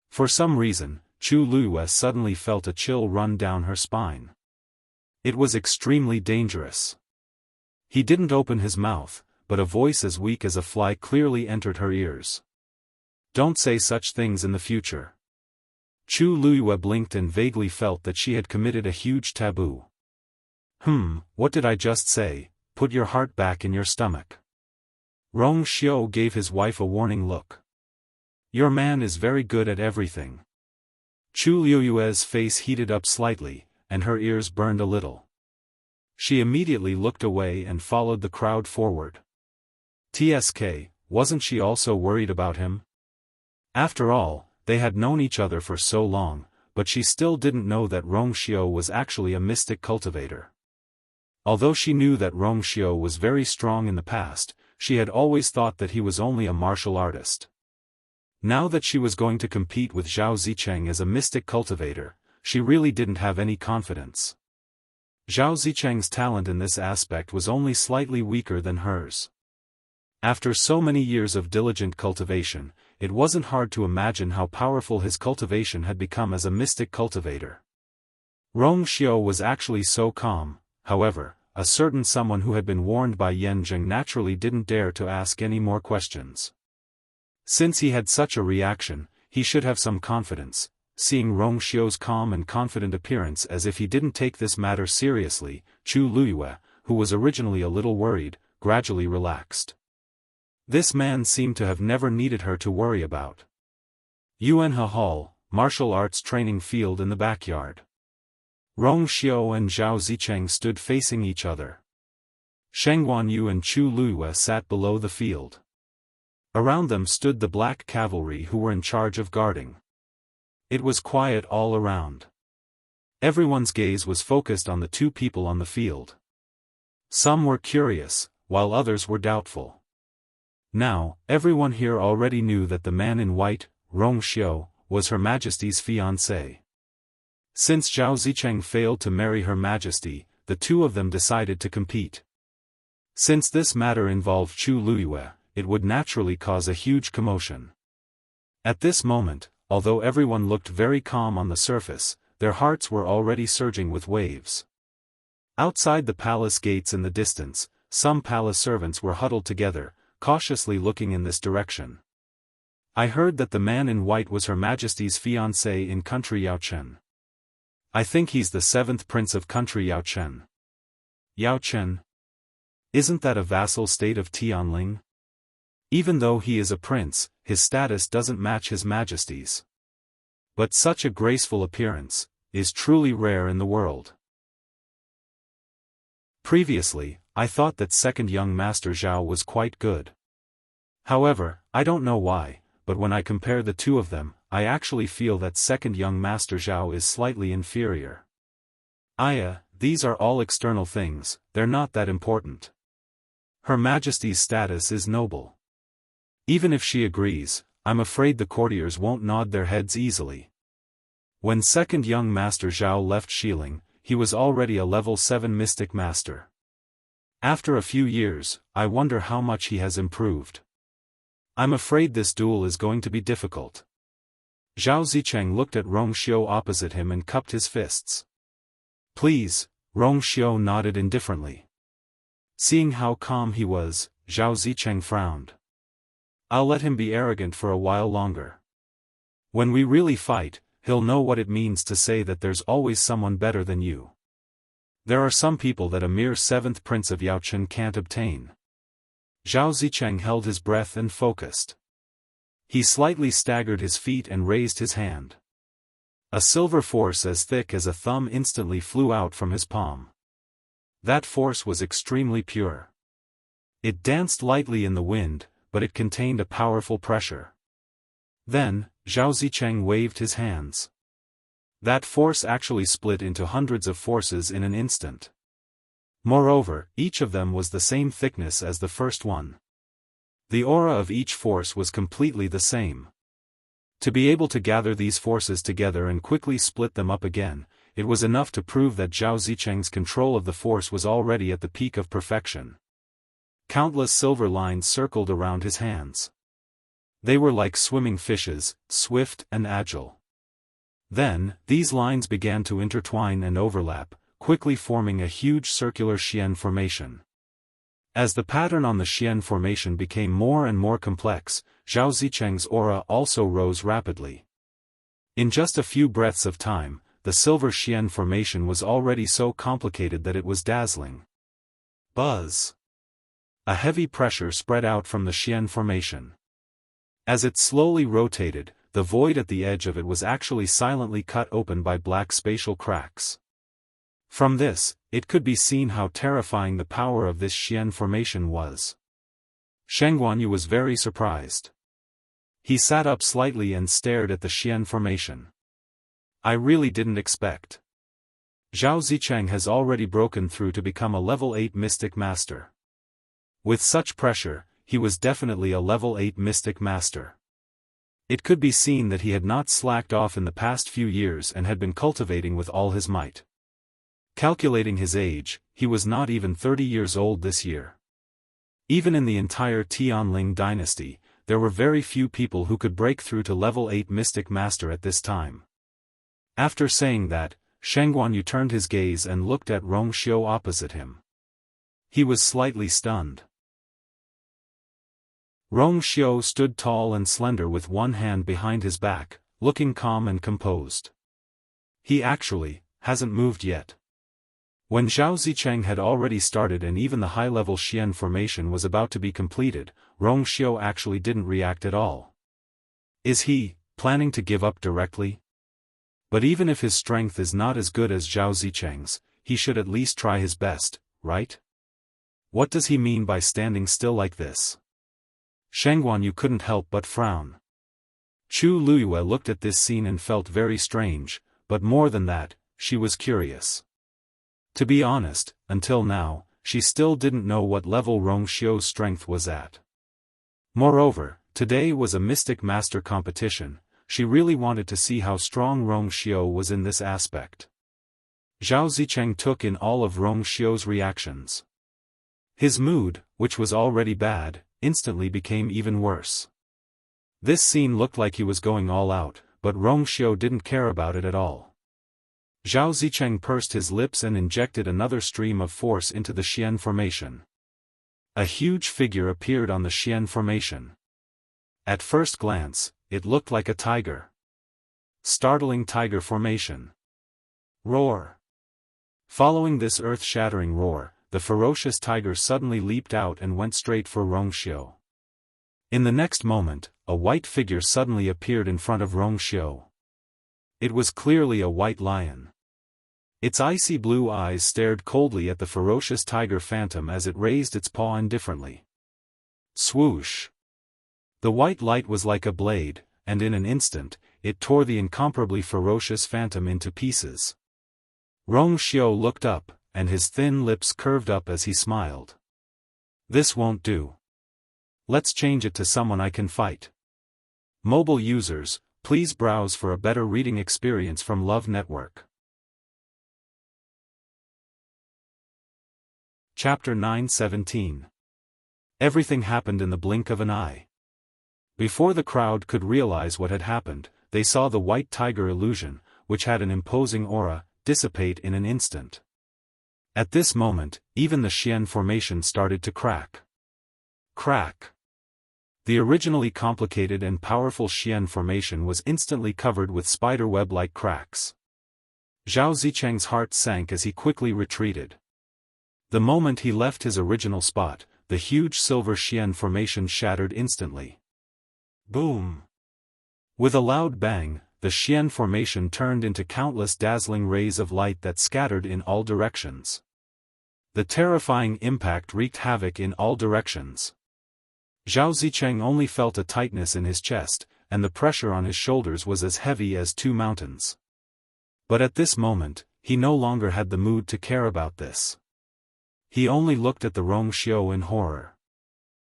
For some reason, Chu Luyue suddenly felt a chill run down her spine. It was extremely dangerous. He didn't open his mouth, but a voice as weak as a fly clearly entered her ears. Don't say such things in the future. Chu Luyue blinked and vaguely felt that she had committed a huge taboo. What did I just say? Put your heart back in your stomach. Rong Xiu gave his wife a warning look. Your man is very good at everything. Chu Luyue's face heated up slightly, and her ears burned a little. She immediately looked away and followed the crowd forward. TSK, wasn't she also worried about him? After all, they had known each other for so long, but she still didn't know that Rong Xiu was actually a mystic cultivator. Although she knew that Rong Xiu was very strong in the past, she had always thought that he was only a martial artist. Now that she was going to compete with Zhao Zicheng as a mystic cultivator, she really didn't have any confidence. Zhao Zicheng's talent in this aspect was only slightly weaker than hers. After so many years of diligent cultivation, it wasn't hard to imagine how powerful his cultivation had become as a mystic cultivator. Rong Xiao was actually so calm, however, a certain someone who had been warned by Yan Zheng naturally didn't dare to ask any more questions. Since he had such a reaction, he should have some confidence. Seeing Rong Xiao's calm and confident appearance as if he didn't take this matter seriously, Chu Luyue, who was originally a little worried, gradually relaxed. This man seemed to have never needed her to worry about. Yuanhe Hall, martial arts training field in the backyard. Rong Xiao and Zhao Zicheng stood facing each other. Sheng Guanyu and Chu Luyue sat below the field. Around them stood the black cavalry who were in charge of guarding. It was quiet all around. Everyone's gaze was focused on the two people on the field. Some were curious, while others were doubtful. Now, everyone here already knew that the man in white, Rong Xiao, was Her Majesty's fiancé. Since Zhao Zicheng failed to marry Her Majesty, the two of them decided to compete. Since this matter involved Chu Luyue, it would naturally cause a huge commotion. At this moment, although everyone looked very calm on the surface, their hearts were already surging with waves. Outside the palace gates in the distance, some palace servants were huddled together, cautiously looking in this direction. I heard that the man in white was Her Majesty's fiancé in country Yaochen. I think he's the 7th prince of country Yaochen. Yaochen? Isn't that a vassal state of Tianling? Even though he is a prince, his status doesn't match His Majesty's. But such a graceful appearance is truly rare in the world. Previously, I thought that second young Master Zhao was quite good. However, I don't know why, but when I compare the two of them, I actually feel that second young Master Zhao is slightly inferior. These are all external things, they're not that important. Her Majesty's status is noble. Even if she agrees, I'm afraid the courtiers won't nod their heads easily. When second young Master Zhao left Xiling, he was already a level 7 mystic master. After a few years, I wonder how much he has improved. I'm afraid this duel is going to be difficult. Zhao Zicheng looked at Rong Xiao opposite him and cupped his fists. Please, Rong Xiao nodded indifferently. Seeing how calm he was, Zhao Zicheng frowned. I'll let him be arrogant for a while longer. When we really fight, he'll know what it means to say that there's always someone better than you. There are some people that a mere 7th prince of Yaochen can't obtain. Zhao Zicheng held his breath and focused. He slightly staggered his feet and raised his hand. A silver force as thick as a thumb instantly flew out from his palm. That force was extremely pure. It danced lightly in the wind, but it contained a powerful pressure. Then, Zhao Zicheng waved his hands. That force actually split into hundreds of forces in an instant. Moreover, each of them was the same thickness as the first one. The aura of each force was completely the same. To be able to gather these forces together and quickly split them up again, it was enough to prove that Zhao Zicheng's control of the force was already at the peak of perfection. Countless silver lines circled around his hands. They were like swimming fishes, swift and agile. Then, these lines began to intertwine and overlap, quickly forming a huge circular Xian formation. As the pattern on the Xian formation became more and more complex, Zhao Zicheng's aura also rose rapidly. In just a few breaths of time, the silver Xian formation was already so complicated that it was dazzling. Buzz! A heavy pressure spread out from the Xian formation. As it slowly rotated, the void at the edge of it was actually silently cut open by black spatial cracks. From this, it could be seen how terrifying the power of this Xian formation was. Sheng Guanyu was very surprised. He sat up slightly and stared at the Xian formation. I really didn't expect. Zhao Zicheng has already broken through to become a level 8 mystic master. With such pressure, he was definitely a level 8 mystic master. It could be seen that he had not slacked off in the past few years and had been cultivating with all his might. Calculating his age, he was not even 30 years old this year. Even in the entire Tianling dynasty, there were very few people who could break through to level 8 Mystic Master at this time. After saying that, Sheng Guanyu turned his gaze and looked at Rong Xiu opposite him. He was slightly stunned. Rong Xiu stood tall and slender with one hand behind his back, looking calm and composed. He actually hasn't moved yet. When Zhao Zicheng had already started and even the high-level Xian formation was about to be completed, Rong Xiu actually didn't react at all. Is he planning to give up directly? But even if his strength is not as good as Zhao Zicheng's, he should at least try his best, right? What does he mean by standing still like this? Sheng Guanyu couldn't help but frown. Chu Luyue looked at this scene and felt very strange, but more than that, she was curious. To be honest, until now, she still didn't know what level Rong Xiu's strength was at. Moreover, today was a Mystic Master competition. She really wanted to see how strong Rong Xiu was in this aspect. Zhao Zicheng took in all of Rong Xiu's reactions. His mood, which was already bad, instantly became even worse. This scene looked like he was going all out, but Rong Xiu didn't care about it at all. Zhao Zicheng pursed his lips and injected another stream of force into the Xian formation. A huge figure appeared on the Xian formation. At first glance, it looked like a tiger. Startling tiger formation. Roar. Following this earth-shattering roar, the ferocious tiger suddenly leaped out and went straight for Rong Xiu. In the next moment, a white figure suddenly appeared in front of Rong Xiu. It was clearly a white lion. Its icy blue eyes stared coldly at the ferocious tiger phantom as it raised its paw indifferently. Swoosh! The white light was like a blade, and in an instant, it tore the incomparably ferocious phantom into pieces. Rong Xiu looked up, and his thin lips curved up as he smiled. This won't do. Let's change it to someone I can fight. Mobile users, please browse for a better reading experience from Love Network. Chapter 9:17. Everything happened in the blink of an eye. Before the crowd could realize what had happened, they saw the white tiger illusion, which had an imposing aura, dissipate in an instant. At this moment, even the Xian formation started to crack. Crack! The originally complicated and powerful Xian formation was instantly covered with spiderweb-like cracks. Zhao Zicheng's heart sank as he quickly retreated. The moment he left his original spot, the huge silver Xian formation shattered instantly. Boom! With a loud bang, the Xian formation turned into countless dazzling rays of light that scattered in all directions. The terrifying impact wreaked havoc in all directions. Zhao Zicheng only felt a tightness in his chest, and the pressure on his shoulders was as heavy as 2 mountains. But at this moment, he no longer had the mood to care about this. He only looked at the Rong Xiu in horror.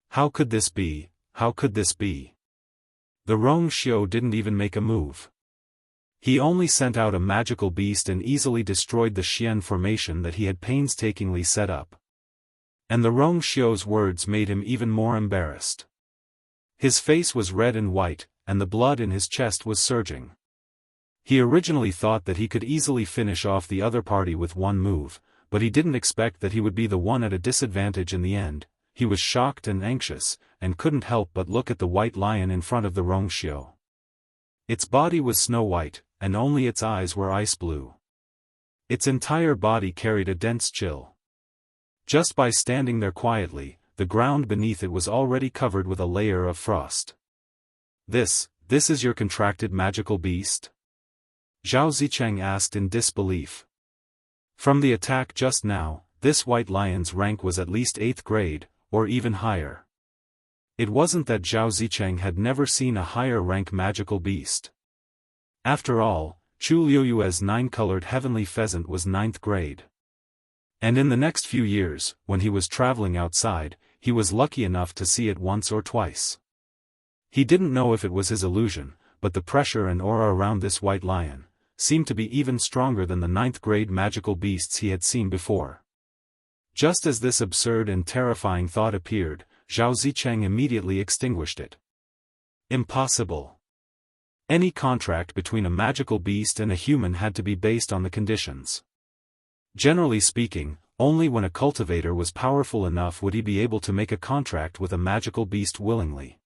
How could this be? How could this be? The Rong Xiu didn't even make a move. He only sent out a magical beast and easily destroyed the Xian formation that he had painstakingly set up. And the Rong Xiu's words made him even more embarrassed. His face was red and white, and the blood in his chest was surging. He originally thought that he could easily finish off the other party with one move, but he didn't expect that he would be the one at a disadvantage in the end. He was shocked and anxious, and couldn't help but look at the white lion in front of the Rong Xiu. Its body was snow white, and only its eyes were ice blue. Its entire body carried a dense chill. Just by standing there quietly, the ground beneath it was already covered with a layer of frost. This is your contracted magical beast? Zhao Zicheng asked in disbelief. From the attack just now, this white lion's rank was at least 8th grade, or even higher. It wasn't that Zhao Zicheng had never seen a higher rank magical beast. After all, Chu Liuyue's 9-colored heavenly pheasant was 9th grade. And in the next few years, when he was traveling outside, he was lucky enough to see it once or twice. He didn't know if it was his illusion, but the pressure and aura around this white lion, seemed to be even stronger than the 9th-grade magical beasts he had seen before. Just as this absurd and terrifying thought appeared, Zhao Zicheng immediately extinguished it. Impossible. Any contract between a magical beast and a human had to be based on the conditions. Generally speaking, only when a cultivator was powerful enough would he be able to make a contract with a magical beast willingly.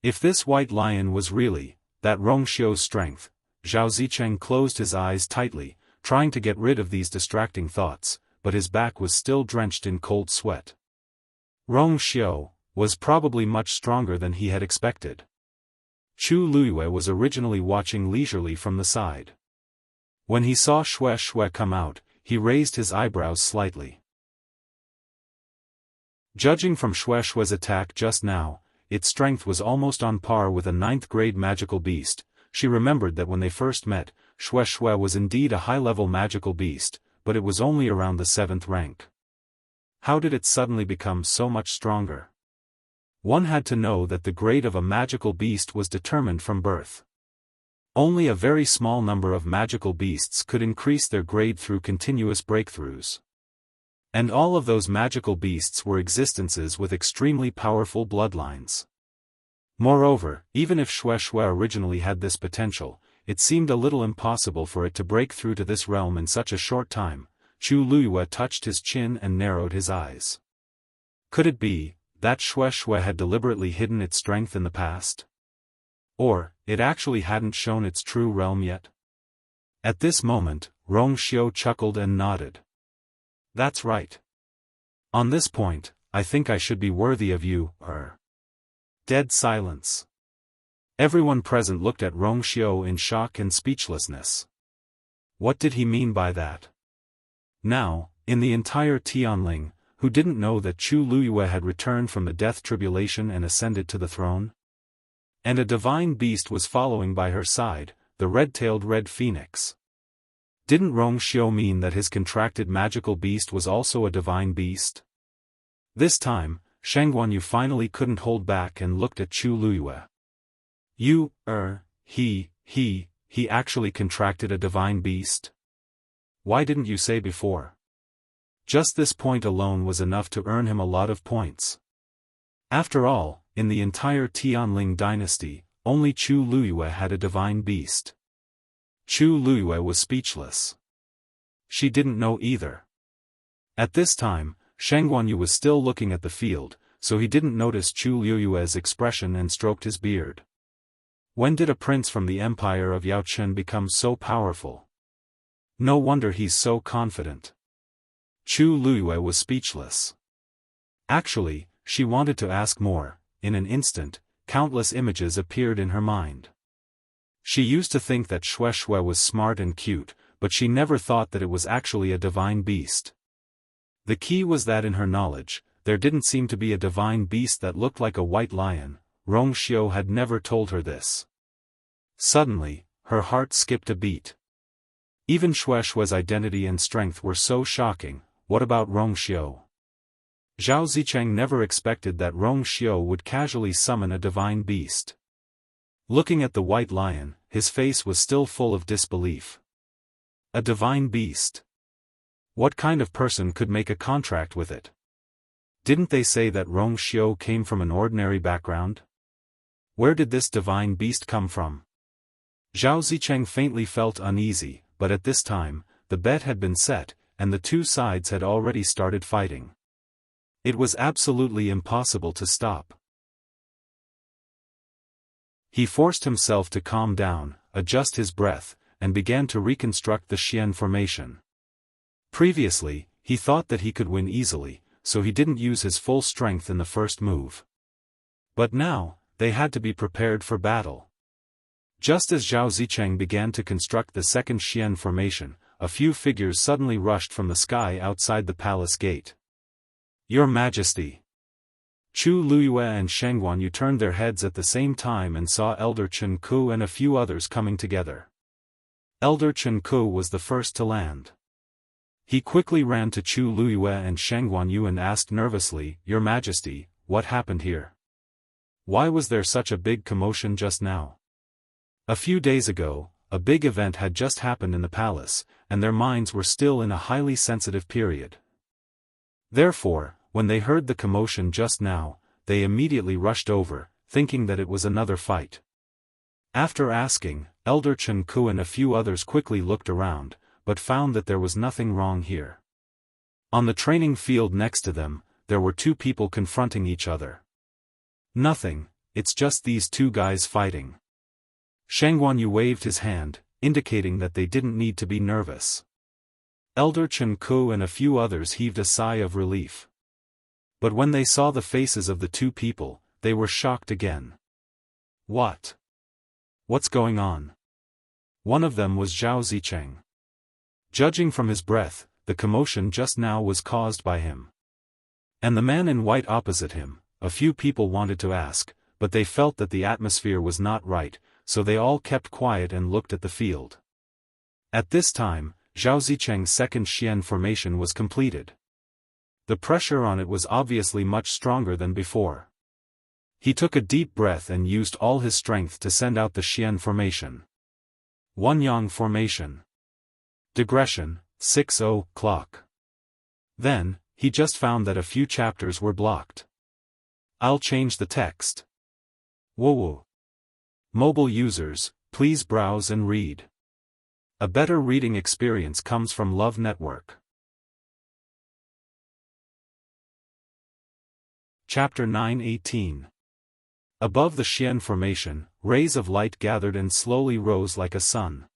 If this white lion was really that Rongxiu's strength, Zhao Zicheng closed his eyes tightly, trying to get rid of these distracting thoughts, but his back was still drenched in cold sweat. Rongxiu was probably much stronger than he had expected. Chu Luiyue was originally watching leisurely from the side. When he saw Xue come out, he raised his eyebrows slightly. Judging from Xue's attack just now, its strength was almost on par with a 9th-grade magical beast. She remembered that when they first met, Xue was indeed a high-level magical beast, but it was only around the 7th rank. How did it suddenly become so much stronger? One had to know that the grade of a magical beast was determined from birth. Only a very small number of magical beasts could increase their grade through continuous breakthroughs. And all of those magical beasts were existences with extremely powerful bloodlines. Moreover, even if Xue originally had this potential, it seemed a little impossible for it to break through to this realm in such a short time. Chu Luiyue touched his chin and narrowed his eyes. Could it be that Xue had deliberately hidden its strength in the past? Or, it actually hadn't shown its true realm yet? At this moment, Rongxiu chuckled and nodded. That's right. On this point, I think I should be worthy of you, Dead silence. Everyone present looked at Rongxiu in shock and speechlessness. What did he mean by that? Now, in the entire Tianling, who didn't know that Chu Luiyue had returned from the death tribulation and ascended to the throne? And a divine beast was following by her side, the red-tailed red phoenix. Didn't Rongxiu mean that his contracted magical beast was also a divine beast? This time, Shangguanyu finally couldn't hold back and looked at Chu Luiyue. He actually contracted a divine beast? Why didn't you say before? Just this point alone was enough to earn him a lot of points. After all, in the entire Tianling dynasty, only Chu Luiyue had a divine beast. Chu Luiyue was speechless. She didn't know either. At this time, Shangguanyu was still looking at the field, so he didn't notice Chu Luiyue's expression and stroked his beard. When did a prince from the empire of Yaochen become so powerful? No wonder he's so confident. Chu Luiyue was speechless. Actually, she wanted to ask more. In an instant, countless images appeared in her mind. She used to think that Xue was smart and cute, but she never thought that it was actually a divine beast. The key was that in her knowledge, there didn't seem to be a divine beast that looked like a white lion. Rongxiu had never told her this. Suddenly, her heart skipped a beat. Even Xue's identity and strength were so shocking. What about Rongxiu? Zhao Zicheng never expected that Rongxiu would casually summon a divine beast. Looking at the white lion, his face was still full of disbelief. A divine beast? What kind of person could make a contract with it? Didn't they say that Rongxiu came from an ordinary background? Where did this divine beast come from? Zhao Zicheng faintly felt uneasy, but at this time, the bet had been set, and the two sides had already started fighting. It was absolutely impossible to stop. He forced himself to calm down, adjust his breath, and began to reconstruct the Xian formation. Previously, he thought that he could win easily, so he didn't use his full strength in the first move. But now, they had to be prepared for battle. Just as Zhao Zicheng began to construct the second Xian formation, a few figures suddenly rushed from the sky outside the palace gate. Your Majesty! Chu Luiyue and Shangguanyu turned their heads at the same time and saw Elder Chen Ku and a few others coming together. Elder Chen Ku was the first to land. He quickly ran to Chu Luiyue and Shangguanyu and asked nervously, Your Majesty, what happened here? Why was there such a big commotion just now? A few days ago, a big event had just happened in the palace, and their minds were still in a highly sensitive period. Therefore, when they heard the commotion just now, they immediately rushed over, thinking that it was another fight. After asking, Elder Chen Ku and a few others quickly looked around, but found that there was nothing wrong here. On the training field next to them, there were two people confronting each other. Nothing, it's just these two guys fighting. Shang Guanyu waved his hand, indicating that they didn't need to be nervous. Elder Chen Ku and a few others heaved a sigh of relief. But when they saw the faces of the two people, they were shocked again. What? What's going on? One of them was Zhao Zicheng. Judging from his breath, the commotion just now was caused by him. And the man in white opposite him, a few people wanted to ask, but they felt that the atmosphere was not right, so they all kept quiet and looked at the field. At this time, Zhao Zicheng's second Xian formation was completed. The pressure on it was obviously much stronger than before. He took a deep breath and used all his strength to send out the Xian formation. One Yang formation. Digression, 6:00. Then, he just found that a few chapters were blocked. I'll change the text. Woo. Mobile users, please browse and read. A better reading experience comes from Love Network. Chapter 9:18. Above the Xian formation, rays of light gathered and slowly rose like a sun.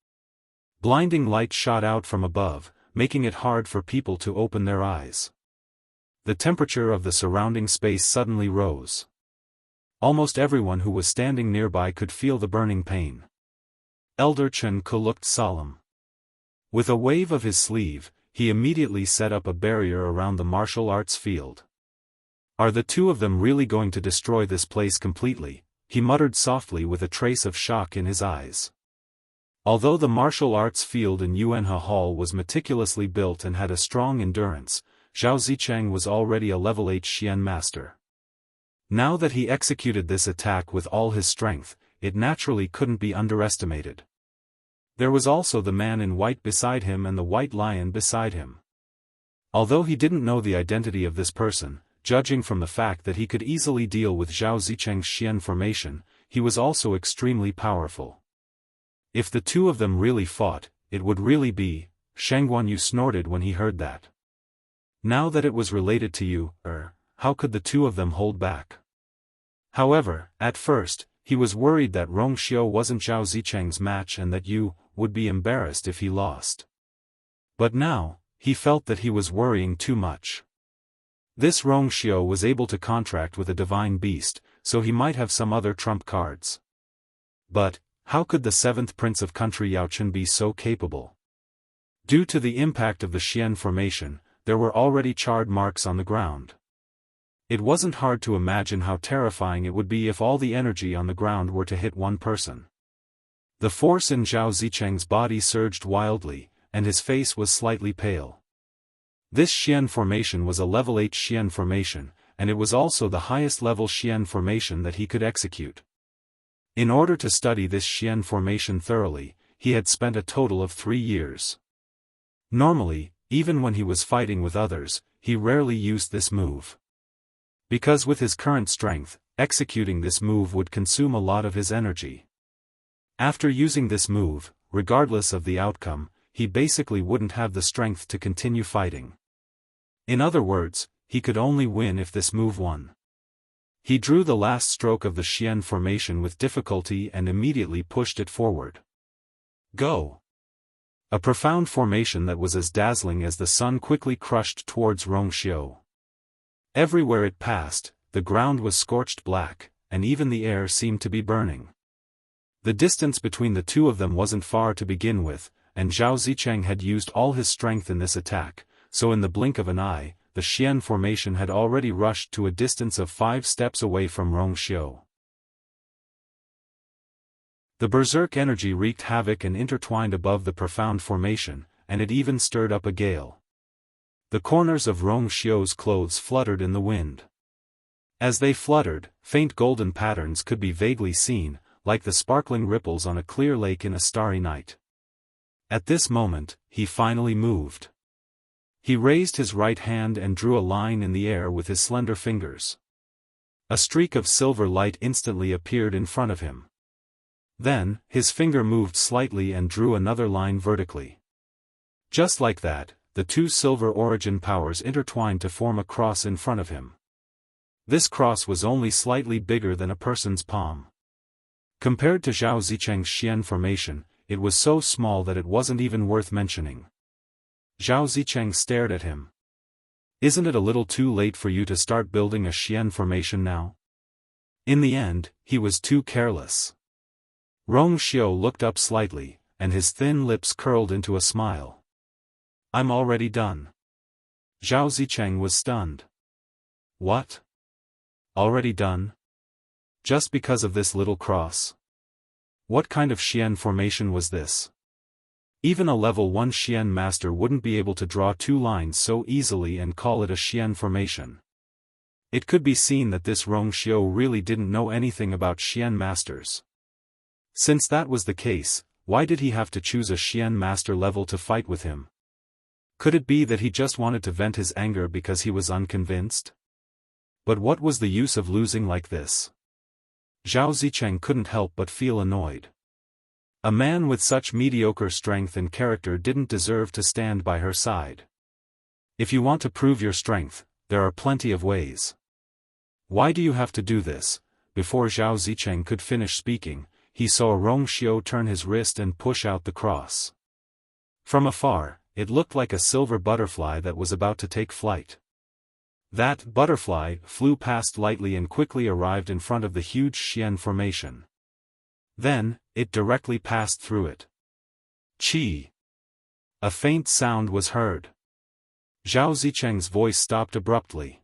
Blinding light shot out from above, making it hard for people to open their eyes. The temperature of the surrounding space suddenly rose. Almost everyone who was standing nearby could feel the burning pain. Elder Chen Ku looked solemn. With a wave of his sleeve, he immediately set up a barrier around the martial arts field. Are the two of them really going to destroy this place completely? He muttered softly with a trace of shock in his eyes. Although the martial arts field in Yuanhe Hall was meticulously built and had a strong endurance, Zhao Zicheng was already a level 8 Xian master. Now that he executed this attack with all his strength, it naturally couldn't be underestimated. There was also the man in white beside him and the white lion beside him. Although he didn't know the identity of this person, judging from the fact that he could easily deal with Zhao Zicheng's Xian formation, he was also extremely powerful. If the two of them really fought, it would really be, Shang Guanyu snorted when he heard that. Now that it was related to you, how could the two of them hold back? However, at first, he was worried that Rong Xiu wasn't Zhao Zicheng's match and that you would be embarrassed if he lost. But now, he felt that he was worrying too much. This Rong Xiu was able to contract with a divine beast, so he might have some other trump cards. But, how could the seventh prince of country Yaochen be so capable? Due to the impact of the Xian formation, there were already charred marks on the ground. It wasn't hard to imagine how terrifying it would be if all the energy on the ground were to hit one person. The force in Zhao Zicheng's body surged wildly, and his face was slightly pale. This Xian formation was a level 8 Xian formation, and it was also the highest level Xian formation that he could execute. In order to study this Xian formation thoroughly, he had spent a total of 3 years. Normally, even when he was fighting with others, he rarely used this move. Because with his current strength, executing this move would consume a lot of his energy. After using this move, regardless of the outcome, he basically wouldn't have the strength to continue fighting. In other words, he could only win if this move won. He drew the last stroke of the Xian formation with difficulty and immediately pushed it forward. Go! A profound formation that was as dazzling as the sun quickly crushed towards Rong Xiu. Everywhere it passed, the ground was scorched black, and even the air seemed to be burning. The distance between the two of them wasn't far to begin with, and Zhao Zicheng had used all his strength in this attack, so in the blink of an eye, the Xian formation had already rushed to a distance of 5 steps away from Rong Xiu. The berserk energy wreaked havoc and intertwined above the profound formation, and it even stirred up a gale. The corners of Rong Xiu's clothes fluttered in the wind. As they fluttered, faint golden patterns could be vaguely seen, like the sparkling ripples on a clear lake in a starry night. At this moment, he finally moved. He raised his right hand and drew a line in the air with his slender fingers. A streak of silver light instantly appeared in front of him. Then, his finger moved slightly and drew another line vertically. Just like that, the two silver origin powers intertwined to form a cross in front of him. This cross was only slightly bigger than a person's palm. Compared to Zhao Zicheng's Xian formation, it was so small that it wasn't even worth mentioning. Zhao Zicheng stared at him. Isn't it a little too late for you to start building a Xian formation now? In the end, he was too careless. Rong Xiao looked up slightly, and his thin lips curled into a smile. I'm already done. Zhao Zicheng was stunned. What? Already done? Just because of this little cross? What kind of Xian formation was this? Even a level 1 Xian master wouldn't be able to draw two lines so easily and call it a Xian formation. It could be seen that this Rong Xiao really didn't know anything about Xian masters. Since that was the case, why did he have to choose a Xian master level to fight with him? Could it be that he just wanted to vent his anger because he was unconvinced? But what was the use of losing like this? Zhao Zicheng couldn't help but feel annoyed. A man with such mediocre strength and character didn't deserve to stand by her side. If you want to prove your strength, there are plenty of ways. Why do you have to do this? Before Zhao Zicheng could finish speaking, he saw Rong Xiao turn his wrist and push out the cross. From afar, it looked like a silver butterfly that was about to take flight. That butterfly flew past lightly and quickly arrived in front of the huge Xian formation. Then, it directly passed through it. Qi! A faint sound was heard. Zhao Zicheng's voice stopped abruptly.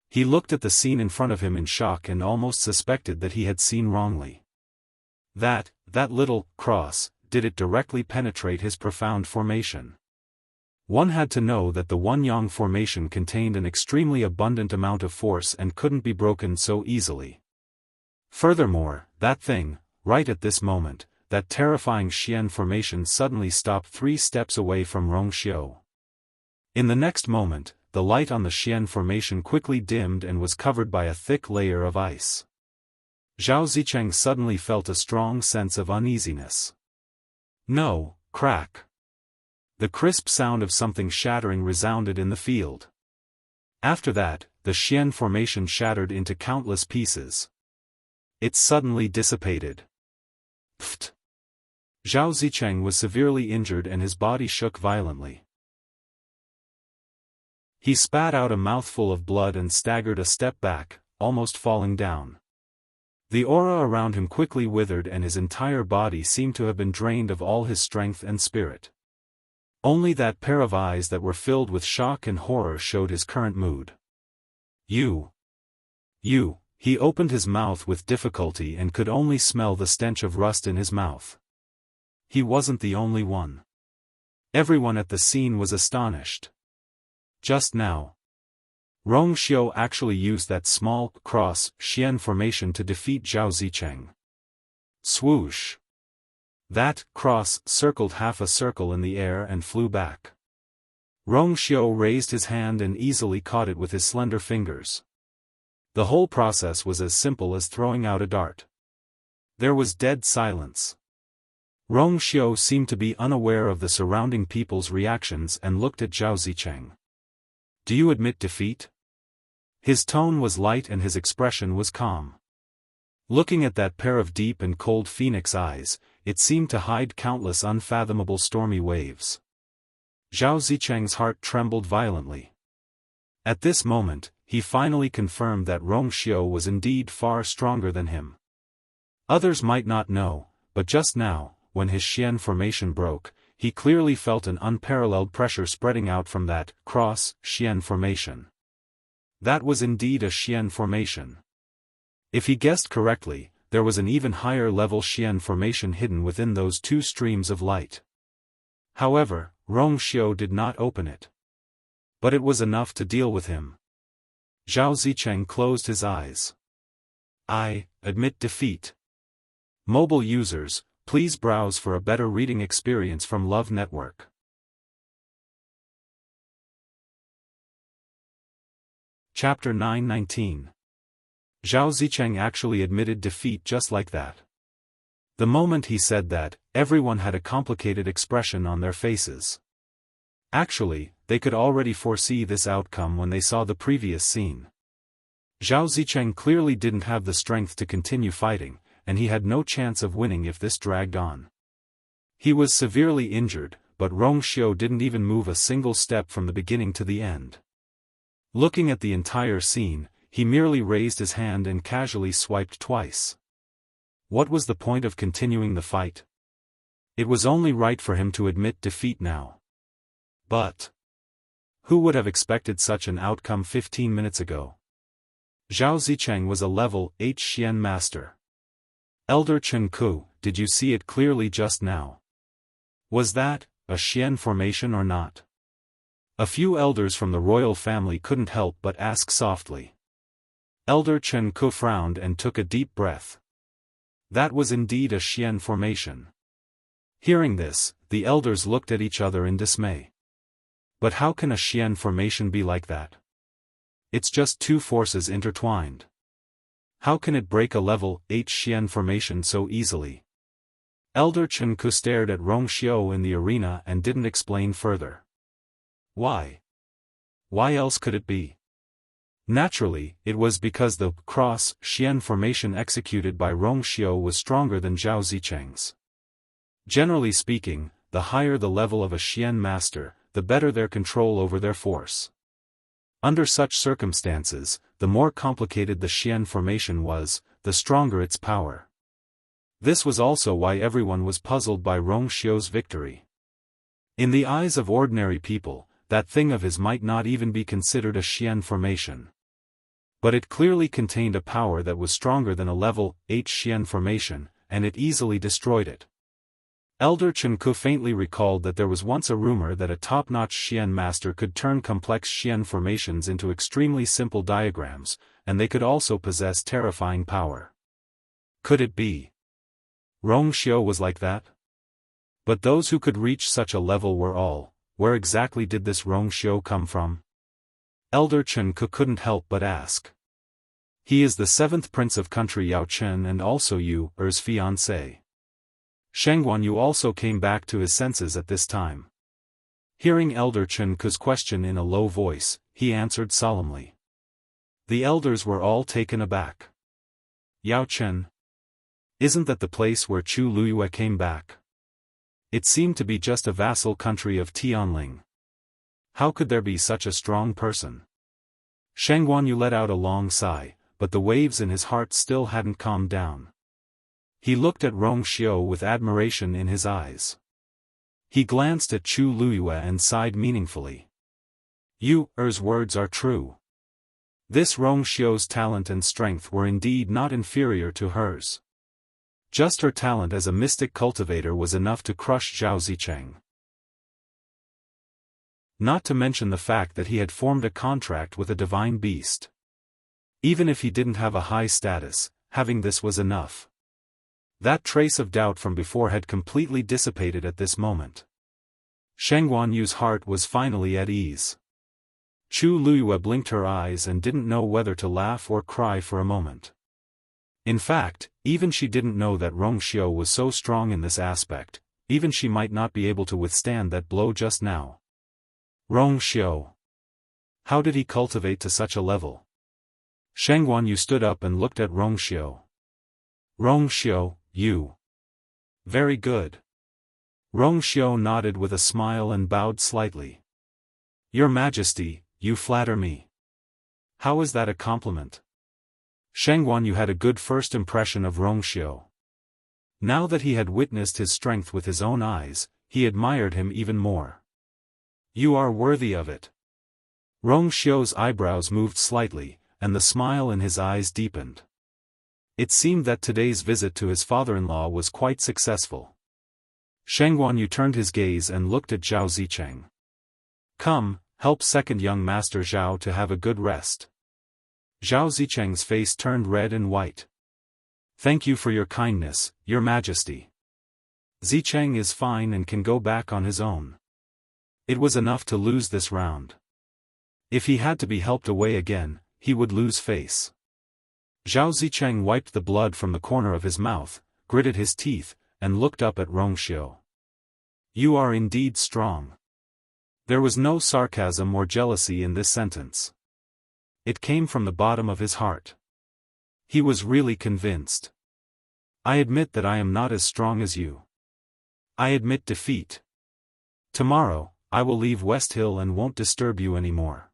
He looked at the scene in front of him in shock and almost suspected that he had seen wrongly. That little cross, did it directly penetrate his profound formation? One had to know that the One-Yang formation contained an extremely abundant amount of force and couldn't be broken so easily. Furthermore, that thing, right at this moment, that terrifying Xian formation suddenly stopped 3 steps away from Rong Xiao. In the next moment, the light on the Xian formation quickly dimmed and was covered by a thick layer of ice. Zhao Zicheng suddenly felt a strong sense of uneasiness. No, crack. The crisp sound of something shattering resounded in the field. After that, the Xian formation shattered into countless pieces. It suddenly dissipated. Pfft! Zhao Zicheng was severely injured and his body shook violently. He spat out a mouthful of blood and staggered a step back, almost falling down. The aura around him quickly withered and his entire body seemed to have been drained of all his strength and spirit. Only that pair of eyes that were filled with shock and horror showed his current mood. You. He opened his mouth with difficulty and could only smell the stench of rust in his mouth. He wasn't the only one. Everyone at the scene was astonished. Just now, Rong Xiao actually used that small, cross, Xian formation to defeat Zhao Zicheng. Swoosh! That cross circled half a circle in the air and flew back. Rong Xiao raised his hand and easily caught it with his slender fingers. The whole process was as simple as throwing out a dart. There was dead silence. Rong Xiao seemed to be unaware of the surrounding people's reactions and looked at Zhao Zicheng. Do you admit defeat? His tone was light and his expression was calm. Looking at that pair of deep and cold phoenix eyes, it seemed to hide countless unfathomable stormy waves. Zhao Zicheng's heart trembled violently. At this moment, he finally confirmed that Rong Xiao was indeed far stronger than him. Others might not know, but just now, when his Xian formation broke, he clearly felt an unparalleled pressure spreading out from that cross Xian formation. That was indeed a Xian formation. If he guessed correctly, there was an even higher level Xian formation hidden within those two streams of light. However, Rong Xiao did not open it. But it was enough to deal with him. Zhao Zicheng closed his eyes. I admit defeat. Mobile users, please browse for a better reading experience from Love Network. Chapter 919. Zhao Zicheng actually admitted defeat just like that. The moment he said that, everyone had a complicated expression on their faces. Actually, they could already foresee this outcome when they saw the previous scene. Zhao Zicheng clearly didn't have the strength to continue fighting, and he had no chance of winning if this dragged on. He was severely injured, but Rong Xiu didn't even move a single step from the beginning to the end. Looking at the entire scene, he merely raised his hand and casually swiped twice. What was the point of continuing the fight? It was only right for him to admit defeat now. But who would have expected such an outcome 15 minutes ago? Zhao Zicheng was a level 8 Xian master. Elder Chen Ku, did you see it clearly just now? Was that a Xian formation or not? A few elders from the royal family couldn't help but ask softly. Elder Chen Ku frowned and took a deep breath. That was indeed a Xian formation. Hearing this, the elders looked at each other in dismay. But how can a Xian formation be like that? It's just two forces intertwined. How can it break a level 8 Xian formation so easily? Elder Chen Ku stared at Rong Xiu in the arena and didn't explain further. Why? Why else could it be? Naturally, it was because the cross Xian formation executed by Rong Xiu was stronger than Zhao Zicheng's. Generally speaking, the higher the level of a Xian master, the better their control over their force. Under such circumstances, the more complicated the Xian formation was, the stronger its power. This was also why everyone was puzzled by Rong Xiu's victory. In the eyes of ordinary people, that thing of his might not even be considered a Xian formation. But it clearly contained a power that was stronger than a level 8 Xian formation, and it easily destroyed it. Elder Chen Ku faintly recalled that there was once a rumor that a top-notch Xian master could turn complex Xian formations into extremely simple diagrams, and they could also possess terrifying power. Could it be Rong Xiu was like that? But those who could reach such a level where exactly did this Rong Xiu come from? Elder Chen Ku couldn't help but ask. He is the 7th prince of country Yao Chen and also Yu Er's fiancé. Shengguan Yu also came back to his senses at this time. Hearing Elder Chen Ku's question in a low voice, he answered solemnly. The elders were all taken aback. Yao Chen? Isn't that the place where Chu Luyue came back? It seemed to be just a vassal country of Tianling. How could there be such a strong person? Shengguan Yu let out a long sigh, but the waves in his heart still hadn't calmed down. He looked at Rong Xiu with admiration in his eyes. He glanced at Chu Luyue and sighed meaningfully. Yu Er's words are true. This Rong Xiu's talent and strength were indeed not inferior to hers. Just her talent as a mystic cultivator was enough to crush Zhao Zicheng. Not to mention the fact that he had formed a contract with a divine beast. Even if he didn't have a high status, having this was enough. That trace of doubt from before had completely dissipated at this moment. Shengguan Yu's heart was finally at ease. Chu Luyue blinked her eyes and didn't know whether to laugh or cry for a moment. In fact, even she didn't know that Rong Xiu was so strong in this aspect, even she might not be able to withstand that blow just now. Rong Xiu. How did he cultivate to such a level? Shengguan Yu stood up and looked at Rong Xiu. Rong Xiu, you. Very good. Rong Xiu nodded with a smile and bowed slightly. Your Majesty, you flatter me. How is that a compliment? Shengguan Yu had a good first impression of Rong Xiu. Now that he had witnessed his strength with his own eyes, he admired him even more. You are worthy of it. Rong Xiu's eyebrows moved slightly, and the smile in his eyes deepened. It seemed that today's visit to his father-in-law was quite successful. Shengguan Yu turned his gaze and looked at Zhao Zicheng. Come, help second young master Zhao to have a good rest. Zhao Zicheng's face turned red and white. Thank you for your kindness, Your Majesty. Zicheng is fine and can go back on his own. It was enough to lose this round. If he had to be helped away again, he would lose face. Zhao Zicheng wiped the blood from the corner of his mouth, gritted his teeth, and looked up at Rongxiu. You are indeed strong. There was no sarcasm or jealousy in this sentence. It came from the bottom of his heart. He was really convinced. I admit that I am not as strong as you. I admit defeat. Tomorrow, I will leave West Hill and won't disturb you anymore.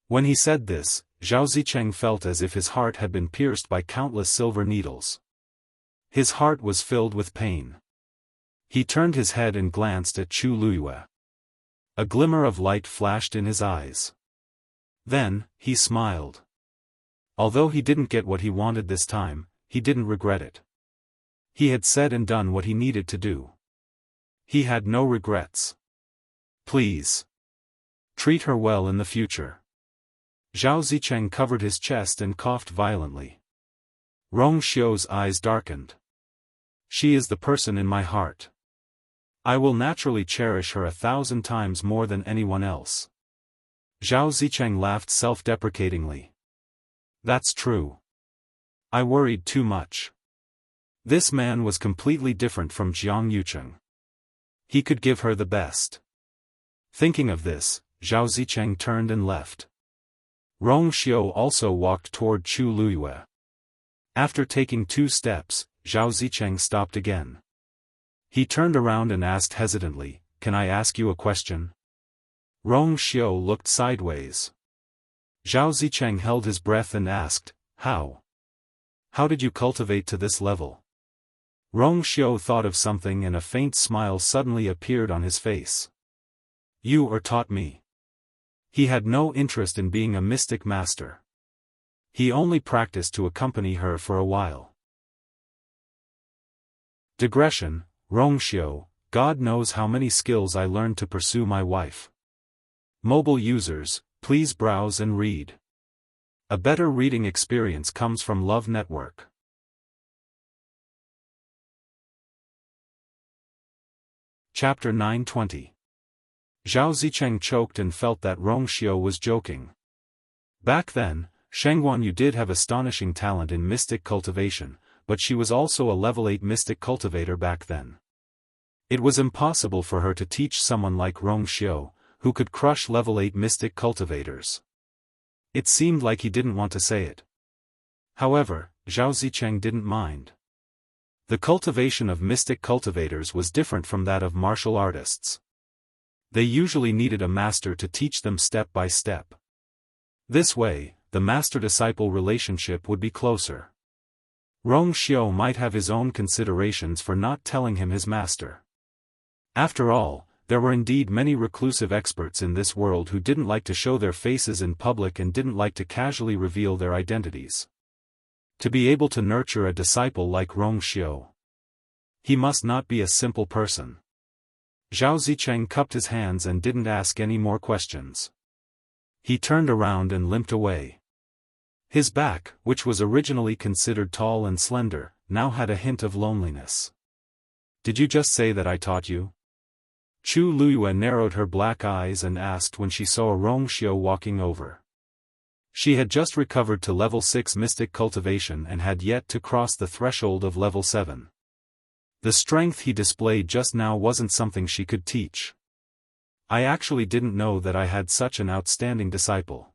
When he said this, Zhao Zicheng felt as if his heart had been pierced by countless silver needles. His heart was filled with pain. He turned his head and glanced at Chu Luyue. A glimmer of light flashed in his eyes. Then, he smiled. Although he didn't get what he wanted this time, he didn't regret it. He had said and done what he needed to do. He had no regrets. Please. Treat her well in the future. Zhao Zicheng covered his chest and coughed violently. Rongxiu's eyes darkened. She is the person in my heart. I will naturally cherish her 1,000 times more than anyone else. Zhao Zicheng laughed self-deprecatingly. That's true. I worried too much. This man was completely different from Jiang Yucheng. He could give her the best. Thinking of this, Zhao Zicheng turned and left. Rongxiu also walked toward Chu Luyue. After taking 2 steps, Zhao Zicheng stopped again. He turned around and asked hesitantly, "Can I ask you a question?" Rongxiu looked sideways. Zhao Zicheng held his breath and asked, "How? How did you cultivate to this level?" Rongxiu thought of something and a faint smile suddenly appeared on his face. You or taught me. He had no interest in being a mystic master. He only practiced to accompany her for a while. Digression, Rongxiu, God knows how many skills I learned to pursue my wife. Mobile users, please browse and read. A better reading experience comes from Love Network. Chapter 920. Zhao Zicheng choked and felt that Rongxiu was joking. Back then, Sheng Guanyu did have astonishing talent in mystic cultivation, but she was also a level 8 mystic cultivator back then. It was impossible for her to teach someone like Rongxiu, who could crush level 8 mystic cultivators. It seemed like he didn't want to say it. However, Zhao Zicheng didn't mind. The cultivation of mystic cultivators was different from that of martial artists. They usually needed a master to teach them step by step. This way, the master-disciple relationship would be closer. Rongxiu might have his own considerations for not telling him his master. After all, there were indeed many reclusive experts in this world who didn't like to show their faces in public and didn't like to casually reveal their identities. To be able to nurture a disciple like Rongxiu, he must not be a simple person. Zhao Zicheng cupped his hands and didn't ask any more questions. He turned around and limped away. His back, which was originally considered tall and slender, now had a hint of loneliness. Did you just say that I taught you? Chu Luyue narrowed her black eyes and asked when she saw Rongxiu walking over. She had just recovered to level 6 mystic cultivation and had yet to cross the threshold of level 7. The strength he displayed just now wasn't something she could teach. I actually didn't know that I had such an outstanding disciple.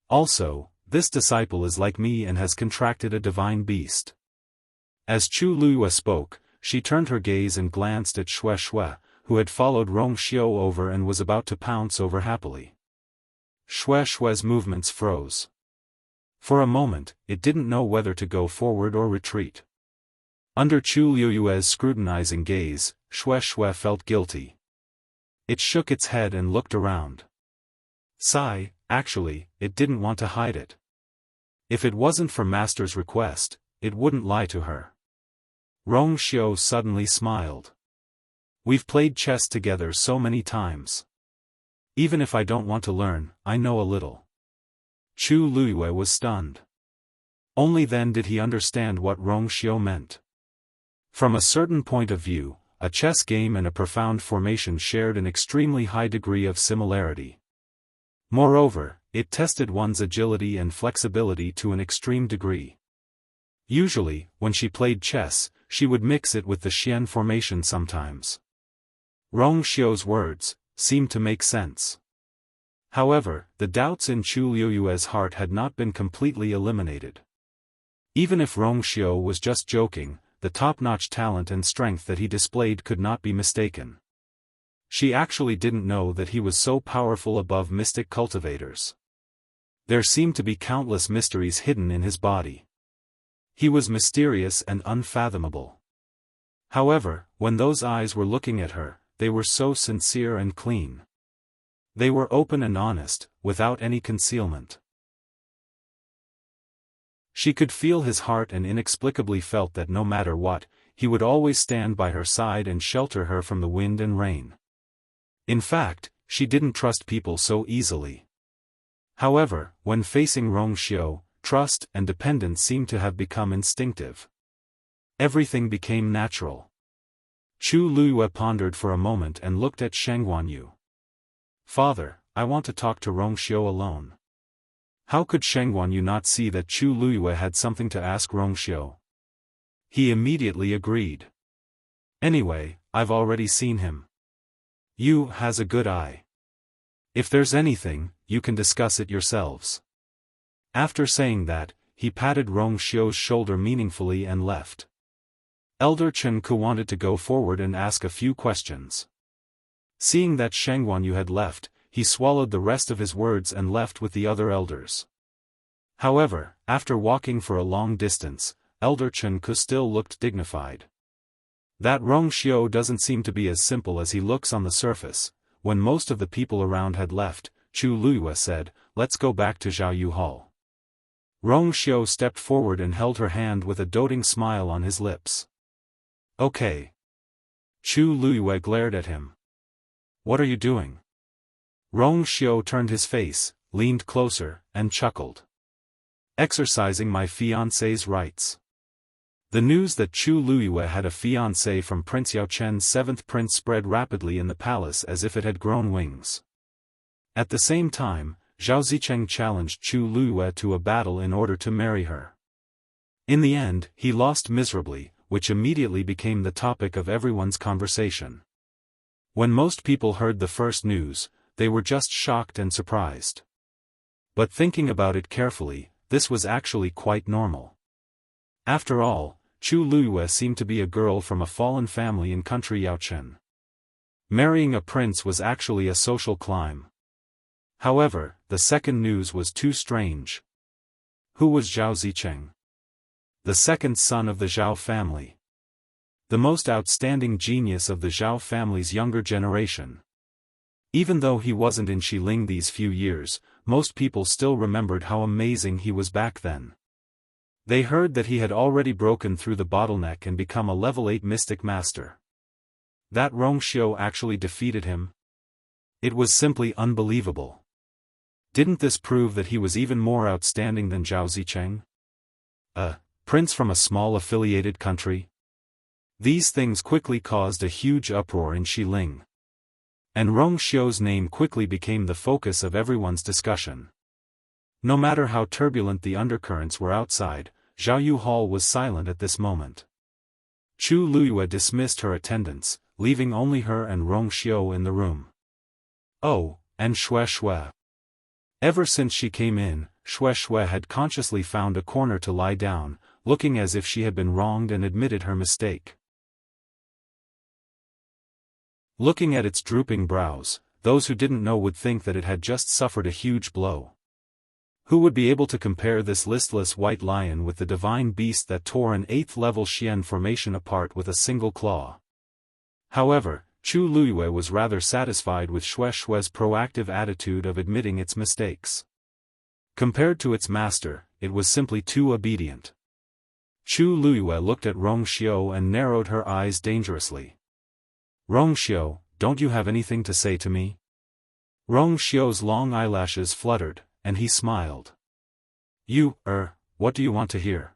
Also, this disciple is like me and has contracted a divine beast. As Chu Luyue spoke, she turned her gaze and glanced at Shui, who had followed Rongxiu over and was about to pounce over happily. Shui's movements froze. For a moment, it didn't know whether to go forward or retreat. Under Chu Luyue's scrutinizing gaze, Shui felt guilty. It shook its head and looked around. Actually, it didn't want to hide it. If it wasn't for Master's request, it wouldn't lie to her. Rongxiu suddenly smiled. We've played chess together so many times. Even if I don't want to learn, I know a little. Chu Luyue was stunned. Only then did he understand what Rong Xiu meant. From a certain point of view, a chess game and a profound formation shared an extremely high degree of similarity. Moreover, it tested one's agility and flexibility to an extreme degree. Usually, when she played chess, she would mix it with the Xian formation sometimes. Rong Xiu's words seemed to make sense. However, the doubts in Chu Liuyue's heart had not been completely eliminated. Even if Rong Xiu was just joking, the top-notch talent and strength that he displayed could not be mistaken. She actually didn't know that he was so powerful above mystic cultivators. There seemed to be countless mysteries hidden in his body. He was mysterious and unfathomable. However, when those eyes were looking at her, they were so sincere and clean. They were open and honest, without any concealment. She could feel his heart and inexplicably felt that no matter what, he would always stand by her side and shelter her from the wind and rain. In fact, she didn't trust people so easily. However, when facing Rong Xiu, trust and dependence seemed to have become instinctive. Everything became natural. Chu Luyue pondered for a moment and looked at Sheng Guanyu. "Father, I want to talk to Rong Xiu alone." How could Sheng Guanyu not see that Chu Luyue had something to ask Rong Xiu? He immediately agreed. "Anyway, I've already seen him. You has a good eye. If there's anything, you can discuss it yourselves." After saying that, he patted Rong Xiu's shoulder meaningfully and left. Elder Chen Ku wanted to go forward and ask a few questions. Seeing that Sheng Guanyu had left, he swallowed the rest of his words and left with the other elders. However, after walking for a long distance, Elder Chen Ku still looked dignified. That Rong Xiu doesn't seem to be as simple as he looks on the surface. When most of the people around had left, Chu Luyue said, "Let's go back to Xiaoyu Hall." Rong Xiu stepped forward and held her hand with a doting smile on his lips. "Okay." Chu Luyue glared at him. "What are you doing?" Rong Xiu turned his face, leaned closer, and chuckled. "Exercising my fiancé's rights." The news that Chu Luyue had a fiancé from Prince Yao Chen's seventh prince spread rapidly in the palace as if it had grown wings. At the same time, Zhao Zicheng challenged Chu Luyue to a battle in order to marry her. In the end, he lost miserably, which immediately became the topic of everyone's conversation. When most people heard the first news, they were just shocked and surprised. But thinking about it carefully, this was actually quite normal. After all, Chu Luyue seemed to be a girl from a fallen family in country Yaochen. Marrying a prince was actually a social climb. However, the second news was too strange. Who was Zhao Zicheng? The second son of the Zhao family. The most outstanding genius of the Zhao family's younger generation. Even though he wasn't in Xiling these few years, most people still remembered how amazing he was back then. They heard that he had already broken through the bottleneck and become a level 8 mystic master. That Rong Xiu actually defeated him? It was simply unbelievable. Didn't this prove that he was even more outstanding than Zhao Zicheng? A prince from a small affiliated country? These things quickly caused a huge uproar in Xiling. And Rong Xiu's name quickly became the focus of everyone's discussion. No matter how turbulent the undercurrents were outside, Xiaoyu Hall was silent at this moment. Chu Luyue dismissed her attendants, leaving only her and Rong Xiu in the room. Oh, and Xue. Ever since she came in, Xue had consciously found a corner to lie down, looking as if she had been wronged and admitted her mistake. Looking at its drooping brows, those who didn't know would think that it had just suffered a huge blow. Who would be able to compare this listless white lion with the divine beast that tore an 8th-level Xian formation apart with a single claw? However, Chu Luyue was rather satisfied with Xue's proactive attitude of admitting its mistakes. Compared to its master, it was simply too obedient. Chu Luyue looked at Rong Xiu and narrowed her eyes dangerously. "Rong Xiu, don't you have anything to say to me?" Rong Xiu's long eyelashes fluttered, and he smiled. what do you want to hear?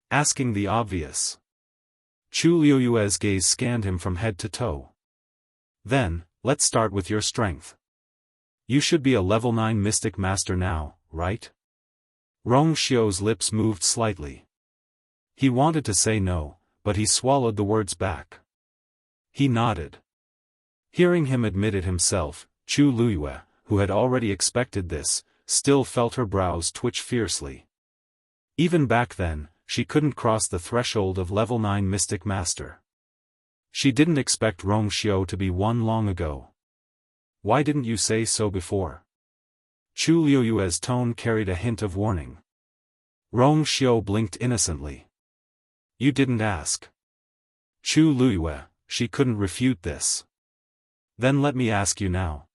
Asking the obvious. Chu Liuyue's gaze scanned him from head to toe. Then, let's start with your strength. You should be a level 9 mystic master now, right? Rong Xiu's lips moved slightly. He wanted to say no, but he swallowed the words back. He nodded. Hearing him admit it himself, Chu Liyue, who had already expected this, still felt her brows twitch fiercely. Even back then, she couldn't cross the threshold of level 9 mystic master. She didn't expect Rong Xiu to be one long ago. Why didn't you say so before? Chu Liuyue's tone carried a hint of warning. Rong Xiu blinked innocently. You didn't ask. Chu Liyue, she couldn't refute this. Then let me ask you now.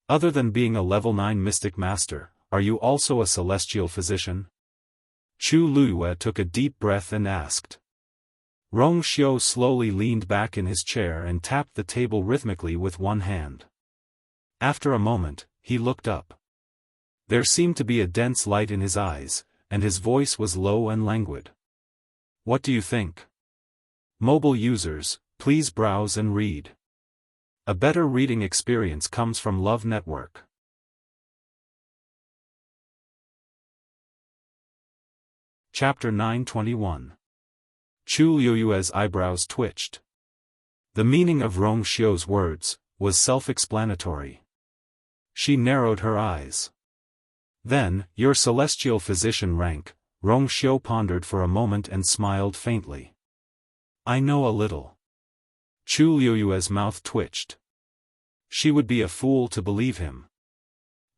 Other than being a level 9 mystic master, are you also a celestial physician? Chu Liyue took a deep breath and asked. Rong Xiu slowly leaned back in his chair and tapped the table rhythmically with one hand. After a moment, he looked up. There seemed to be a dense light in his eyes, and his voice was low and languid. What do you think? Mobile users, please browse and read. A better reading experience comes from Love Network. Chapter 921. Chu Liuyue's eyebrows twitched. The meaning of Rong Xiu's words was self-explanatory. She narrowed her eyes. Then, your celestial physician rank, Rong Xiu pondered for a moment and smiled faintly. I know a little. Chu Liuyue's mouth twitched. She would be a fool to believe him.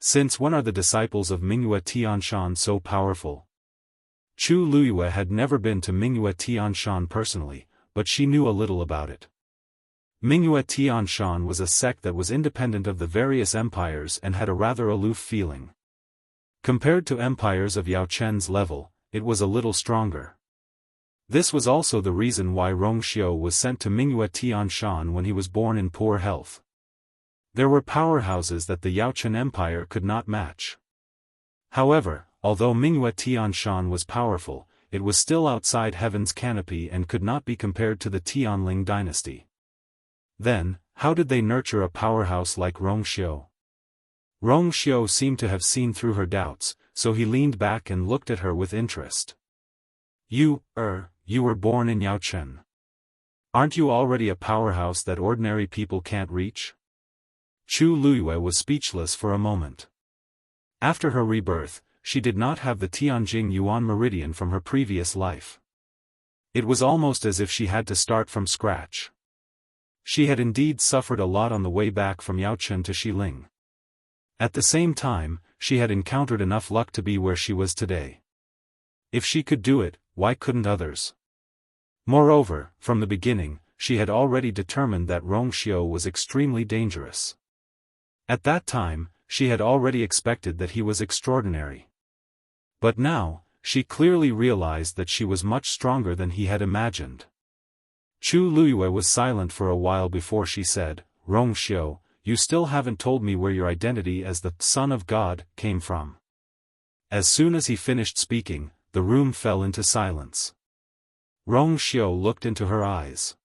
Since when are the disciples of Mingyue Tianshan so powerful? Chu Liyue had never been to Mingyue Tianshan personally, but she knew a little about it. Mingyue Tianshan was a sect that was independent of the various empires and had a rather aloof feeling. Compared to empires of Yao Chen's level, it was a little stronger. This was also the reason why Rong Xiu was sent to Mingyue Tianshan when he was born in poor health. There were powerhouses that the Yao Chen Empire could not match. However, although Mingyue Tianshan was powerful, it was still outside heaven's canopy and could not be compared to the Tianling dynasty. Then, how did they nurture a powerhouse like Rong Xiu? Rong Xiu seemed to have seen through her doubts, so he leaned back and looked at her with interest. You were born in Yao Chen. Aren't you already a powerhouse that ordinary people can't reach? Chu Liyue was speechless for a moment. After her rebirth, she did not have the Tianjing Yuan meridian from her previous life. It was almost as if she had to start from scratch. She had indeed suffered a lot on the way back from Yaochen to Xiling. At the same time, she had encountered enough luck to be where she was today. If she could do it, why couldn't others? Moreover, from the beginning, she had already determined that Rong Xiu was extremely dangerous. At that time, she had already expected that he was extraordinary. But now, she clearly realized that she was much stronger than he had imagined. Chu Liyue was silent for a while before she said, Rong Xiu, you still haven't told me where your identity as the Son of God came from. As soon as he finished speaking, the room fell into silence. Rong Xiu looked into her eyes.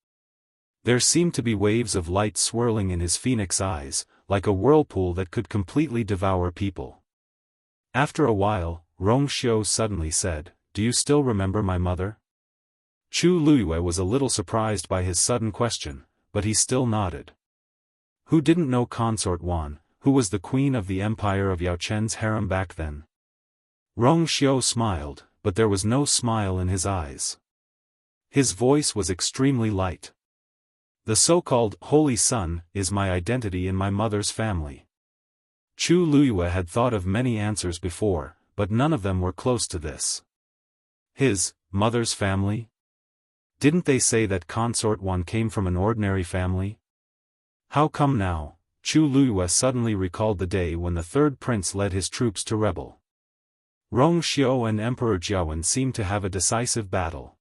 There seemed to be waves of light swirling in his phoenix eyes, like a whirlpool that could completely devour people. After a while, Rong Xiu suddenly said, Do you still remember my mother? Chu Liyue was a little surprised by his sudden question, but he still nodded. Who didn't know Consort Wan, who was the queen of the empire of Yao Chen's harem back then? Rong Xiu smiled, but there was no smile in his eyes. His voice was extremely light. The so-called Holy Son is my identity in my mother's family. Chu Liyue had thought of many answers before, but none of them were close to this. His mother's family? Didn't they say that Consort Wan came from an ordinary family? How come now? Chu Liyue suddenly recalled the day when the third prince led his troops to rebel. Rong Xiu and Emperor Jiawen seemed to have a decisive battle.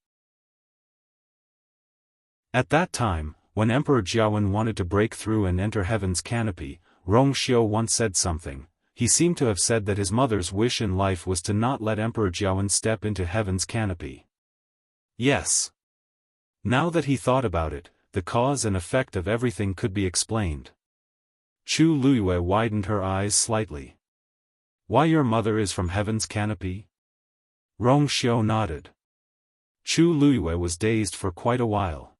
At that time, when Emperor Jiawen wanted to break through and enter heaven's canopy, Rong Xiu once said something, he seemed to have said that his mother's wish in life was to not let Emperor Jiawen step into heaven's canopy. Yes. Now that he thought about it, the cause and effect of everything could be explained. Chu Luyue widened her eyes slightly. Why your mother is from heaven's canopy? Rong Xiao nodded. Chu Luyue was dazed for quite a while.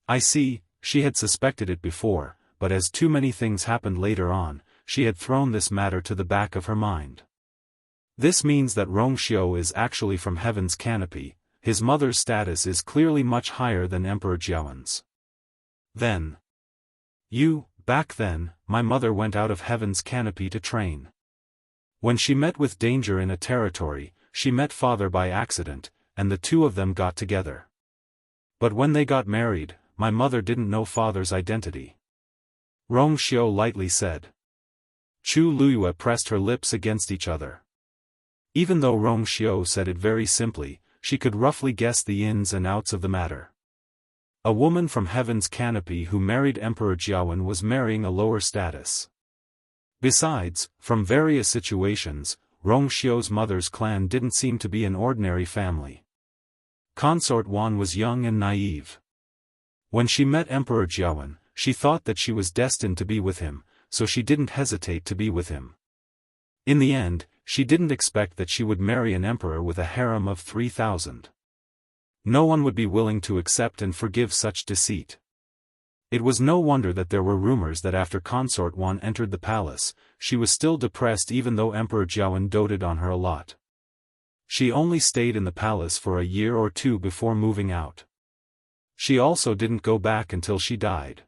I see, she had suspected it before, but as too many things happened later on, she had thrown this matter to the back of her mind. This means that Rong Xiao is actually from heaven's canopy. His mother's status is clearly much higher than Emperor Jiawen's. Then. Back then, my mother went out of heaven's canopy to train. When she met with danger in a territory, she met father by accident, and the two of them got together. But when they got married, my mother didn't know father's identity. Rong Xiao lightly said. Chu Luyue pressed her lips against each other. Even though Rong Xiao said it very simply, she could roughly guess the ins and outs of the matter. A woman from heaven's canopy who married Emperor Jiawen was marrying a lower status. Besides, from various situations, Rong Xiao's mother's clan didn't seem to be an ordinary family. Consort Wan was young and naive. When she met Emperor Jiawen, she thought that she was destined to be with him, so she didn't hesitate to be with him. In the end, she didn't expect that she would marry an emperor with a harem of 3,000. No one would be willing to accept and forgive such deceit. It was no wonder that there were rumors that after Consort Wan entered the palace, she was still depressed even though Emperor Jiawen doted on her a lot. She only stayed in the palace for a year or two before moving out. She also didn't go back until she died.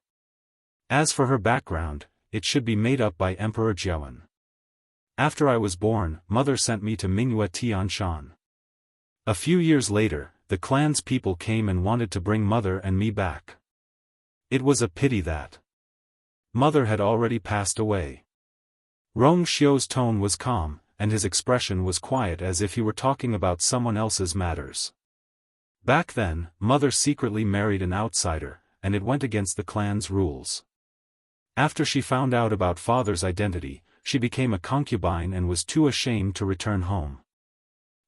As for her background, it should be made up by Emperor Jiawen. After I was born, mother sent me to Mingyue Tianshan. A few years later, the clan's people came and wanted to bring mother and me back. It was a pity that mother had already passed away. Rong Xiao's tone was calm, and his expression was quiet as if he were talking about someone else's matters. Back then, mother secretly married an outsider, and it went against the clan's rules. After she found out about father's identity, she became a concubine and was too ashamed to return home.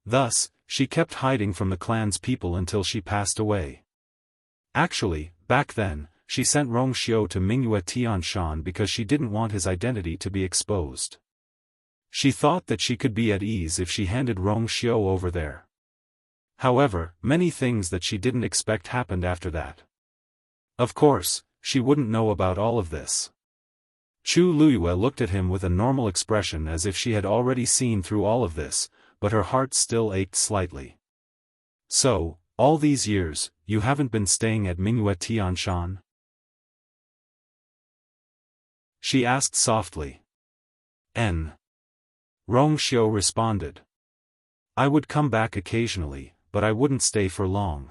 Thus, she kept hiding from the clan's people until she passed away. Actually, back then, she sent Rong Xiao to Mingyue Tianshan because she didn't want his identity to be exposed. She thought that she could be at ease if she handed Rong Xiao over there. However, many things that she didn't expect happened after that. Of course, she wouldn't know about all of this. Chu Luyue looked at him with a normal expression as if she had already seen through all of this, but her heart still ached slightly. So, all these years, you haven't been staying at Mingyue Tianshan? She asked softly. Rong Xiao responded. I would come back occasionally, but I wouldn't stay for long.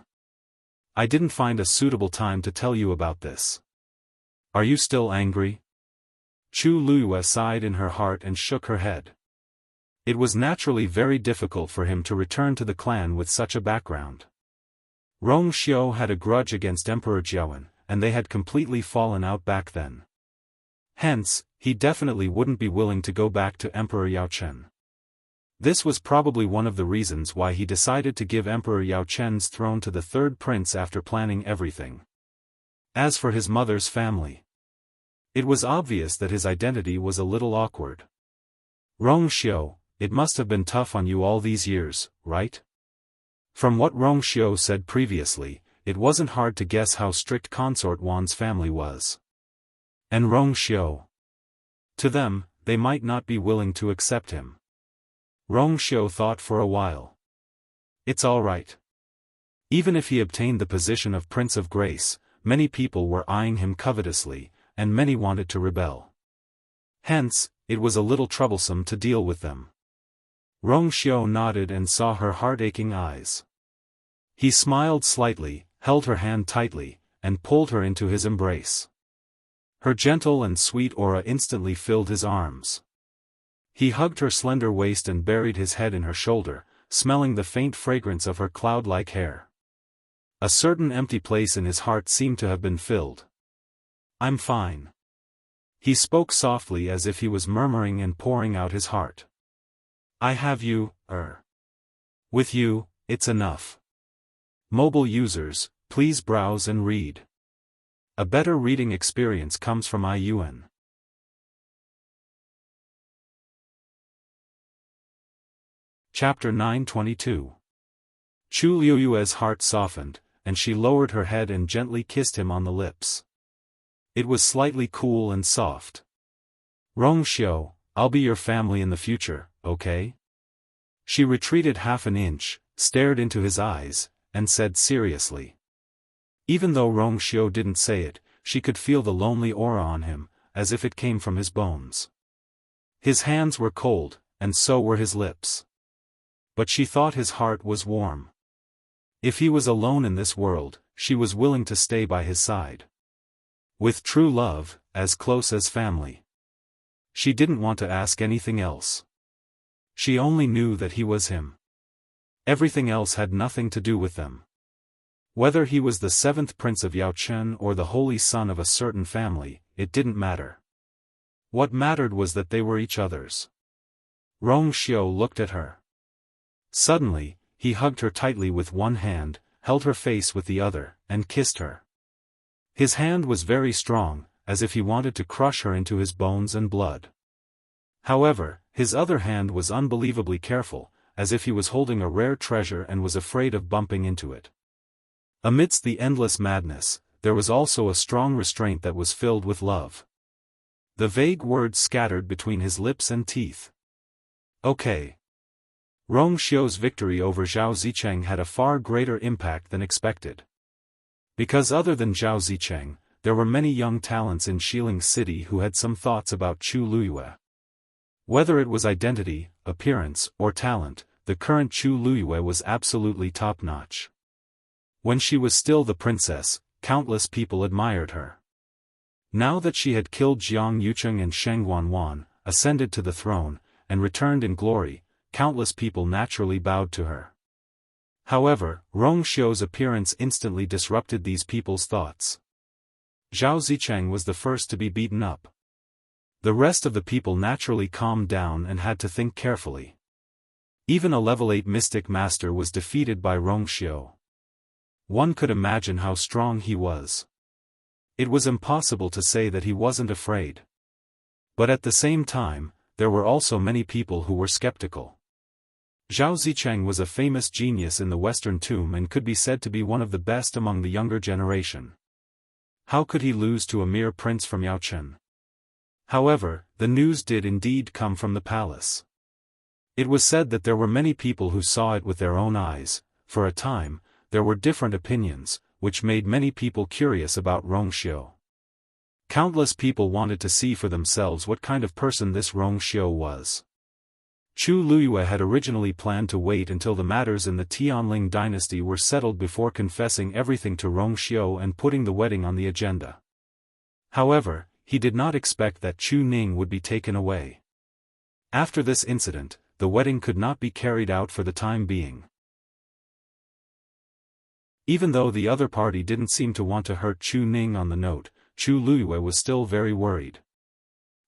I didn't find a suitable time to tell you about this. Are you still angry? Chu Luyue sighed in her heart and shook her head. It was naturally very difficult for him to return to the clan with such a background. Rong Xiao had a grudge against Emperor Jiawen, and they had completely fallen out back then. Hence, he definitely wouldn't be willing to go back to Emperor Yao Chen. This was probably one of the reasons why he decided to give Emperor Yao Chen's throne to the third prince after planning everything. As for his mother's family, it was obvious that his identity was a little awkward. Rong Xiao, it must have been tough on you all these years, right? From what Rong Xiao said previously, it wasn't hard to guess how strict Consort Wan's family was. And Rong Xiao. To them, they might not be willing to accept him. Rong Xiao thought for a while. It's all right. Even if he obtained the position of Prince of Grace, many people were eyeing him covetously, and many wanted to rebel. Hence, it was a little troublesome to deal with them. Rong Xiao nodded and saw her heart-aching eyes. He smiled slightly, held her hand tightly, and pulled her into his embrace. Her gentle and sweet aura instantly filled his arms. He hugged her slender waist and buried his head in her shoulder, smelling the faint fragrance of her cloud-like hair. A certain empty place in his heart seemed to have been filled. I'm fine. He spoke softly as if he was murmuring and pouring out his heart. I have you, with you, it's enough. Mobile users, please browse and read. A better reading experience comes from IUN. Chapter 922. Chu Liuyue's heart softened, and she lowered her head and gently kissed him on the lips. It was slightly cool and soft. Rongxiu, I'll be your family in the future, okay? She retreated half an inch, stared into his eyes, and said seriously. Even though Rongxiu didn't say it, she could feel the lonely aura on him, as if it came from his bones. His hands were cold, and so were his lips. But she thought his heart was warm. If he was alone in this world, she was willing to stay by his side. With true love, as close as family. She didn't want to ask anything else. She only knew that he was him. Everything else had nothing to do with them. Whether he was the seventh prince of Yaochen or the holy son of a certain family, it didn't matter. What mattered was that they were each other's. Rongxiu looked at her. Suddenly, he hugged her tightly with one hand, held her face with the other, and kissed her. His hand was very strong, as if he wanted to crush her into his bones and blood. However, his other hand was unbelievably careful, as if he was holding a rare treasure and was afraid of bumping into it. Amidst the endless madness, there was also a strong restraint that was filled with love. The vague words scattered between his lips and teeth. Okay. Rongxiu's victory over Zhao Zicheng had a far greater impact than expected. Because other than Zhao Zicheng, there were many young talents in Xiling City who had some thoughts about Chu Liyue. Whether it was identity, appearance, or talent, the current Chu Liyue was absolutely top-notch. When she was still the princess, countless people admired her. Now that she had killed Jiang Yucheng and Sheng Wanwan, ascended to the throne, and returned in glory, countless people naturally bowed to her. However, Rongxiu's appearance instantly disrupted these people's thoughts. Zhao Zicheng was the first to be beaten up. The rest of the people naturally calmed down and had to think carefully. Even a level 8 mystic master was defeated by Rongxiu. One could imagine how strong he was. It was impossible to say that he wasn't afraid. But at the same time, there were also many people who were skeptical. Zhao Zicheng was a famous genius in the Western Tomb and could be said to be one of the best among the younger generation. How could he lose to a mere prince from Yaochen? However, the news did indeed come from the palace. It was said that there were many people who saw it with their own eyes. For a time, there were different opinions, which made many people curious about Rongxiu. Countless people wanted to see for themselves what kind of person this Rongxiu was. Chu Liyue had originally planned to wait until the matters in the Tianling dynasty were settled before confessing everything to Rongxiu and putting the wedding on the agenda. However, he did not expect that Chu Ning would be taken away. After this incident, the wedding could not be carried out for the time being. Even though the other party didn't seem to want to hurt Chu Ning on the note, Chu Liyue was still very worried.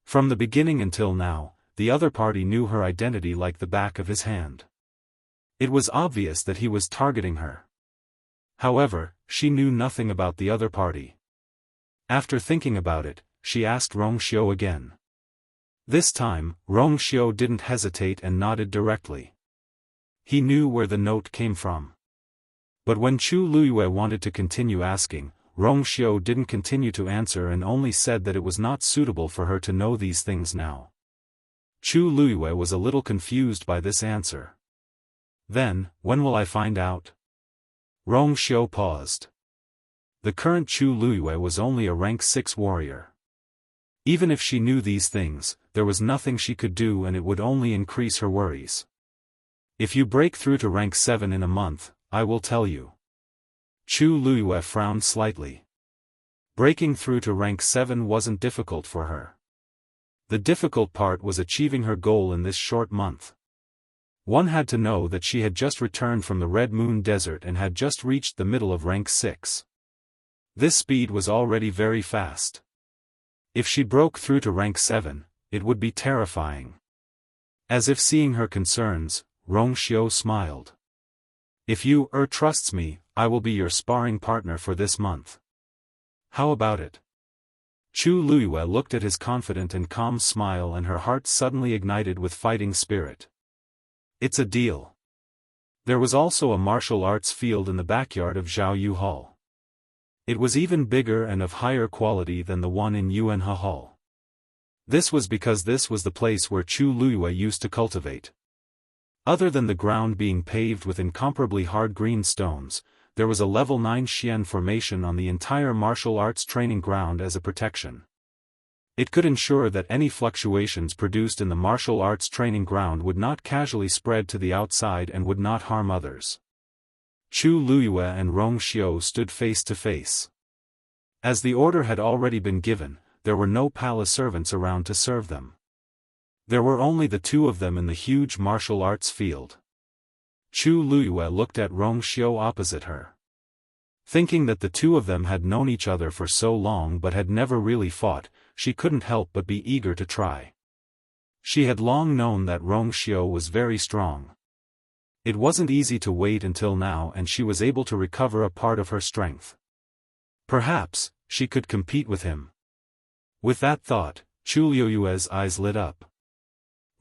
From the beginning until now, the other party knew her identity like the back of his hand. It was obvious that he was targeting her. However, she knew nothing about the other party. After thinking about it, she asked Rongxiu again. This time, Rongxiu didn't hesitate and nodded directly. He knew where the note came from. But when Chu Liyue wanted to continue asking, Rongxiu didn't continue to answer and only said that it was not suitable for her to know these things now. Chu Liyue was a little confused by this answer. Then, when will I find out? Rongxiu paused. The current Chu Liyue was only a rank 6 warrior. Even if she knew these things, there was nothing she could do and it would only increase her worries. If you break through to rank 7 in a month, I will tell you. Chu Liyue frowned slightly. Breaking through to rank 7 wasn't difficult for her. The difficult part was achieving her goal in this short month. One had to know that she had just returned from the Red Moon Desert and had just reached the middle of rank 6. This speed was already very fast. If she broke through to rank 7, it would be terrifying. As if seeing her concerns, Xiao smiled. If you trusts me, I will be your sparring partner for this month. How about it? Chu Luiyue looked at his confident and calm smile, and her heart suddenly ignited with fighting spirit. It's a deal. There was also a martial arts field in the backyard of Zhao Yu Hall. It was even bigger and of higher quality than the one in Yuanhe Hall. This was because this was the place where Chu Luiyue used to cultivate. Other than the ground being paved with incomparably hard green stones, there was a level 9 Xian formation on the entire martial arts training ground as a protection. It could ensure that any fluctuations produced in the martial arts training ground would not casually spread to the outside and would not harm others. Chu Luiyue and Xiao stood face to face. As the order had already been given, there were no palace servants around to serve them. There were only the two of them in the huge martial arts field. Chu Luiyue looked at Xiao opposite her. Thinking that the two of them had known each other for so long but had never really fought, she couldn't help but be eager to try. She had long known that Xiao was very strong. It wasn't easy to wait until now, and she was able to recover a part of her strength. Perhaps she could compete with him. With that thought, Chu Luiyue's eyes lit up.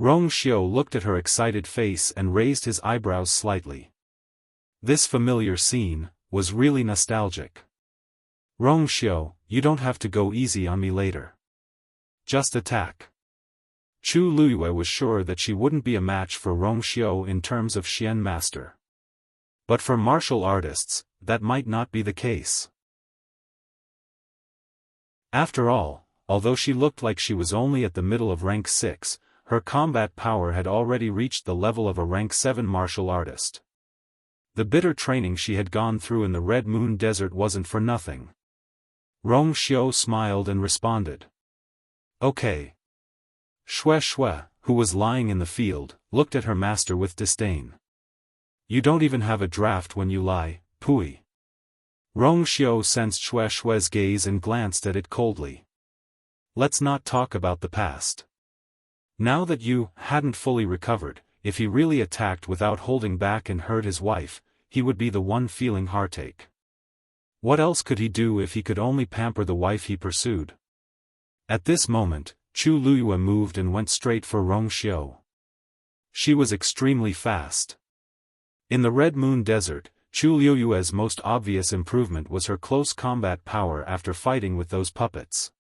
Xiao looked at her excited face and raised his eyebrows slightly. This familiar scene was really nostalgic. Xiao, you don't have to go easy on me later. Just attack. Chu Luiyue was sure that she wouldn't be a match for Xiao in terms of Xian master. But for martial artists, that might not be the case. After all, although she looked like she was only at the middle of rank 6, her combat power had already reached the level of a rank 7 martial artist. The bitter training she had gone through in the Red Moon Desert wasn't for nothing. Xiao smiled and responded. Okay. Shui, who was lying in the field, looked at her master with disdain. You don't even have a draft when you lie, Pui. Xiao sensed Shui's gaze and glanced at it coldly. Let's not talk about the past. Now that you hadn't fully recovered, if he really attacked without holding back and hurt his wife, he would be the one feeling heartache. What else could he do if he could only pamper the wife he pursued? At this moment, Chu Luiyue moved and went straight for Xiao. She was extremely fast. In the Red Moon Desert, Chu Luiyue's most obvious improvement was her close combat power after fighting with those puppets.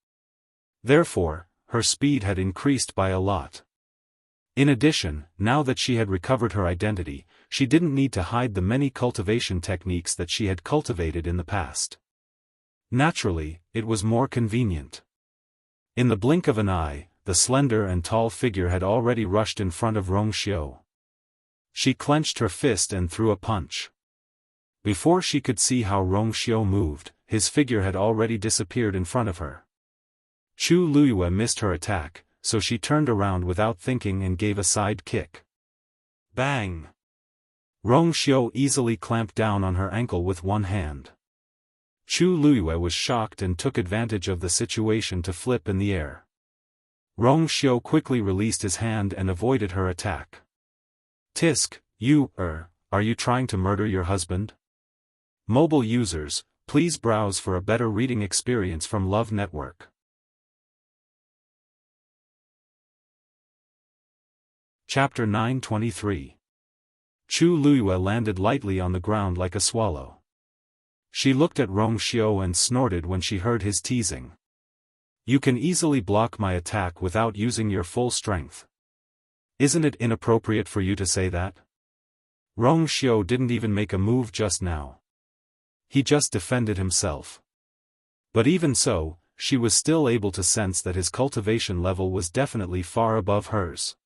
Therefore, her speed had increased by a lot. In addition, now that she had recovered her identity, she didn't need to hide the many cultivation techniques that she had cultivated in the past. Naturally, it was more convenient. In the blink of an eye, the slender and tall figure had already rushed in front of Xiao. She clenched her fist and threw a punch. Before she could see how Xiao moved, his figure had already disappeared in front of her. Chu Luiyue missed her attack, so she turned around without thinking and gave a side kick. Bang! Xiao easily clamped down on her ankle with one hand. Chu Luiyue was shocked and took advantage of the situation to flip in the air. Xiao quickly released his hand and avoided her attack. Tisk, are you trying to murder your husband? Mobile users, please browse for a better reading experience from Love Network. Chapter 923. Chu Luiyue landed lightly on the ground like a swallow. She looked at Xiao and snorted when she heard his teasing. You can easily block my attack without using your full strength. Isn't it inappropriate for you to say that? Xiao didn't even make a move just now. He just defended himself. But even so, she was still able to sense that his cultivation level was definitely far above hers.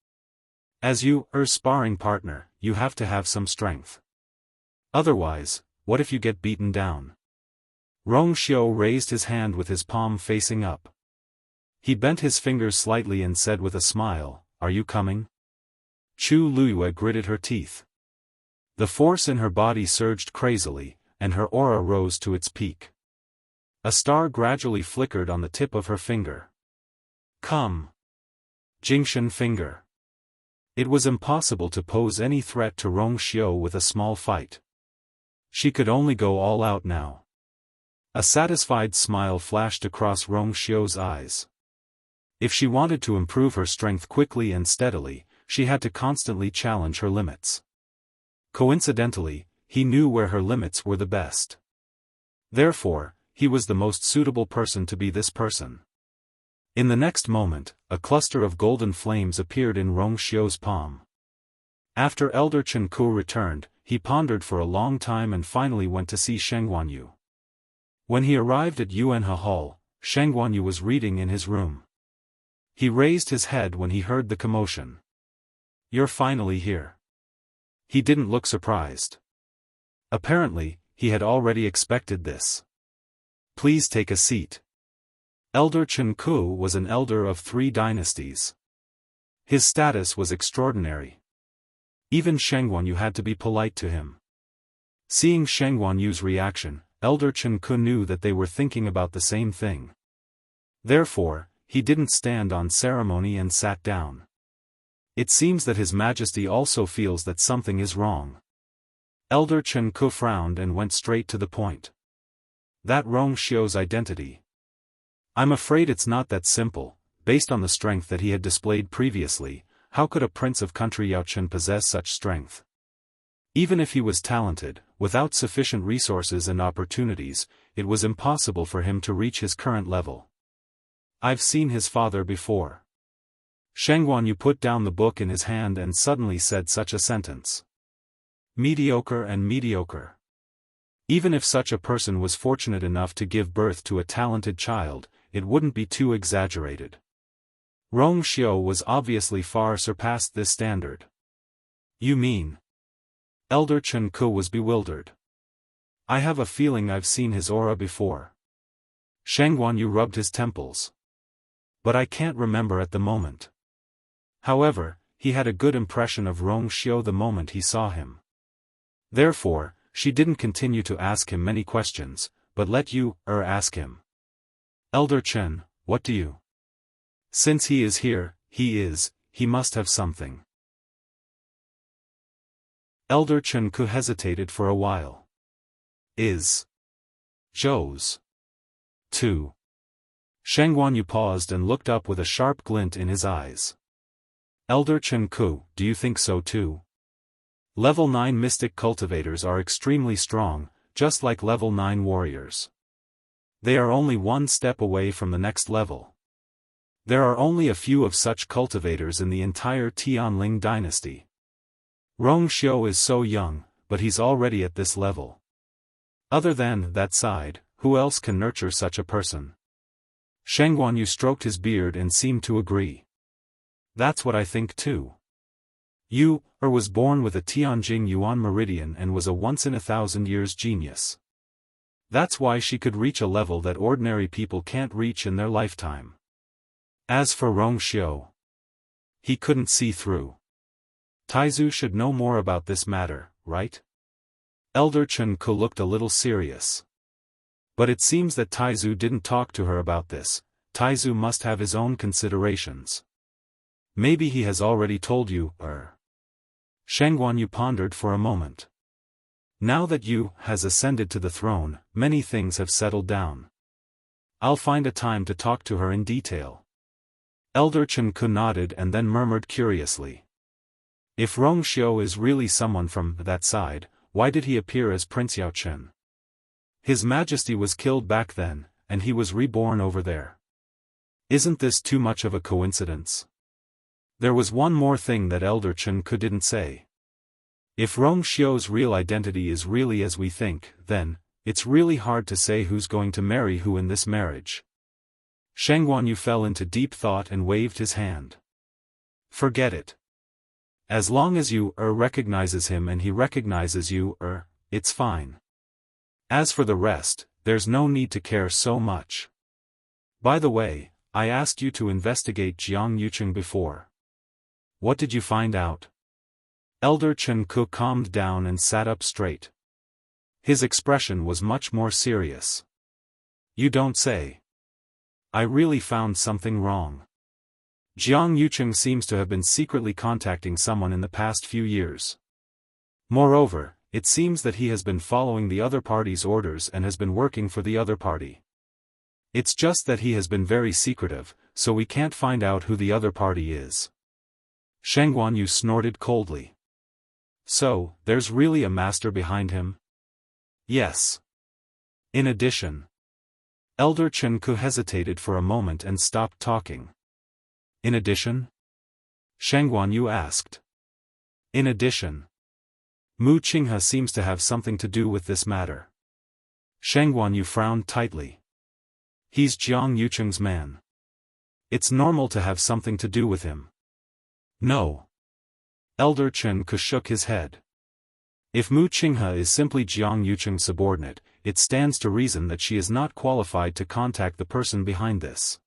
As her sparring partner, you have to have some strength. Otherwise, what if you get beaten down? Xiao raised his hand with his palm facing up. He bent his fingers slightly and said with a smile, "Are you coming?" Chu Luiyue gritted her teeth. The force in her body surged crazily, and her aura rose to its peak. A star gradually flickered on the tip of her finger. Come. Jingshan finger. It was impossible to pose any threat to Rong Xiao with a small fight. She could only go all out now. A satisfied smile flashed across Rong Xiao's eyes. If she wanted to improve her strength quickly and steadily, she had to constantly challenge her limits. Coincidentally, he knew where her limits were the best. Therefore, he was the most suitable person to be this person. In the next moment, a cluster of golden flames appeared in Rong Xiao's palm. After Elder Chen Ku returned, he pondered for a long time and finally went to see Sheng Guanyu. When he arrived at Yuanhe Hall, Sheng Guanyu was reading in his room. He raised his head when he heard the commotion. "You're finally here." He didn't look surprised. Apparently, he had already expected this. "Please take a seat." Elder Chen Ku was an elder of 3 dynasties. His status was extraordinary. Even Sheng Guanyu had to be polite to him. Seeing Sheng Guanyu's reaction, Elder Chen Ku knew that they were thinking about the same thing. Therefore, he didn't stand on ceremony and sat down. It seems that His Majesty also feels that something is wrong. Elder Chen Ku frowned and went straight to the point. "That Rong Xiao's identity. I'm afraid it's not that simple. Based on the strength that he had displayed previously, how could a prince of country Yaochen possess such strength? Even if he was talented, without sufficient resources and opportunities, it was impossible for him to reach his current level. I've seen his father before." Sheng Guanyu put down the book in his hand and suddenly said such a sentence. Mediocre and mediocre. Even if such a person was fortunate enough to give birth to a talented child, it wouldn't be too exaggerated. Rong Xiao was obviously far surpassed this standard. "You mean?" Elder Chen Ku was bewildered. "I have a feeling I've seen his aura before." Sheng Guanyu rubbed his temples. "But I can't remember at the moment." However, he had a good impression of Rong Xiao the moment he saw him. Therefore, she didn't continue to ask him many questions, but let you, ask him. "Elder Chen, what do you?" "Since he is here, he must have something." Elder Chen Ku hesitated for a while. "Is Zhou's 2. Sheng Guanyu paused and looked up with a sharp glint in his eyes. "Elder Chen Ku, do you think so too? Level 9 mystic cultivators are extremely strong, just like level 9 warriors. They are only one step away from the next level. There are only a few of such cultivators in the entire Tianling dynasty. Rong Xiao is so young, but he's already at this level. Other than that side, who else can nurture such a person?" Sheng Guanyu stroked his beard and seemed to agree. "That's what I think too. You, was born with a Tianjing Yuan meridian and was a once-in-a-thousand-years genius. That's why she could reach a level that ordinary people can't reach in their lifetime. As for Rong Xiao, he couldn't see through. Taizu should know more about this matter, right?" Elder Chen Ku looked a little serious. "But it seems that Taizu didn't talk to her about this. Taizu must have his own considerations. Maybe he has already told you, Sheng Guanyu pondered for a moment. "Now that Yu has ascended to the throne, many things have settled down. I'll find a time to talk to her in detail." Elder Chen Ku nodded and then murmured curiously. "If Rong Xiao is really someone from that side, why did he appear as Prince Yao Chen? His Majesty was killed back then, and he was reborn over there. Isn't this too much of a coincidence?" There was one more thing that Elder Chen Ku didn't say. If Rong Xiao's real identity is really as we think, then, it's really hard to say who's going to marry who in this marriage. Sheng Guanyu fell into deep thought and waved his hand. "Forget it. As long as you, recognizes him and he recognizes you, it's fine. As for the rest, there's no need to care so much. By the way, I asked you to investigate Jiang Yucheng before. What did you find out?" Elder Chen Ku calmed down and sat up straight. His expression was much more serious. "You don't say. I really found something wrong." Jiang Yucheng seems to have been secretly contacting someone in the past few years. Moreover, it seems that he has been following the other party's orders and has been working for the other party. It's just that he has been very secretive, so we can't find out who the other party is. Sheng Guanyu snorted coldly. So, there's really a master behind him? Yes. In addition. Elder Chen Ku hesitated for a moment and stopped talking. In addition? Sheng Guanyu asked. In addition. Mu Qinghe seems to have something to do with this matter. Sheng Guanyu frowned tightly. He's Jiang Yucheng's man. It's normal to have something to do with him. No. Elder Chen Ku shook his head. If Mu Qinghe is simply Jiang Yucheng's subordinate, it stands to reason that she is not qualified to contact the person behind this.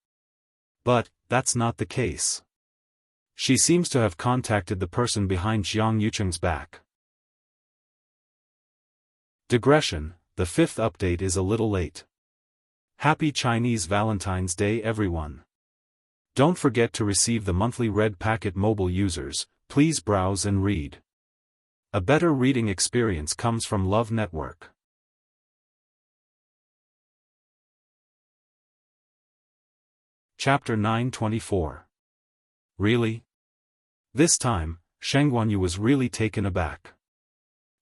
But, that's not the case. She seems to have contacted the person behind Jiang Yucheng's back. Digression, the 5th update is a little late. Happy Chinese Valentine's Day everyone. Don't forget to receive the monthly Red Packet mobile users, please browse and read. A better reading experience comes from Love Network. Chapter 924. Really? This time, Sheng Guanyu was really taken aback.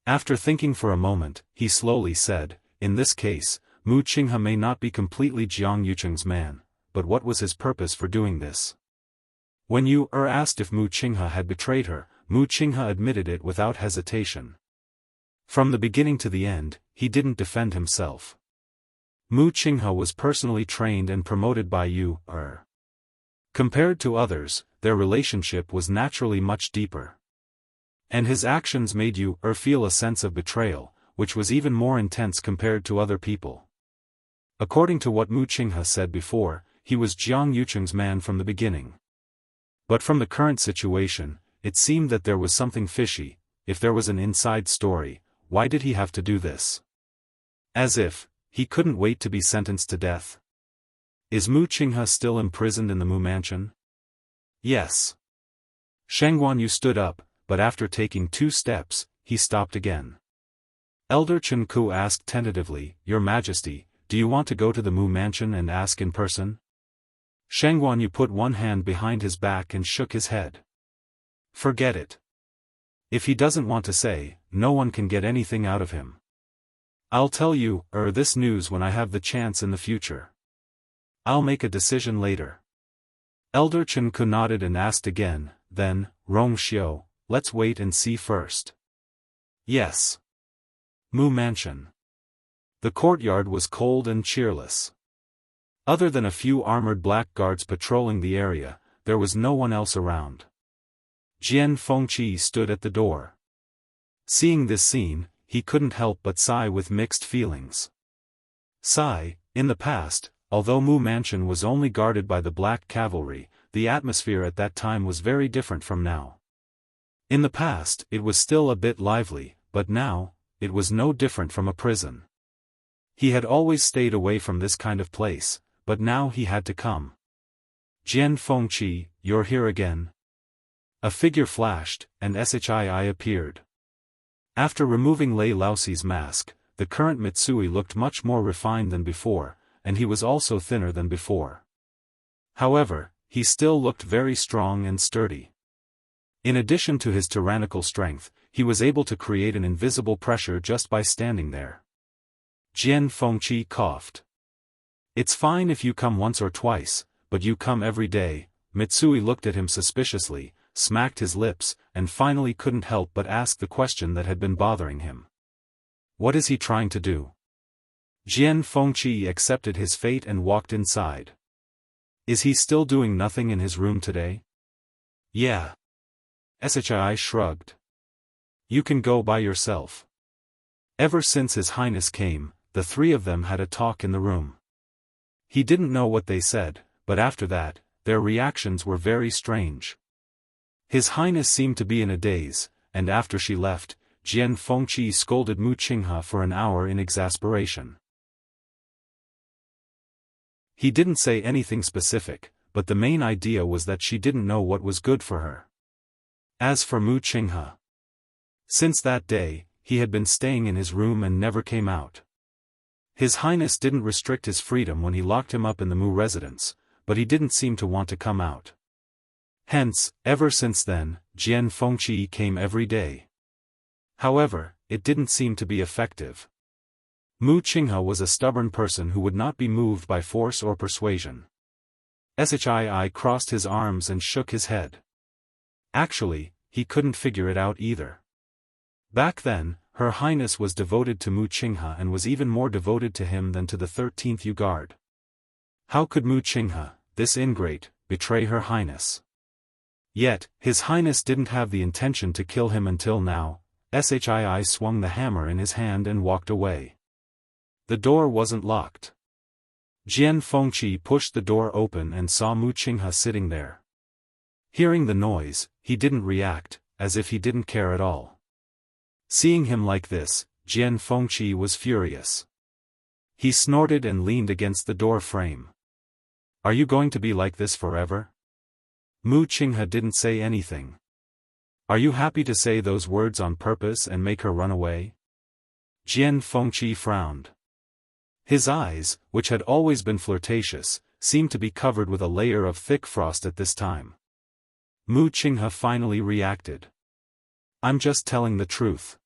After thinking for a moment, he slowly said, in this case, Mu Qinghe may not be completely Jiang Yucheng's man, but what was his purpose for doing this? When you asked if Mu Qinghe had betrayed her, Mu Qinghe admitted it without hesitation. From the beginning to the end, he didn't defend himself. Mu Qinghe was personally trained and promoted by you, Compared to others, their relationship was naturally much deeper. And his actions made you feel a sense of betrayal, which was even more intense compared to other people. According to what Mu Qinghe said before, he was Jiang Yucheng's man from the beginning. But from the current situation, it seemed that there was something fishy. If there was an inside story, why did he have to do this? As if he couldn't wait to be sentenced to death. Is Mu Qinghe still imprisoned in the Mu Mansion? Yes. Sheng Guanyu stood up, but after taking 2 steps, he stopped again. Elder Chen Ku asked tentatively, Your Majesty, do you want to go to the Mu Mansion and ask in person? Sheng Guanyu put one hand behind his back and shook his head. Forget it. If he doesn't want to say, no one can get anything out of him. I'll tell you, this news when I have the chance in the future. I'll make a decision later. Elder Chen Ku nodded and asked again, then, Rong Xiu, let's wait and see first. Yes. Mu Mansion. The courtyard was cold and cheerless. Other than a few armored black guards patrolling the area, there was no one else around. Jian Fengqi stood at the door. Seeing this scene, he couldn't help but sigh with mixed feelings. In the past, although Mu Mansion was only guarded by the Black Cavalry, the atmosphere at that time was very different from now. In the past, it was still a bit lively, but now, it was no different from a prison. He had always stayed away from this kind of place, but now he had to come. Jian Fengqi, you're here again? A figure flashed, and Shii appeared. After removing Lei Laoxi's mask, the current Mitsui looked much more refined than before, and he was also thinner than before. However, he still looked very strong and sturdy. In addition to his tyrannical strength, he was able to create an invisible pressure just by standing there. Jian Fengqi coughed. It's fine if you come once or twice, but you come every day. Mitsui looked at him suspiciously, smacked his lips, and finally couldn't help but ask the question that had been bothering him. What is he trying to do? Jian Fengqi accepted his fate and walked inside. Is he still doing nothing in his room today? Yeah. Shii shrugged. You can go by yourself. Ever since His Highness came, the 3 of them had a talk in the room. He didn't know what they said, but after that, their reactions were very strange. His Highness seemed to be in a daze, and after she left, Jian Fengqi scolded Mu Qinghe for an hour in exasperation. He didn't say anything specific, but the main idea was that she didn't know what was good for her. As for Mu Qinghe, since that day, he had been staying in his room and never came out. His Highness didn't restrict his freedom when he locked him up in the Mu residence, but he didn't seem to want to come out. Hence, ever since then, Jian Fengqi came every day. However, it didn't seem to be effective. Mu Qinghe was a stubborn person who would not be moved by force or persuasion. Shii crossed his arms and shook his head. Actually, he couldn't figure it out either. Back then, Her Highness was devoted to Mu Qinghe and was even more devoted to him than to the 13th Yu Guard. How could Mu Qinghe, this ingrate, betray Her Highness? Yet, His Highness didn't have the intention to kill him until now. Shii swung the hammer in his hand and walked away. The door wasn't locked. Jian Fengqi pushed the door open and saw Mu Qinghe sitting there. Hearing the noise, he didn't react, as if he didn't care at all. Seeing him like this, Jian Fengqi was furious. He snorted and leaned against the door frame. Are you going to be like this forever? Mu Qinghe didn't say anything. Are you happy to say those words on purpose and make her run away? Jian Fengqi frowned. His eyes, which had always been flirtatious, seemed to be covered with a layer of thick frost at this time. Mu Qinghe finally reacted. I'm just telling the truth.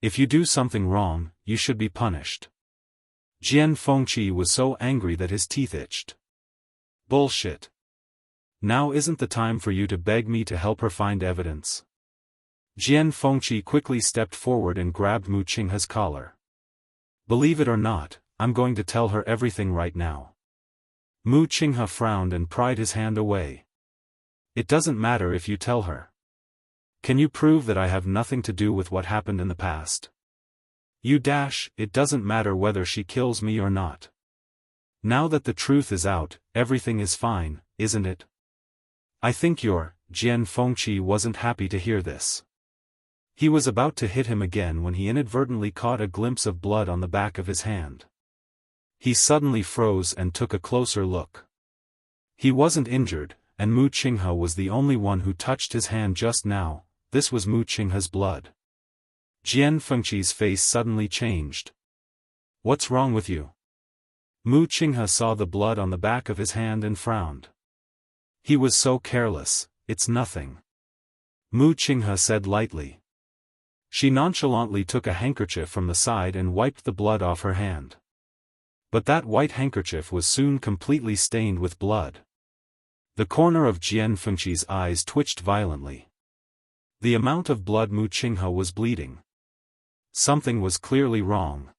If you do something wrong, you should be punished. Jian Fengqi was so angry that his teeth itched. Bullshit. Now isn't the time for you to beg me to help her find evidence. Jian Fengqi quickly stepped forward and grabbed Mu Qinghe's collar. Believe it or not, I'm going to tell her everything right now. Mu Qinghe frowned and pried his hand away. It doesn't matter if you tell her. Can you prove that I have nothing to do with what happened in the past? It doesn't matter whether she kills me or not. Now that the truth is out, everything is fine, isn't it? I think Jian Fengqi wasn't happy to hear this. He was about to hit him again when he inadvertently caught a glimpse of blood on the back of his hand. He suddenly froze and took a closer look. He wasn't injured, and Mu Qinghe was the only one who touched his hand just now. This was Mu Qinghe's blood. Jian Fengqi's face suddenly changed. What's wrong with you? Mu Qinghe saw the blood on the back of his hand and frowned. He was so careless. It's nothing. Mu Qinghe said lightly. She nonchalantly took a handkerchief from the side and wiped the blood off her hand. But that white handkerchief was soon completely stained with blood. The corner of Jian Fengqi's eyes twitched violently. The amount of blood Mu Qinghe was bleeding. Something was clearly wrong.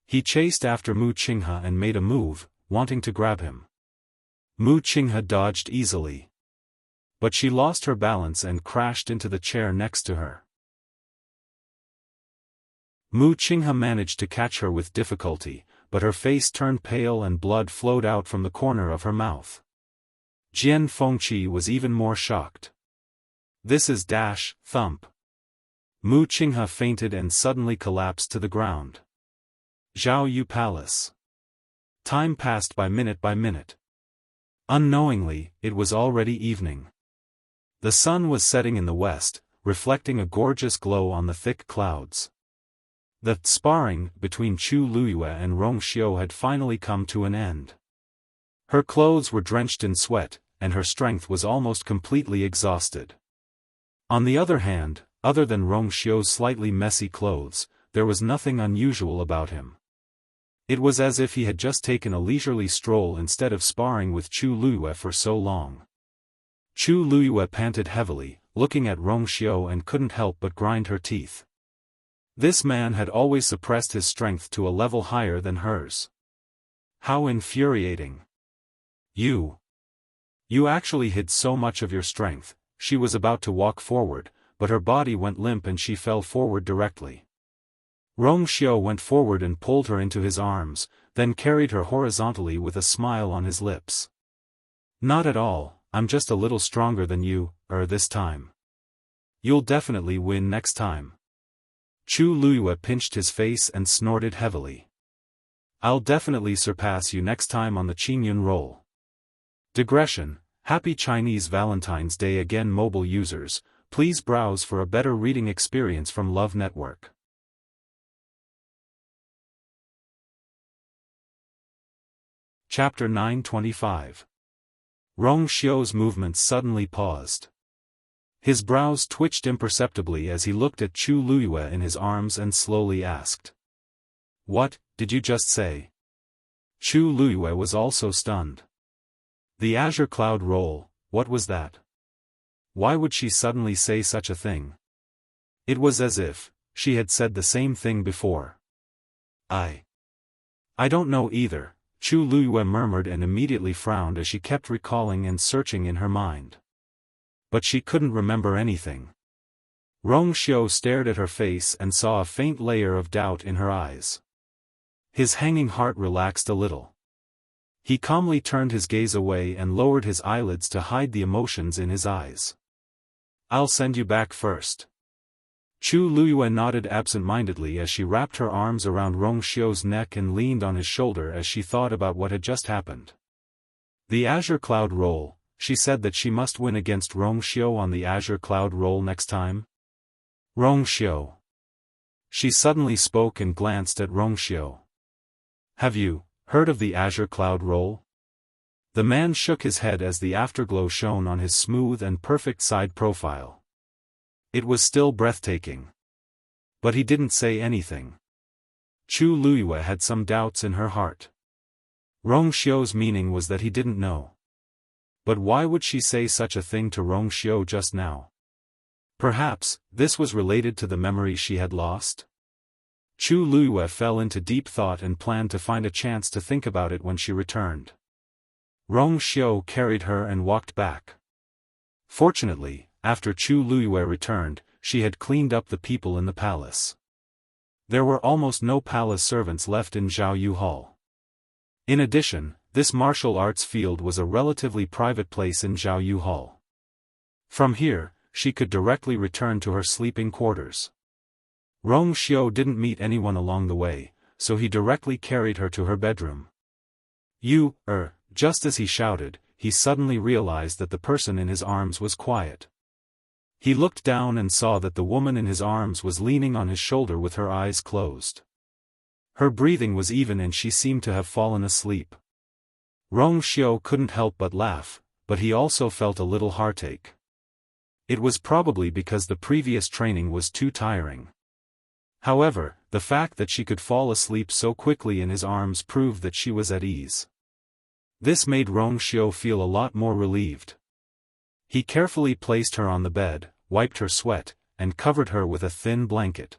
He chased after Mu Qinghe and made a move, wanting to grab him. Mu Qinghe dodged easily. But she lost her balance and crashed into the chair next to her. Mu Qinghe managed to catch her with difficulty, but her face turned pale and blood flowed out from the corner of her mouth. Jian Fengqi was even more shocked. This is thump. Mu Qinghe fainted and suddenly collapsed to the ground. Zhao Yu Palace. Time passed by minute. Unknowingly, it was already evening. The sun was setting in the west, reflecting a gorgeous glow on the thick clouds. The sparring between Chu Luyue and Rong Xiao had finally come to an end. Her clothes were drenched in sweat, and her strength was almost completely exhausted. On the other hand, other than Rong Xiao's slightly messy clothes, there was nothing unusual about him. It was as if he had just taken a leisurely stroll instead of sparring with Chu Luyue for so long. Chu Luyue panted heavily, looking at Rong Xiao and couldn't help but grind her teeth. This man had always suppressed his strength to a level higher than hers. How infuriating. You actually hid so much of your strength. She was about to walk forward, but her body went limp and she fell forward directly. Rong Xiao went forward and pulled her into his arms, then carried her horizontally with a smile on his lips. Not at all, I'm just a little stronger than you, this time. You'll definitely win next time. Chu Luyue pinched his face and snorted heavily. I'll definitely surpass you next time on the Qingyun roll. Digression. Happy Chinese Valentine's Day again, mobile users. Please browse for a better reading experience from Love Network. Chapter 925. Rong Xiu's movements suddenly paused. His brows twitched imperceptibly as he looked at Chu Luyue in his arms and slowly asked, "What did you just say?" Chu Luyue was also stunned. The azure cloud roll, what was that? Why would she suddenly say such a thing? It was as if she had said the same thing before. I don't know either, Chu Luyue murmured and immediately frowned as she kept recalling and searching in her mind. But she couldn't remember anything. Rong Xiu stared at her face and saw a faint layer of doubt in her eyes. His hanging heart relaxed a little. He calmly turned his gaze away and lowered his eyelids to hide the emotions in his eyes. "I'll send you back first." Chu Luyue nodded absent-mindedly as she wrapped her arms around Rong Xiu's neck and leaned on his shoulder as she thought about what had just happened. The azure cloud roll, she said that she must win against Rong Xiu on the azure cloud roll next time? Rong Xiu. She suddenly spoke and glanced at Rong Xiu. "Have you heard of the azure cloud roll?" The man shook his head as the afterglow shone on his smooth and perfect side profile. It was still breathtaking. But he didn't say anything. Chu Luyue had some doubts in her heart. Rong Xiu's meaning was that he didn't know. But why would she say such a thing to Rong Xiu just now? Perhaps this was related to the memory she had lost? Chu Luyue fell into deep thought and planned to find a chance to think about it when she returned. Rong Xiu carried her and walked back. Fortunately, after Chu Luyue returned, she had cleaned up the people in the palace. There were almost no palace servants left in Zhaoyu Hall. In addition, this martial arts field was a relatively private place in Zhaoyu Hall. From here, she could directly return to her sleeping quarters. Rong Xiu didn't meet anyone along the way, so he directly carried her to her bedroom. Just as he shouted, he suddenly realized that the person in his arms was quiet. He looked down and saw that the woman in his arms was leaning on his shoulder with her eyes closed. Her breathing was even and she seemed to have fallen asleep. Rong Xiu couldn't help but laugh, but he also felt a little heartache. It was probably because the previous training was too tiring. However, the fact that she could fall asleep so quickly in his arms proved that she was at ease. This made Rong Xiu feel a lot more relieved. He carefully placed her on the bed, wiped her sweat, and covered her with a thin blanket.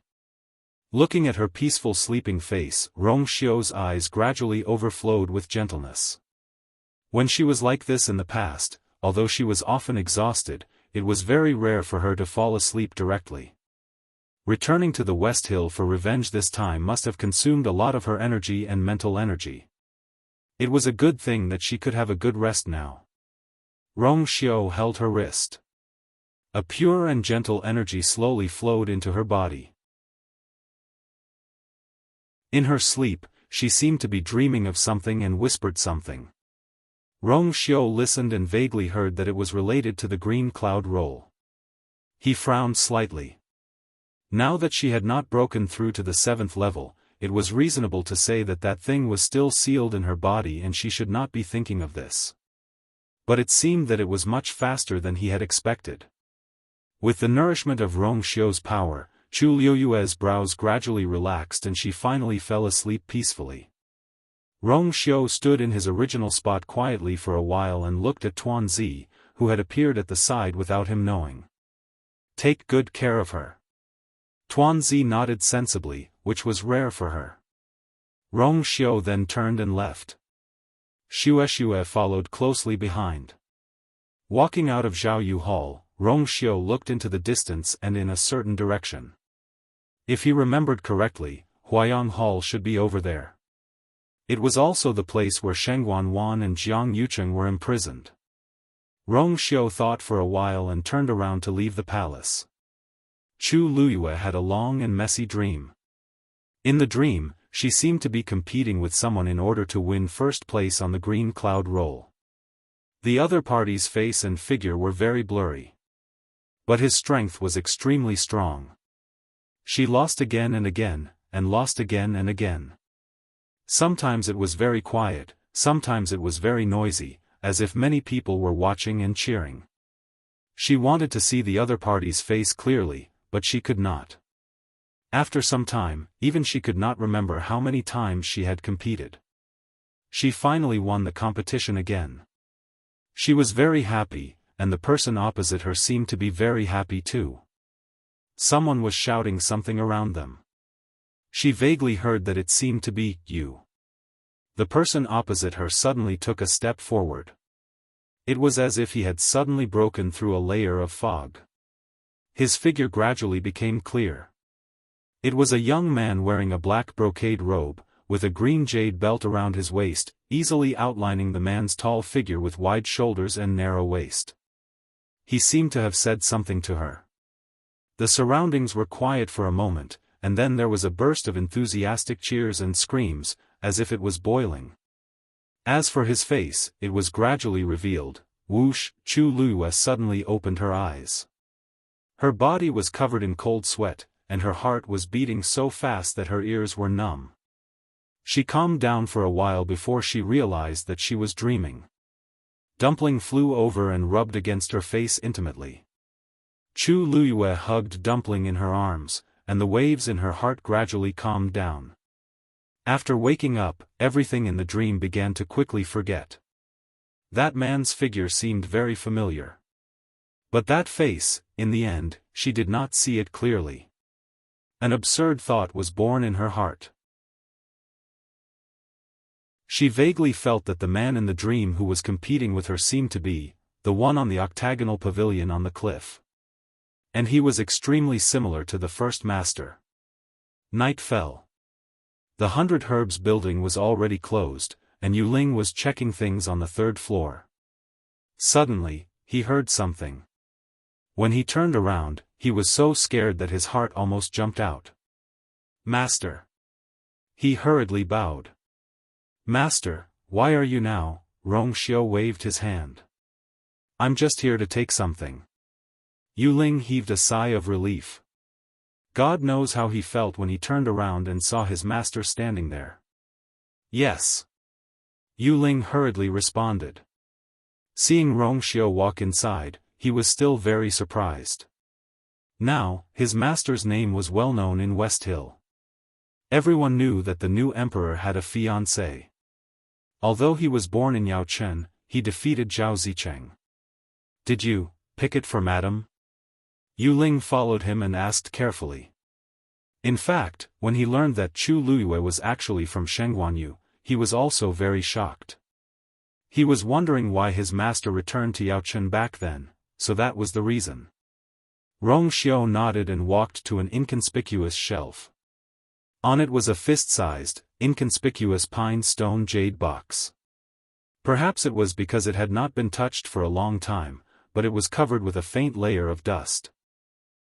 Looking at her peaceful sleeping face, Rong Xiu's eyes gradually overflowed with gentleness. When she was like this in the past, although she was often exhausted, it was very rare for her to fall asleep directly. Returning to the West Hill for revenge this time must have consumed a lot of her energy and mental energy. It was a good thing that she could have a good rest now. Rong Xiu held her wrist. A pure and gentle energy slowly flowed into her body. In her sleep, she seemed to be dreaming of something and whispered something. Rong Xiu listened and vaguely heard that it was related to the green cloud roll. He frowned slightly. Now that she had not broken through to the 7th level, it was reasonable to say that that thing was still sealed in her body and she should not be thinking of this. But it seemed that it was much faster than he had expected. With the nourishment of Rong Xiu's power, Chu Luyue's brows gradually relaxed and she finally fell asleep peacefully. Rong Xiu stood in his original spot quietly for a while and looked at Tuanzi, who had appeared at the side without him knowing. "Take good care of her." Tuanzi nodded sensibly, which was rare for her. Rong Xiu then turned and left. Xue followed closely behind. Walking out of Zhaoyu Hall, Rong Xiu looked into the distance and in a certain direction. If he remembered correctly, Huayang Hall should be over there. It was also the place where Shengguan Wan and Jiang Yucheng were imprisoned. Rong Xiu thought for a while and turned around to leave the palace. Chu Luyue had a long and messy dream. In the dream, she seemed to be competing with someone in order to win first place on the green cloud roll. The other party's face and figure were very blurry. But his strength was extremely strong. She lost again and again, and lost again and again. Sometimes it was very quiet, sometimes it was very noisy, as if many people were watching and cheering. She wanted to see the other party's face clearly, but she could not. After some time, even she could not remember how many times she had competed. She finally won the competition again. She was very happy, and the person opposite her seemed to be very happy too. Someone was shouting something around them. She vaguely heard that it seemed to be you. The person opposite her suddenly took a step forward. It was as if he had suddenly broken through a layer of fog. His figure gradually became clear. It was a young man wearing a black brocade robe, with a green jade belt around his waist, easily outlining the man's tall figure with wide shoulders and narrow waist. He seemed to have said something to her. The surroundings were quiet for a moment, and then there was a burst of enthusiastic cheers and screams, as if it was boiling. As for his face, it was gradually revealed. Whoosh! Chu Luyue suddenly opened her eyes. Her body was covered in cold sweat, and her heart was beating so fast that her ears were numb. She calmed down for a while before she realized that she was dreaming. Dumpling flew over and rubbed against her face intimately. Chu Luyue hugged Dumpling in her arms, and the waves in her heart gradually calmed down. After waking up, everything in the dream began to quickly forget. That man's figure seemed very familiar. But that face, in the end, she did not see it clearly. An absurd thought was born in her heart. She vaguely felt that the man in the dream who was competing with her seemed to be the one on the octagonal pavilion on the cliff. And he was extremely similar to the first master. Night fell. The 100 Herbs building was already closed, and Yu Ling was checking things on the 3rd floor. Suddenly, he heard something. When he turned around, he was so scared that his heart almost jumped out. "Master!" He hurriedly bowed. "Master, why are you now?" Rongxiu waved his hand. "I'm just here to take something." Yu Ling heaved a sigh of relief. God knows how he felt when he turned around and saw his master standing there. "Yes." Yu Ling hurriedly responded. Seeing Rongxiu walk inside, he was still very surprised. Now, his master's name was well known in West Hill. Everyone knew that the new emperor had a fiancée. Although he was born in Yaochen, he defeated Zhao Zicheng. "Did you pick it for madam?" Yu Ling followed him and asked carefully. In fact, when he learned that Chu Luyue was actually from Shengguanyu, he was also very shocked. He was wondering why his master returned to Yaochen back then, so that was the reason. Rongxiu nodded and walked to an inconspicuous shelf. On it was a fist-sized, inconspicuous pine stone jade box. Perhaps it was because it had not been touched for a long time, but it was covered with a faint layer of dust.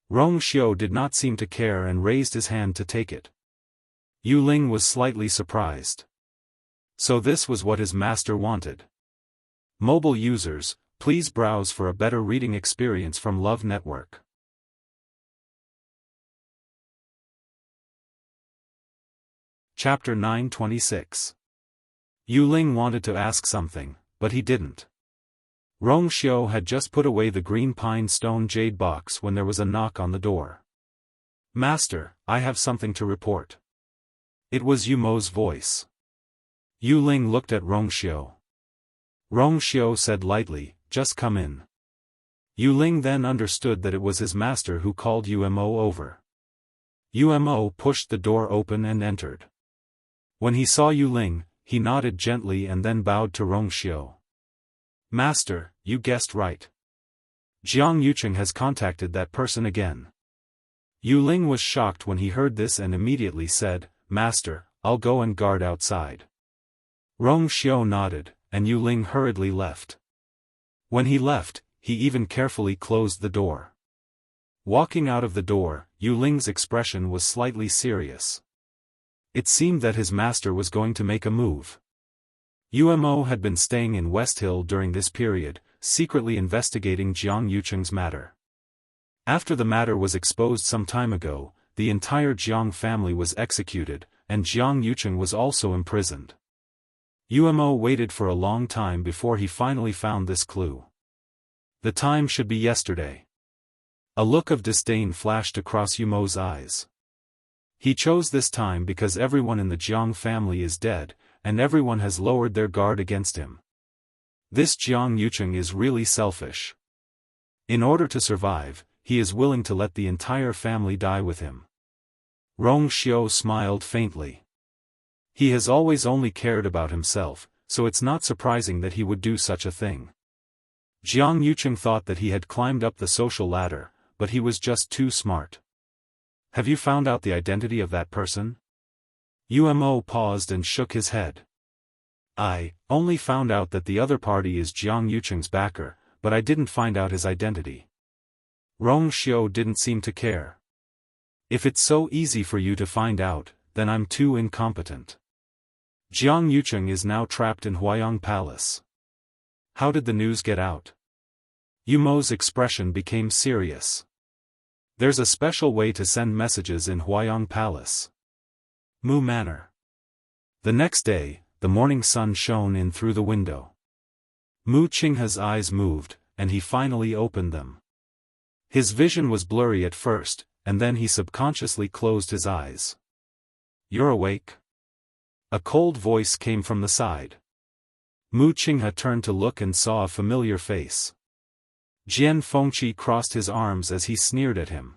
Rongxiu did not seem to care and raised his hand to take it. Yu Ling was slightly surprised. So this was what his master wanted. Mobile users, please browse for a better reading experience from Love Network. Chapter 926. Yu Ling wanted to ask something, but he didn't. Rongxiu had just put away the green pine stone jade box when there was a knock on the door. "Master, I have something to report." It was Yu Mo's voice. Yu Ling looked at Rongxiu. Rongxiu said lightly, "Just come in." Yu Ling then understood that it was his master who called Yu Mo over. Yu Mo pushed the door open and entered. When he saw Yu Ling, he nodded gently and then bowed to Rongxiu. "Master, you guessed right. Jiang Yucheng has contacted that person again." Yu Ling was shocked when he heard this and immediately said, "Master, I'll go and guard outside." Rongxiu nodded, and Yu Ling hurriedly left. When he left, he even carefully closed the door. Walking out of the door, Yu Ling's expression was slightly serious. It seemed that his master was going to make a move. Umo had been staying in West Hill during this period, secretly investigating Jiang Yucheng's matter. After the matter was exposed some time ago, the entire Jiang family was executed, and Jiang Yucheng was also imprisoned. Umo waited for a long time before he finally found this clue. The time should be yesterday. A look of disdain flashed across Umo's eyes. He chose this time because everyone in the Jiang family is dead, and everyone has lowered their guard against him. This Jiang Yucheng is really selfish. In order to survive, he is willing to let the entire family die with him. Rong Xiao smiled faintly. He has always only cared about himself, so it's not surprising that he would do such a thing. Jiang Yucheng thought that he had climbed up the social ladder, but he was just too smart. Have you found out the identity of that person? Umo paused and shook his head. I only found out that the other party is Jiang Yucheng's backer, but I didn't find out his identity. Rong Xiao didn't seem to care. If it's so easy for you to find out, then I'm too incompetent. Jiang Yucheng is now trapped in Huayang Palace. How did the news get out? Umo's expression became serious. There's a special way to send messages in Huayang Palace. Mu Manor. The next day, the morning sun shone in through the window. Mu Qinghe's eyes moved, and he finally opened them. His vision was blurry at first, and then he subconsciously closed his eyes. You're awake? A cold voice came from the side. Mu Qinghe turned to look and saw a familiar face. Jian Fengqi crossed his arms as he sneered at him.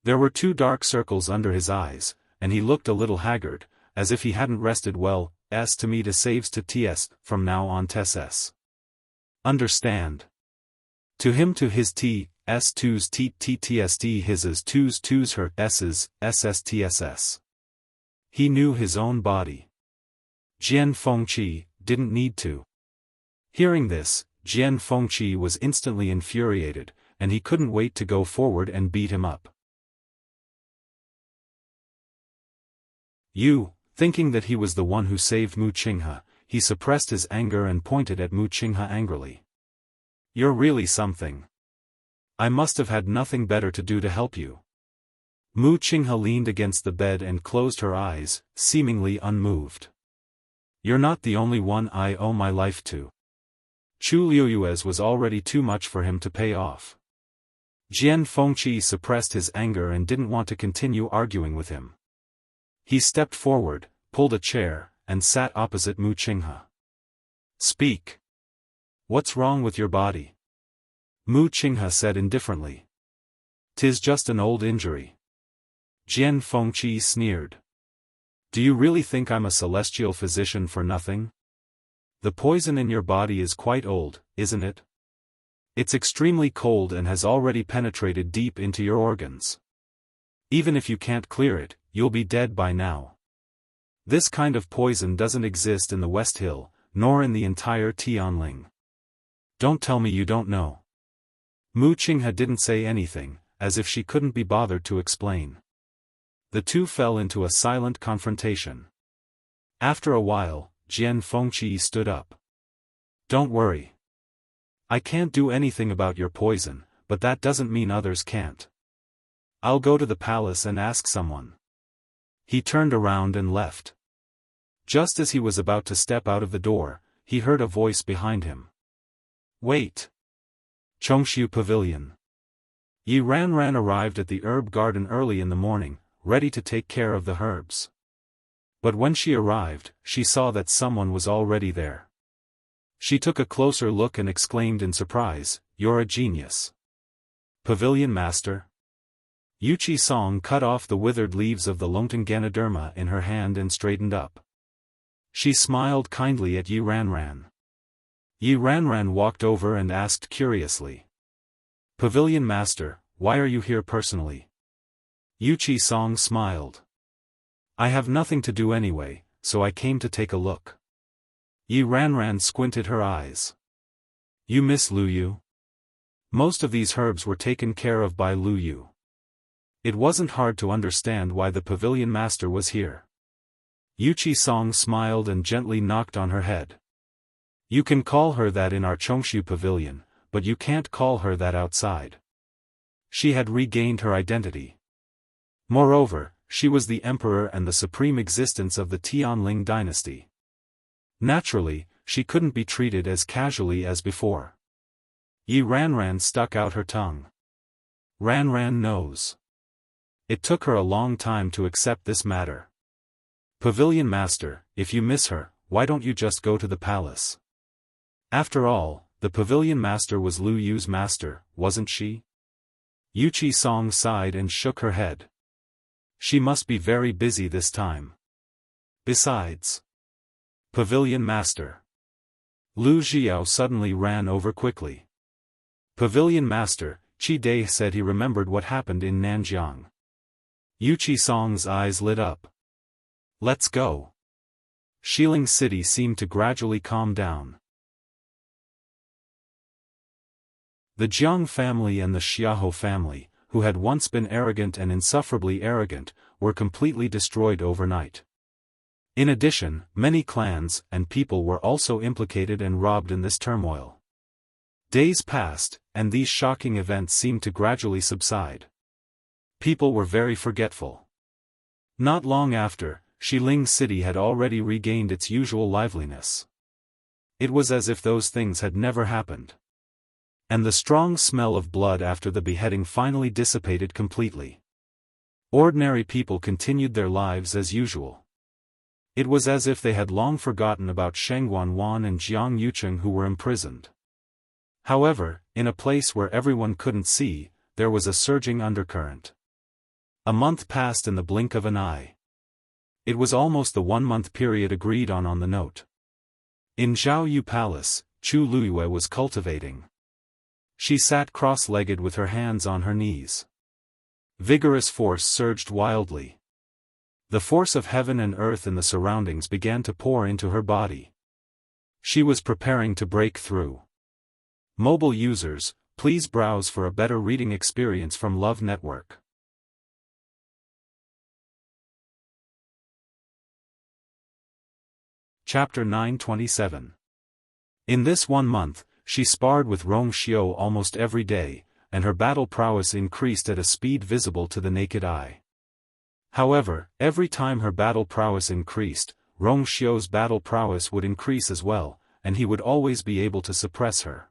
There were 2 dark circles under his eyes, and he looked a little haggard, as if he hadn't rested well. S to me to saves to ts, from now on ts. Understand? To him to his t, s twos t ttsd his's twos her s's, sstss. He knew his own body. Jian Fengqi didn't need to. Hearing this, Jian Fengqi was instantly infuriated, and he couldn't wait to go forward and beat him up. Thinking that he was the one who saved Mu Qinghe, he suppressed his anger and pointed at Mu Qinghe angrily. You're really something. I must have had nothing better to do to help you. Mu Qinghe leaned against the bed and closed her eyes, seemingly unmoved. You're not the only one I owe my life to. Chu Liuyuez was already too much for him to pay off. Jian Fengqi suppressed his anger and didn't want to continue arguing with him. He stepped forward, pulled a chair, and sat opposite Mu Qinghe. Speak. What's wrong with your body? Mu Qinghe said indifferently. 'Tis just an old injury. Jian Fengqi sneered. Do you really think I'm a celestial physician for nothing? The poison in your body is quite old, isn't it? It's extremely cold and has already penetrated deep into your organs. Even if you can't clear it, you'll be dead by now. This kind of poison doesn't exist in the West Hill, nor in the entire Tianling. Don't tell me you don't know. Mu Qinghe didn't say anything, as if she couldn't be bothered to explain. The two fell into a silent confrontation. After a while, Jian Fengqi stood up. Don't worry. I can't do anything about your poison, but that doesn't mean others can't. I'll go to the palace and ask someone. He turned around and left. Just as he was about to step out of the door, he heard a voice behind him. Wait. Chongshu Pavilion. Yi Ranran arrived at the herb garden early in the morning, ready to take care of the herbs. But when she arrived, she saw that someone was already there. She took a closer look and exclaimed in surprise, You're a genius. Pavilion Master? Yuchi Song cut off the withered leaves of the Longtang Ganoderma in her hand and straightened up. She smiled kindly at Yi Ranran. Yi Ranran walked over and asked curiously. Pavilion Master, why are you here personally? Yuchi Song smiled. I have nothing to do anyway, so I came to take a look. Yi Ranran squinted her eyes. You miss Lu Yu? Most of these herbs were taken care of by Lu Yu. It wasn't hard to understand why the Pavilion Master was here. Yuchi Song smiled and gently knocked on her head. You can call her that in our Chongshu pavilion, but you can't call her that outside. She had regained her identity. Moreover, she was the emperor and the supreme existence of the Tianling dynasty. Naturally, she couldn't be treated as casually as before. Yi Ranran stuck out her tongue. Ranran knows. It took her a long time to accept this matter. Pavilion master, if you miss her, why don't you just go to the palace? After all, the pavilion master was Lu Yu's master, wasn't she? Yuchi Song sighed and shook her head. She must be very busy this time. Besides. Pavilion master. Lu Xiao suddenly ran over quickly. Pavilion master, Qi Dai said he remembered what happened in Nanjiang. Yuchi Song's eyes lit up. Let's go. Xiling City seemed to gradually calm down. The Jiang family and the Xiahou family, who had once been arrogant and insufferably arrogant, were completely destroyed overnight. In addition, many clans and people were also implicated and robbed in this turmoil. Days passed, and these shocking events seemed to gradually subside. People were very forgetful. Not long after, Xiling City had already regained its usual liveliness. It was as if those things had never happened. And the strong smell of blood after the beheading finally dissipated completely. Ordinary people continued their lives as usual. It was as if they had long forgotten about Sheng Guanwan and Jiang Yucheng who were imprisoned. However, in a place where everyone couldn't see, there was a surging undercurrent. A month passed in the blink of an eye. It was almost the 1-month period agreed on the note. In Zhao Yu Palace, Chu Luiyue was cultivating. She sat cross-legged with her hands on her knees. Vigorous force surged wildly. The force of heaven and earth in the surroundings began to pour into her body. She was preparing to break through. Mobile users, please browse for a better reading experience from Love Network. Chapter 927. In this 1 month, she sparred with Rong Xiu almost every day, and her battle prowess increased at a speed visible to the naked eye. However, every time her battle prowess increased, Rong Xiu's battle prowess would increase as well, and he would always be able to suppress her.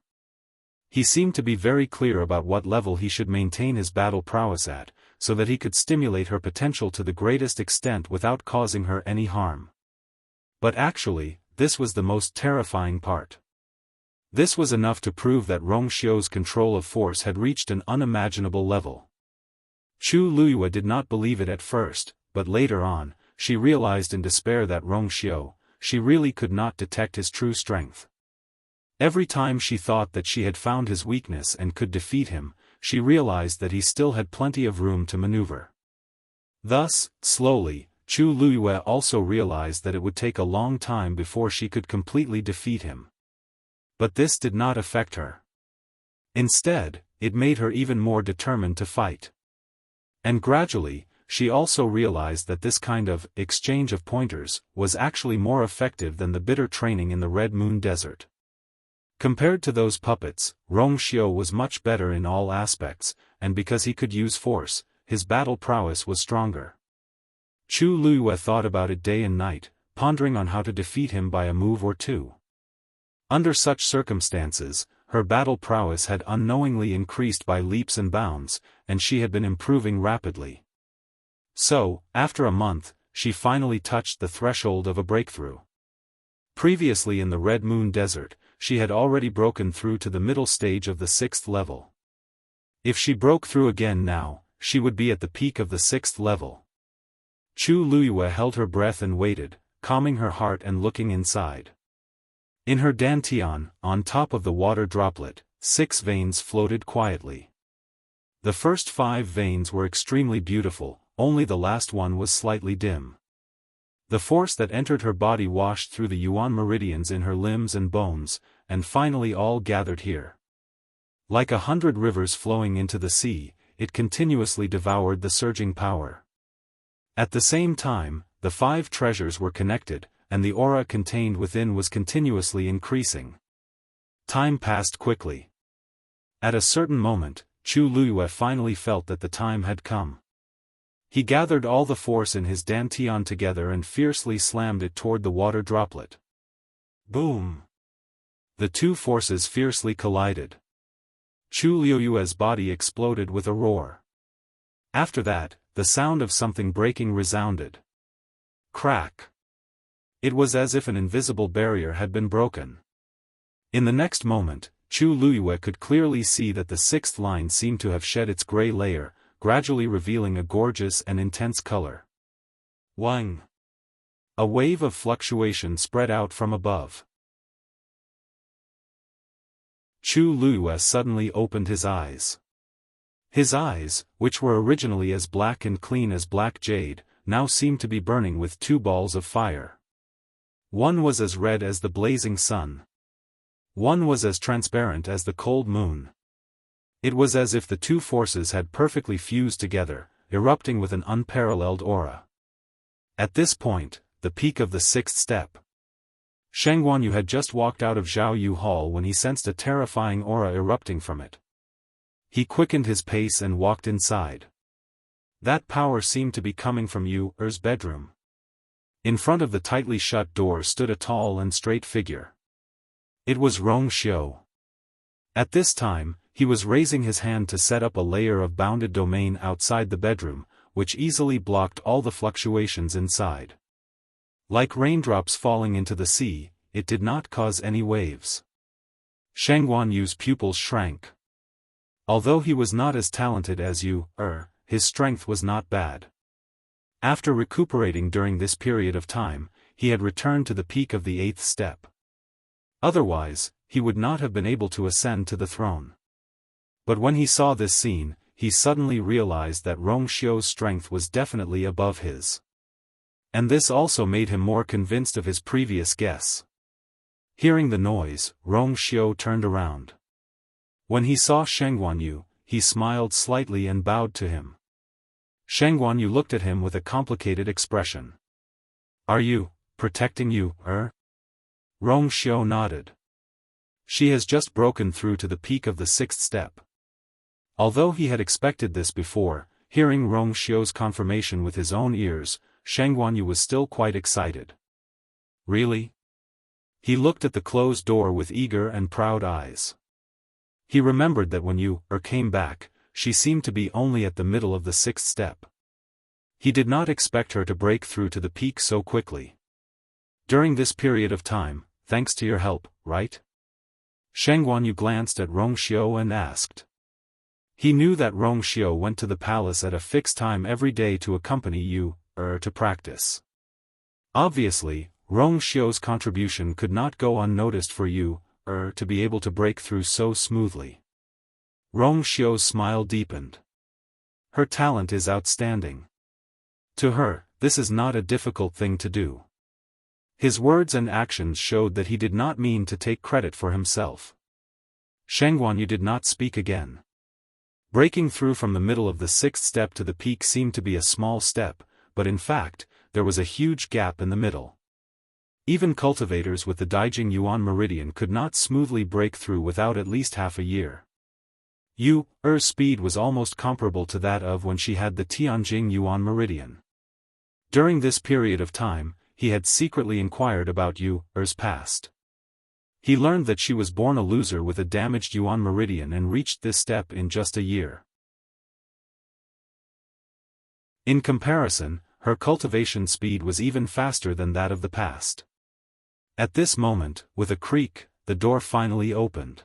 He seemed to be very clear about what level he should maintain his battle prowess at, so that he could stimulate her potential to the greatest extent without causing her any harm. But actually, this was the most terrifying part. This was enough to prove that Rong Xiu's control of force had reached an unimaginable level. Chu Luiyue did not believe it at first, but later on, she realized in despair that Rong Xiu, she really could not detect his true strength. Every time she thought that she had found his weakness and could defeat him, she realized that he still had plenty of room to maneuver. Thus, slowly, Chu Luiyue also realized that it would take a long time before she could completely defeat him. But this did not affect her. Instead, it made her even more determined to fight. And gradually, she also realized that this kind of exchange of pointers was actually more effective than the bitter training in the Red Moon Desert. Compared to those puppets, Rong Xiu was much better in all aspects, and because he could use force, his battle prowess was stronger. Chu Luiyue thought about it day and night, pondering on how to defeat him by a move or two. Under such circumstances, her battle prowess had unknowingly increased by leaps and bounds, and she had been improving rapidly. So, after a month, she finally touched the threshold of a breakthrough. Previously in the Red Moon Desert, she had already broken through to the middle stage of the 6th level. If she broke through again now, she would be at the peak of the 6th level. Chu Luiyue held her breath and waited, calming her heart and looking inside. In her dantian, on top of the water droplet, 6 veins floated quietly. The first 5 veins were extremely beautiful, only the last one was slightly dim. The force that entered her body washed through the yuan meridians in her limbs and bones, and finally all gathered here. Like 100 rivers flowing into the sea, it continuously devoured the surging power. At the same time, the 5 treasures were connected, and the aura contained within was continuously increasing. Time passed quickly. At a certain moment, Chu Luyue finally felt that the time had come. He gathered all the force in his dantian together and fiercely slammed it toward the water droplet. Boom! The 2 forces fiercely collided. Chu Luyue's body exploded with a roar. After that, the sound of something breaking resounded. Crack! It was as if an invisible barrier had been broken. In the next moment, Chu Luyue could clearly see that the 6th line seemed to have shed its gray layer, gradually revealing a gorgeous and intense color. Wang! A wave of fluctuation spread out from above. Chu Luyue suddenly opened his eyes. His eyes, which were originally as black and clean as black jade, now seemed to be burning with 2 balls of fire. One was as red as the blazing sun. One was as transparent as the cold moon. It was as if the 2 forces had perfectly fused together, erupting with an unparalleled aura. At this point, the peak of the 6th step. Sheng Guanyu had just walked out of Zhao Yu Hall when he sensed a terrifying aura erupting from it. He quickened his pace and walked inside. That power seemed to be coming from Yu Er's bedroom. In front of the tightly shut door stood a tall and straight figure. It was Rong Xiu. At this time, he was raising his hand to set up a layer of bounded domain outside the bedroom, which easily blocked all the fluctuations inside. Like raindrops falling into the sea, it did not cause any waves. Sheng Guanyu's pupils shrank. Although he was not as talented as Yu Er, his strength was not bad. After recuperating during this period of time, he had returned to the peak of the 8th step. Otherwise, he would not have been able to ascend to the throne. But when he saw this scene, he suddenly realized that Rong Xiu's strength was definitely above his. And this also made him more convinced of his previous guess. Hearing the noise, Rong Xiu turned around. When he saw Sheng Guanyu, he smiled slightly and bowed to him. Sheng Guanyu looked at him with a complicated expression. "Are you protecting Yu Er?" Rong Xiu nodded. "She has just broken through to the peak of the 6th step." Although he had expected this before, hearing Rong Xiu's confirmation with his own ears, Sheng Guanyu was still quite excited. "Really?" He looked at the closed door with eager and proud eyes. He remembered that when Yu Er came back, she seemed to be only at the middle of the 6th step. He did not expect her to break through to the peak so quickly. "During this period of time, thanks to your help, right?" Sheng Guanyu glanced at Rong Xiu and asked. He knew that Rong Xiu went to the palace at a fixed time every day to accompany Yu Er to practice. Obviously, Rong Xiu's contribution could not go unnoticed for Yu Er to be able to break through so smoothly. Rong Xiu's smile deepened. Her talent is outstanding. To her, this is not a difficult thing to do. His words and actions showed that he did not mean to take credit for himself. Sheng Guanyu did not speak again. Breaking through from the middle of the 6th step to the peak seemed to be a small step, but in fact, there was a huge gap in the middle. Even cultivators with the Daijing Yuan meridian could not smoothly break through without at least half a year. Yu Er's speed was almost comparable to that of when she had the Tianjing Yuan meridian. During this period of time, he had secretly inquired about Yu Er's past. He learned that she was born a loser with a damaged Yuan meridian and reached this step in just a year. In comparison, her cultivation speed was even faster than that of the past. At this moment, with a creak, the door finally opened.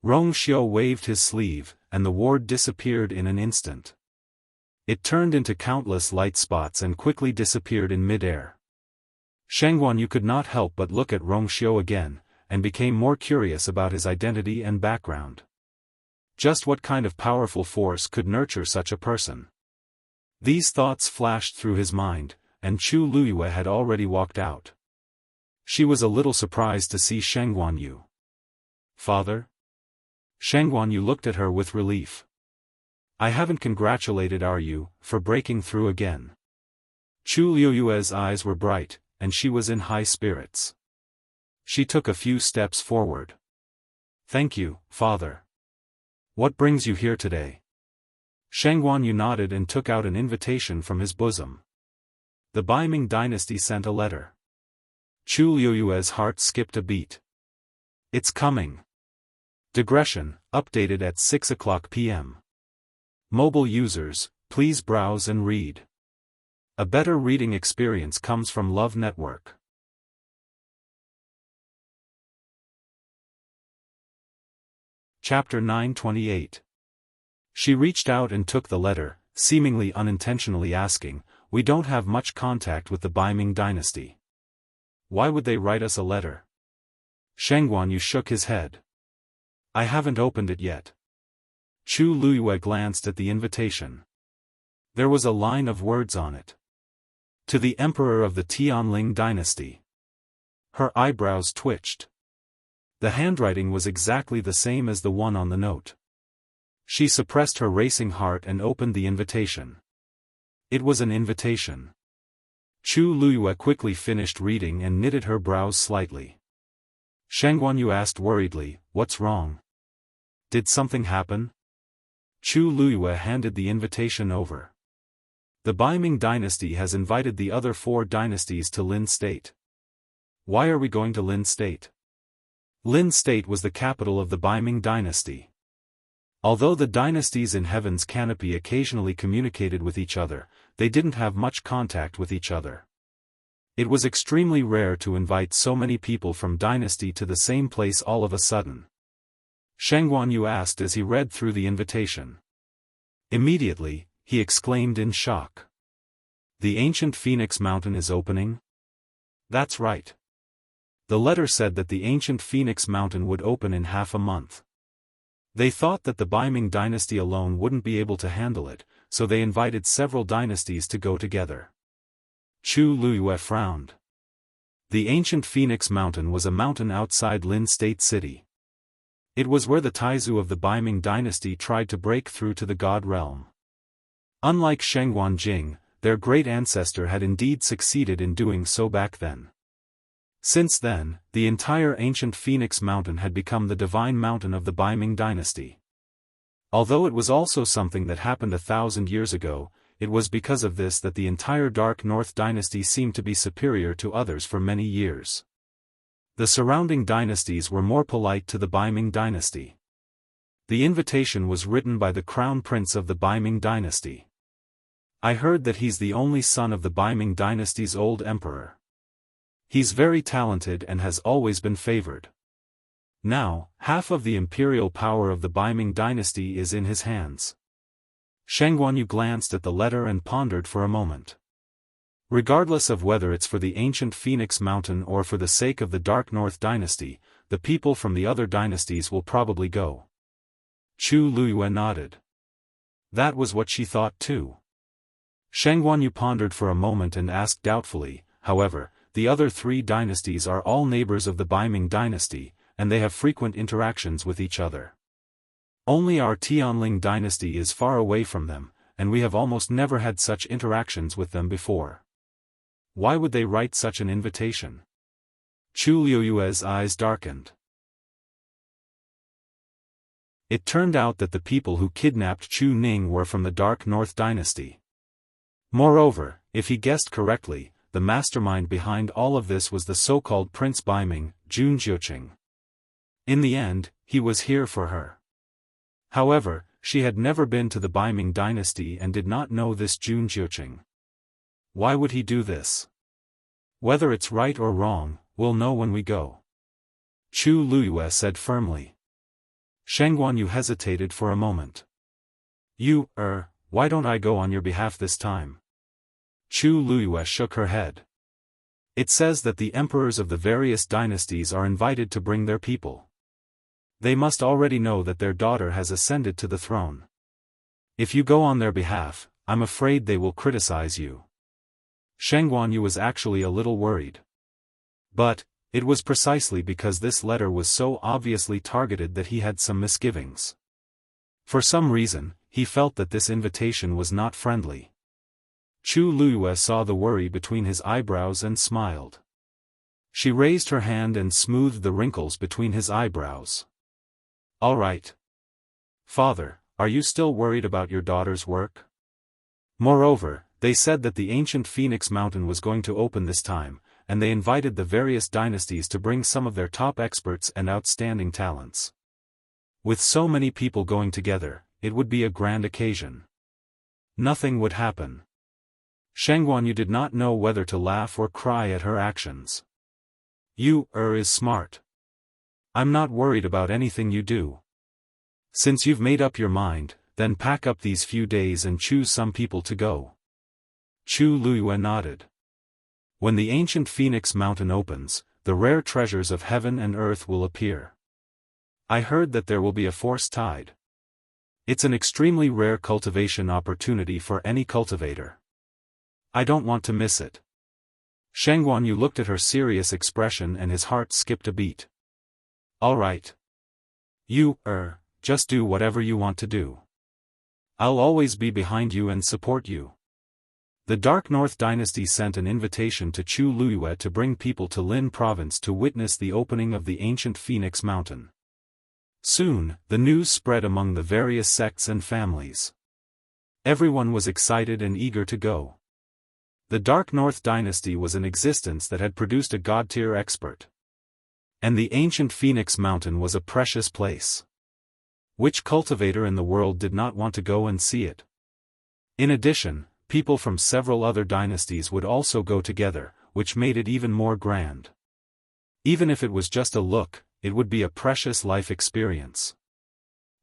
Rong Xiu waved his sleeve, and the ward disappeared in an instant. It turned into countless light spots and quickly disappeared in mid-air. Sheng Guanyu could not help but look at Rong Xiu again, and became more curious about his identity and background. Just what kind of powerful force could nurture such a person? These thoughts flashed through his mind, and Chu Luyue had already walked out. She was a little surprised to see Sheng Guanyu. "Father?" Sheng Guanyu looked at her with relief. "I haven't congratulated Yu for breaking through again." Chu Liuyue's eyes were bright, and she was in high spirits. She took a few steps forward. "Thank you, father. What brings you here today?" Sheng Guanyu nodded and took out an invitation from his bosom. The Baiming dynasty sent a letter. Chu Liuyue's heart skipped a beat. It's coming. Digression, updated at 6:00 p.m. Mobile users, please browse and read. A better reading experience comes from Love Network. Chapter 928. She reached out and took the letter, seemingly unintentionally asking, "We don't have much contact with the Baiming dynasty. Why would they write us a letter?" Sheng Guanyu shook his head. "I haven't opened it yet." Chu Luyue glanced at the invitation. There was a line of words on it. To the Emperor of the Tianling dynasty. Her eyebrows twitched. The handwriting was exactly the same as the one on the note. She suppressed her racing heart and opened the invitation. It was an invitation. Chu Luyue quickly finished reading and knitted her brows slightly. Sheng Guanyu asked worriedly, "What's wrong? Did something happen?" Chu Luyue handed the invitation over. The Baiming dynasty has invited the other 4 dynasties to Lin State. Why are we going to Lin State? Lin State was the capital of the Baiming dynasty. Although the dynasties in Heaven's Canopy occasionally communicated with each other, they didn't have much contact with each other. It was extremely rare to invite so many people from dynasty to the same place all of a sudden. Sheng Guanyu asked as he read through the invitation. Immediately, he exclaimed in shock. "The ancient Phoenix Mountain is opening?" "That's right." The letter said that the ancient Phoenix Mountain would open in half a month. They thought that the Baiming dynasty alone wouldn't be able to handle it, so they invited several dynasties to go together. Chu Luyue frowned. The ancient Phoenix Mountain was a mountain outside Lin State City. It was where the Taizu of the Baiming dynasty tried to break through to the God realm. Unlike Sheng Guanjing, their great ancestor had indeed succeeded in doing so back then. Since then, the entire ancient Phoenix Mountain had become the divine mountain of the Baiming dynasty. Although it was also something that happened 1,000 years ago, it was because of this that the entire Dark North dynasty seemed to be superior to others for many years. The surrounding dynasties were more polite to the Baiming dynasty. The invitation was written by the crown prince of the Baiming dynasty. "I heard that he's the only son of the Baiming dynasty's old emperor. He's very talented and has always been favored. Now, half of the imperial power of the Baiming dynasty is in his hands." Sheng Guanyu glanced at the letter and pondered for a moment. Regardless of whether it's for the ancient Phoenix Mountain or for the sake of the Dark North dynasty, the people from the other dynasties will probably go. Chu Luyue nodded. That was what she thought too. Sheng Guanyu pondered for a moment and asked doubtfully, "However, the other 3 dynasties are all neighbors of the Baiming dynasty, and they have frequent interactions with each other. Only our Tianling dynasty is far away from them, and we have almost never had such interactions with them before. Why would they write such an invitation?" Chu Liuyue's eyes darkened. It turned out that the people who kidnapped Chu Ning were from the Dark North dynasty. Moreover, if he guessed correctly, the mastermind behind all of this was the so-called Prince Baiming, Jun Jiuqing. In the end, he was here for her. However, she had never been to the Baiming dynasty and did not know this Jun Jiuqing. Why would he do this? Whether it's right or wrong, we'll know when we go. Chu Luyue said firmly. Sheng Guanyu hesitated for a moment. Why don't I go on your behalf this time? Chu Luyue shook her head. It says that the emperors of the various dynasties are invited to bring their people. They must already know that their daughter has ascended to the throne. If you go on their behalf, I'm afraid they will criticize you. Sheng Guanyu was actually a little worried. But, it was precisely because this letter was so obviously targeted that he had some misgivings. For some reason, he felt that this invitation was not friendly. Chu Luiyue saw the worry between his eyebrows and smiled. She raised her hand and smoothed the wrinkles between his eyebrows. All right. Father, are you still worried about your daughter's work? Moreover, they said that the ancient Phoenix Mountain was going to open this time, and they invited the various dynasties to bring some of their top experts and outstanding talents. With so many people going together, it would be a grand occasion. Nothing would happen. Sheng Guanyu did not know whether to laugh or cry at her actions. You is smart. I'm not worried about anything you do. Since you've made up your mind, then pack up these few days and choose some people to go. Chu Luiyue nodded. When the ancient Phoenix Mountain opens, the rare treasures of heaven and earth will appear. I heard that there will be a force tide. It's an extremely rare cultivation opportunity for any cultivator. I don't want to miss it. Sheng Guanyu looked at her serious expression and his heart skipped a beat. All right. You, just do whatever you want to do. I'll always be behind you and support you. The Dark North Dynasty sent an invitation to Chu Luiyue to bring people to Lin Province to witness the opening of the ancient Phoenix Mountain. Soon, the news spread among the various sects and families. Everyone was excited and eager to go. The Dark North Dynasty was in existence that had produced a god-tier expert. And the ancient Phoenix Mountain was a precious place. Which cultivator in the world did not want to go and see it? In addition, people from several other dynasties would also go together, which made it even more grand. Even if it was just a look, it would be a precious life experience.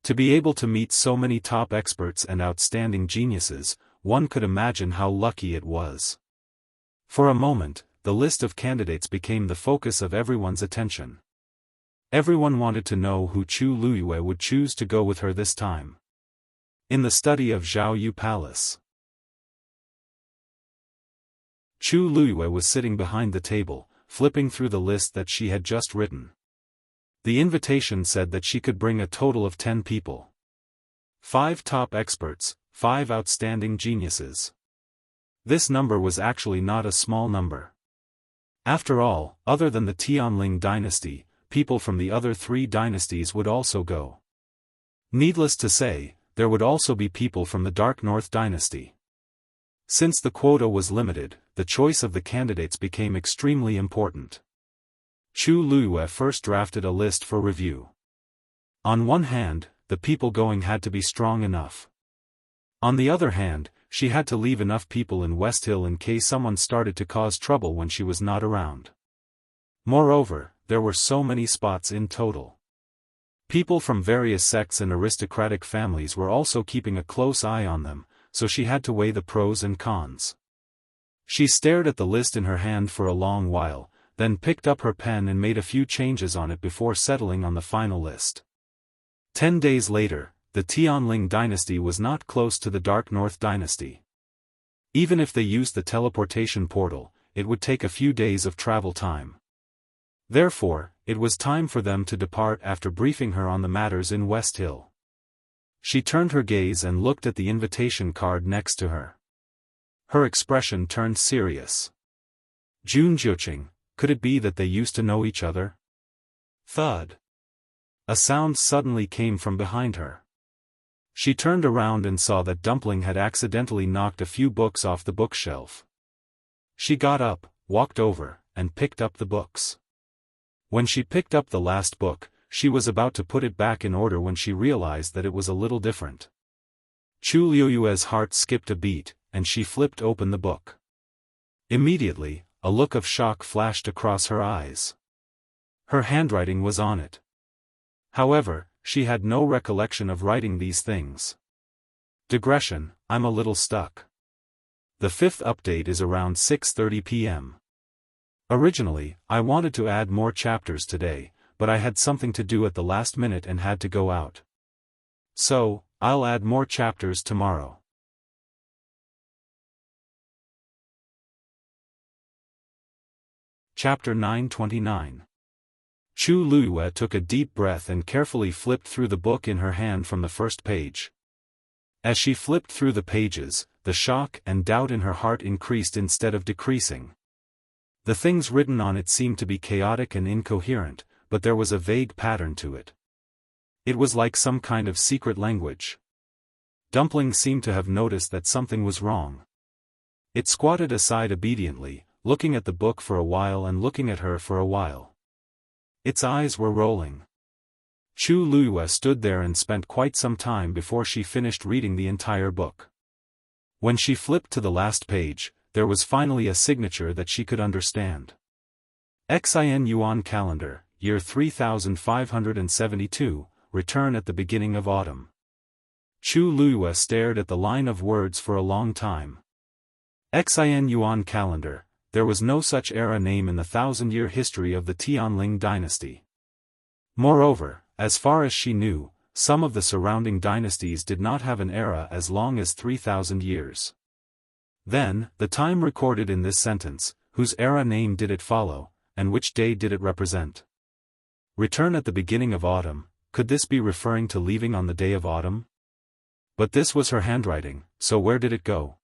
To be able to meet so many top experts and outstanding geniuses, one could imagine how lucky it was. For a moment, the list of candidates became the focus of everyone's attention. Everyone wanted to know who Chu Luiyue would choose to go with her this time. In the study of Zhao Yu Palace. Chu Luiyue was sitting behind the table, flipping through the list that she had just written. The invitation said that she could bring a total of 10 people. 5 top experts, 5 outstanding geniuses. This number was actually not a small number. After all, other than the Tianling dynasty, people from the other 3 dynasties would also go. Needless to say, there would also be people from the Dark North dynasty. Since the quota was limited, the choice of the candidates became extremely important. Chu Luiyue first drafted a list for review. On one hand, the people going had to be strong enough. On the other hand, she had to leave enough people in West Hill in case someone started to cause trouble when she was not around. Moreover, there were so many spots in total. People from various sects and aristocratic families were also keeping a close eye on them, so she had to weigh the pros and cons. She stared at the list in her hand for a long while, then picked up her pen and made a few changes on it before settling on the final list. 10 days later, the Tianling dynasty was not close to the Dark North dynasty. Even if they used the teleportation portal, it would take a few days of travel time. Therefore, it was time for them to depart after briefing her on the matters in West Hill. She turned her gaze and looked at the invitation card next to her. Her expression turned serious. Jun Jiuqing, could it be that they used to know each other? Thud. A sound suddenly came from behind her. She turned around and saw that Dumpling had accidentally knocked a few books off the bookshelf. She got up, walked over, and picked up the books. When she picked up the last book, she was about to put it back in order when she realized that it was a little different. Chu Luiyue's heart skipped a beat, and she flipped open the book. Immediately, a look of shock flashed across her eyes. Her handwriting was on it. However, she had no recollection of writing these things. Digression, I'm a little stuck. The 5th update is around 6:30 p.m. Originally, I wanted to add more chapters today, but I had something to do at the last minute and had to go out. So, I'll add more chapters tomorrow. Chapter 929. Chu Luiyue took a deep breath and carefully flipped through the book in her hand from the first page. As she flipped through the pages, the shock and doubt in her heart increased instead of decreasing. The things written on it seemed to be chaotic and incoherent, but there was a vague pattern to it. It was like some kind of secret language. Dumpling seemed to have noticed that something was wrong. It squatted aside obediently, looking at the book for a while and looking at her for a while. Its eyes were rolling. Chu Luiyue stood there and spent quite some time before she finished reading the entire book. When she flipped to the last page, there was finally a signature that she could understand. Xin Yuan Calendar, year 3572, return at the beginning of autumn. Chu Luiyue stared at the line of words for a long time. Xin Yuan Calendar, there was no such era name in the 1,000-year history of the Tianling dynasty. Moreover, as far as she knew, some of the surrounding dynasties did not have an era as long as 3,000 years. Then, the time recorded in this sentence, whose era name did it follow, and which day did it represent? Return at the beginning of autumn, could this be referring to leaving on the day of autumn? But this was her handwriting, so where did it go?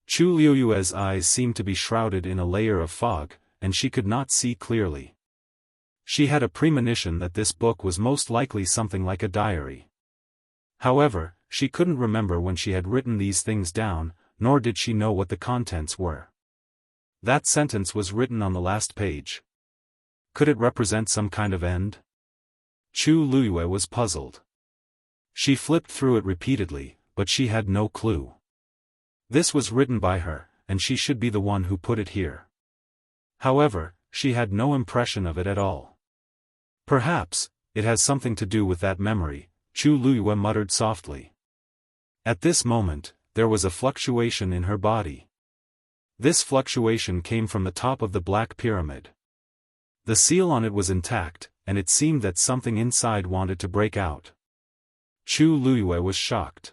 Chu Luiyue's eyes seemed to be shrouded in a layer of fog, and she could not see clearly. She had a premonition that this book was most likely something like a diary. However, she couldn't remember when she had written these things down, nor did she know what the contents were. That sentence was written on the last page. Could it represent some kind of end? Chu Luiyue was puzzled. She flipped through it repeatedly, but she had no clue. This was written by her, and she should be the one who put it here. However, she had no impression of it at all. Perhaps, it has something to do with that memory, Chu Luiyue muttered softly. At this moment, there was a fluctuation in her body. This fluctuation came from the top of the Black Pyramid. The seal on it was intact, and it seemed that something inside wanted to break out. Chu Luiyue was shocked.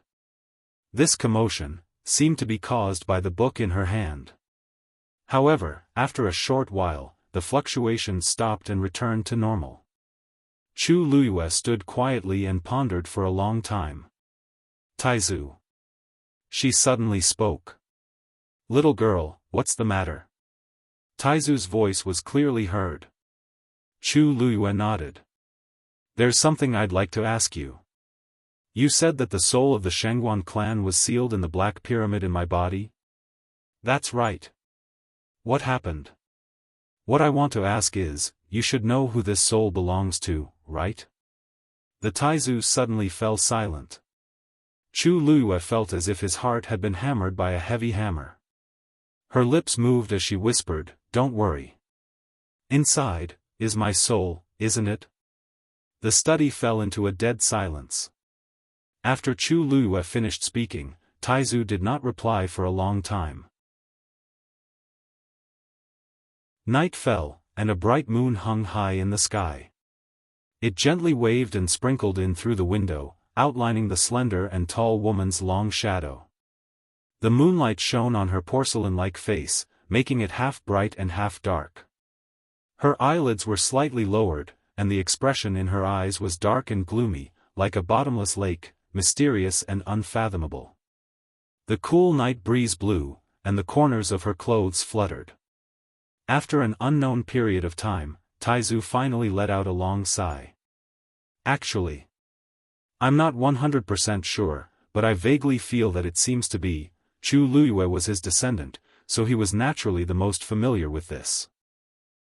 This commotion seemed to be caused by the book in her hand. However, after a short while, the fluctuation stopped and returned to normal. Chu Luiyue stood quietly and pondered for a long time. Taizu. She suddenly spoke. Little girl, what's the matter? Taizu's voice was clearly heard. Chu Luiyue nodded. There's something I'd like to ask you. You said that the soul of the Shangguan clan was sealed in the Black Pyramid in my body? That's right. What happened? What I want to ask is, you should know who this soul belongs to, right? The Taizu suddenly fell silent. Chu Luiyue felt as if his heart had been hammered by a heavy hammer. Her lips moved as she whispered, don't worry. Inside, is my soul, isn't it? The study fell into a dead silence. After Chu Luiyue finished speaking, Taizu did not reply for a long time. Night fell, and a bright moon hung high in the sky. It gently waved and sprinkled in through the window, outlining the slender and tall woman's long shadow. The moonlight shone on her porcelain-like face, making it half bright and half dark. Her eyelids were slightly lowered, and the expression in her eyes was dark and gloomy, like a bottomless lake, mysterious and unfathomable. The cool night breeze blew, and the corners of her clothes fluttered. After an unknown period of time, Taizu finally let out a long sigh. Actually, I'm not 100% sure, but I vaguely feel that it seems to be. Chu Luiyue was his descendant, so he was naturally the most familiar with this.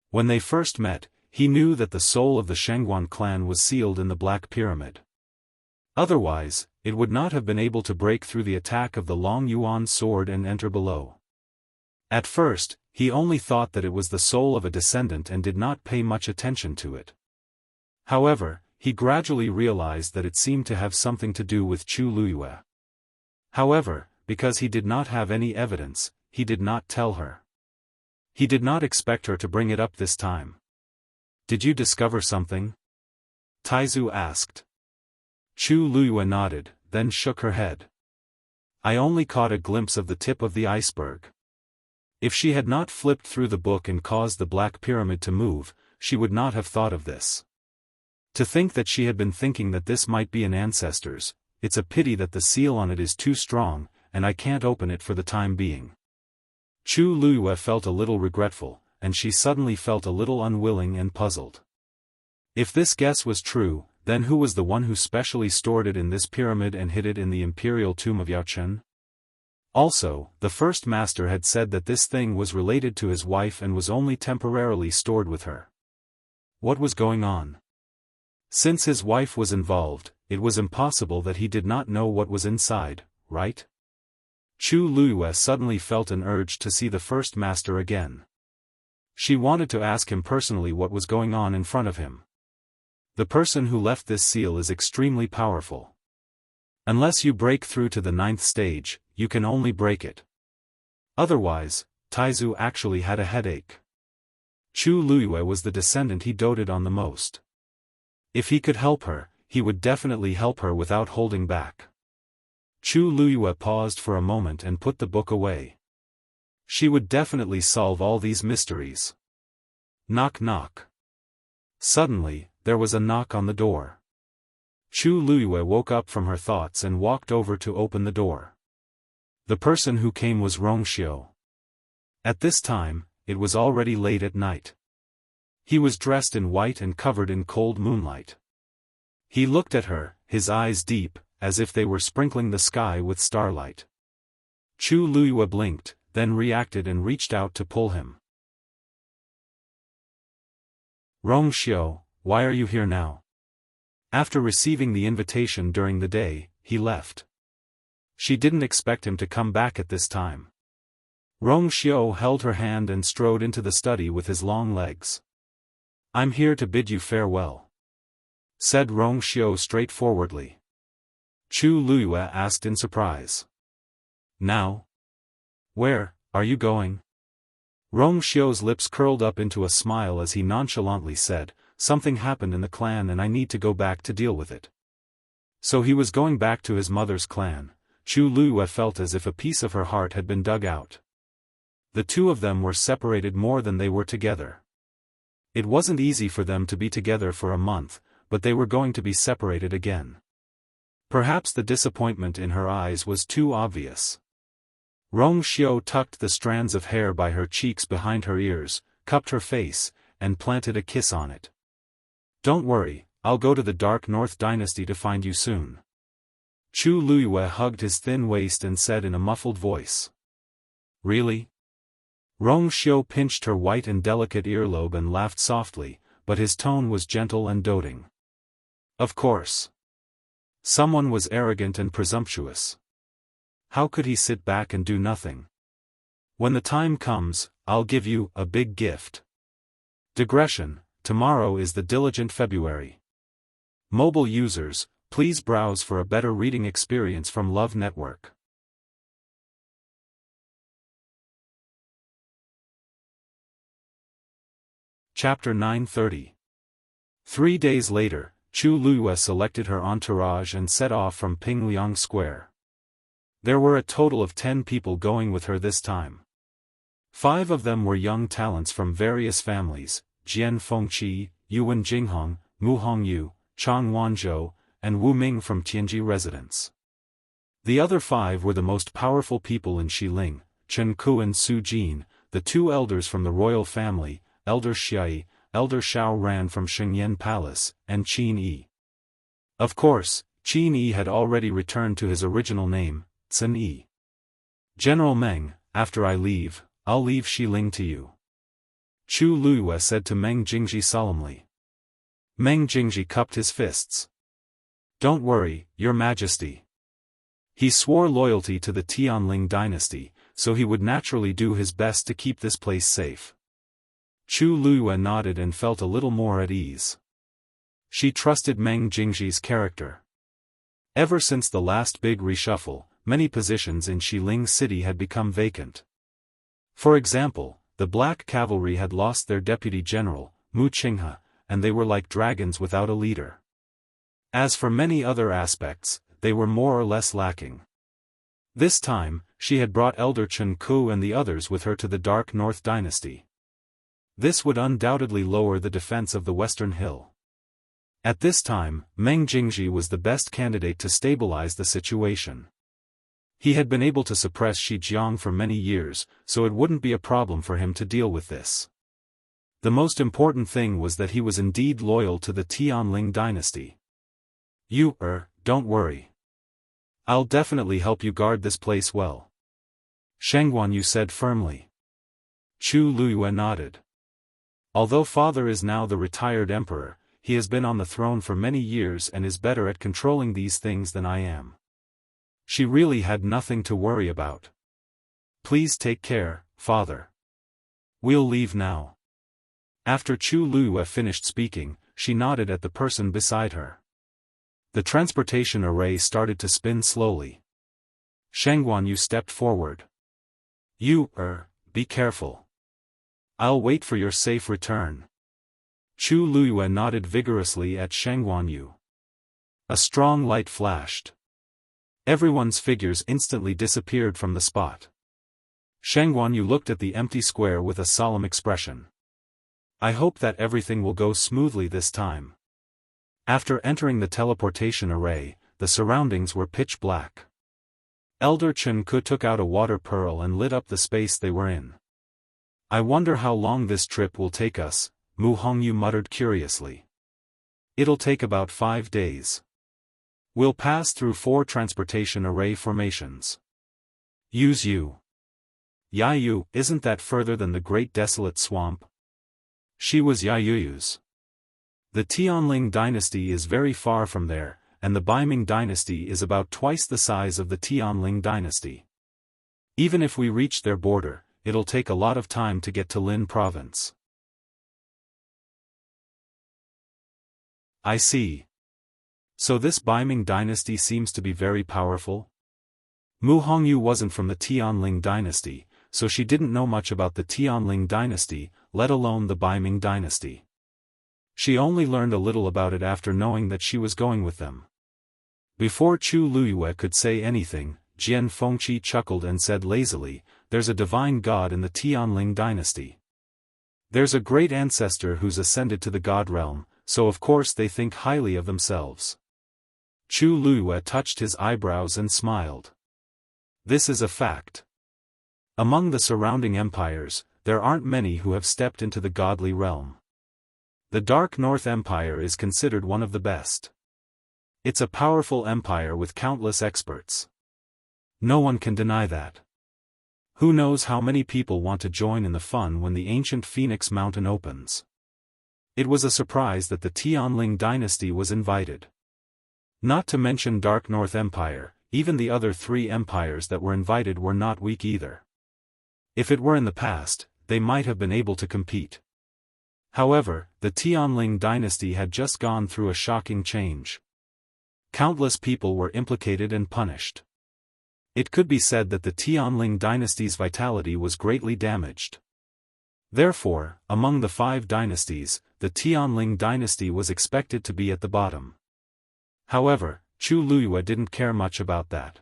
When they first met, he knew that the soul of the Shangguan clan was sealed in the Black Pyramid. Otherwise, it would not have been able to break through the attack of the Long Yuan sword and enter below. At first, he only thought that it was the soul of a descendant and did not pay much attention to it. However, he gradually realized that it seemed to have something to do with Chu Luiyue. However, because he did not have any evidence, he did not tell her. He did not expect her to bring it up this time. Did you discover something? Taizu asked. Chu Luiyue nodded, then shook her head. I only caught a glimpse of the tip of the iceberg. If she had not flipped through the book and caused the Black Pyramid to move, she would not have thought of this. To think that she had been thinking that this might be an ancestor's, it's a pity that the seal on it is too strong, and I can't open it for the time being. Chu Luiyue felt a little regretful, and she suddenly felt a little unwilling and puzzled. If this guess was true, then who was the one who specially stored it in this pyramid and hid it in the imperial tomb of Yaochen? Also, the first master had said that this thing was related to his wife and was only temporarily stored with her. What was going on? Since his wife was involved, it was impossible that he did not know what was inside, right? Chu Luiyue suddenly felt an urge to see the first master again. She wanted to ask him personally what was going on in front of him. The person who left this seal is extremely powerful. Unless you break through to the 9th stage, you can only break it. Otherwise, Taizu actually had a headache. Chu Luiyue was the descendant he doted on the most. If he could help her, he would definitely help her without holding back. Chu Luiyue paused for a moment and put the book away. She would definitely solve all these mysteries. Knock knock. Suddenly, there was a knock on the door. Chu Luiyue woke up from her thoughts and walked over to open the door. The person who came was Wuxia. At this time, it was already late at night. He was dressed in white and covered in cold moonlight. He looked at her, his eyes deep, as if they were sprinkling the sky with starlight. Chu Luiyue blinked, then reacted and reached out to pull him. Wuxia, why are you here now? After receiving the invitation during the day, he left. She didn't expect him to come back at this time. Wuxia held her hand and strode into the study with his long legs. I'm here to bid you farewell, said Wuxia straightforwardly. Chu Luiyue asked in surprise. Now? Where are you going? Wuxia's lips curled up into a smile as he nonchalantly said, something happened in the clan and I need to go back to deal with it. So he was going back to his mother's clan. Chu Luiyue felt as if a piece of her heart had been dug out. The two of them were separated more than they were together. It wasn't easy for them to be together for a month, but they were going to be separated again. Perhaps the disappointment in her eyes was too obvious. Wuxia tucked the strands of hair by her cheeks behind her ears, cupped her face, and planted a kiss on it. Don't worry, I'll go to the Dark North Dynasty to find you soon. Chu Luiyue hugged his thin waist and said in a muffled voice. Really? Wuxia pinched her white and delicate earlobe and laughed softly, but his tone was gentle and doting. Of course. Someone was arrogant and presumptuous. How could he sit back and do nothing? When the time comes, I'll give you a big gift. Digression, tomorrow is the diligent February. Mobile users, please browse for a better reading experience from Love Network. Chapter 930. 3 days later, Chu Luiyue selected her entourage and set off from Pingliang Square. There were a total of 10 people going with her this time. 5 of them were young talents from various families, Jian Fengqi, Yuan Jinghong, Mu Hongyu, Chang Wanzhou, and Wu Ming from Tianji residence. The other 5 were the most powerful people in Xiling, Chen Ku and Su Jin, the 2 elders from the royal family, Elder Xiai, Elder Xiao Ran from Shengyan Palace, and Qin Yi. Of course, Qin Yi had already returned to his original name, Sun Yi. General Meng, after I leave, I'll leave Xiling to you. Chu Luiyue said to Meng Jingji solemnly. Meng Jingji cupped his fists. Don't worry, Your Majesty. He swore loyalty to the Tianling dynasty, so he would naturally do his best to keep this place safe. Chu Luiyue nodded and felt a little more at ease. She trusted Meng Jingji's character. Ever since the last big reshuffle, many positions in Xiling City had become vacant. For example, the Black Cavalry had lost their deputy general, Mu Qinghe, and they were like dragons without a leader. As for many other aspects, they were more or less lacking. This time, she had brought Elder Chen Ku and the others with her to the Dark North Dynasty. This would undoubtedly lower the defense of the Western Hill. At this time, Meng Jingji was the best candidate to stabilize the situation. He had been able to suppress Shi Jiang for many years, so it wouldn't be a problem for him to deal with this. The most important thing was that he was indeed loyal to the Tianling dynasty. Don't worry. I'll definitely help you guard this place well. Sheng Guanyu said firmly. Chu Luyue nodded. Although father is now the retired emperor, he has been on the throne for many years and is better at controlling these things than I am. She really had nothing to worry about. Please take care, father. We'll leave now. After Chu Luyue finished speaking, she nodded at the person beside her. The transportation array started to spin slowly. Sheng Guanyu stepped forward. Be careful. I'll wait for your safe return. Chu Luyue nodded vigorously at Sheng Guanyu. A strong light flashed. Everyone's figures instantly disappeared from the spot. Sheng Guanyu looked at the empty square with a solemn expression. I hope that everything will go smoothly this time. After entering the teleportation array, the surroundings were pitch black. Elder Chen Ke took out a water pearl and lit up the space they were in. I wonder how long this trip will take us, Mu Hongyu muttered curiously. It'll take about 5 days. We'll pass through 4 transportation array formations. Yayu, isn't that further than the Great Desolate Swamp? She was Yayu's. The Tianling dynasty is very far from there, and the Baiming dynasty is about twice the size of the Tianling dynasty. Even if we reach their border, it'll take a lot of time to get to Lin province. I see. So this Baiming dynasty seems to be very powerful? Mu Hongyu wasn't from the Tianling dynasty, so she didn't know much about the Tianling dynasty, let alone the Baiming dynasty. She only learned a little about it after knowing that she was going with them. Before Chu Luyue could say anything, Jian Fengqi chuckled and said lazily, there's a divine god in the Tianling dynasty. There's a great ancestor who's ascended to the god realm, so of course they think highly of themselves. Chu Luyue touched his eyebrows and smiled. This is a fact. Among the surrounding empires, there aren't many who have stepped into the godly realm. The Dark North Empire is considered one of the best. It's a powerful empire with countless experts. No one can deny that. Who knows how many people want to join in the fun when the ancient Phoenix Mountain opens. It was a surprise that the Tianling dynasty was invited. Not to mention Dark North Empire, even the other 3 empires that were invited were not weak either. If it were in the past, they might have been able to compete. However, the Tianling dynasty had just gone through a shocking change. Countless people were implicated and punished. It could be said that the Tianling dynasty's vitality was greatly damaged. Therefore, among the 5 dynasties, the Tianling dynasty was expected to be at the bottom. However, Chu Luyue didn't care much about that.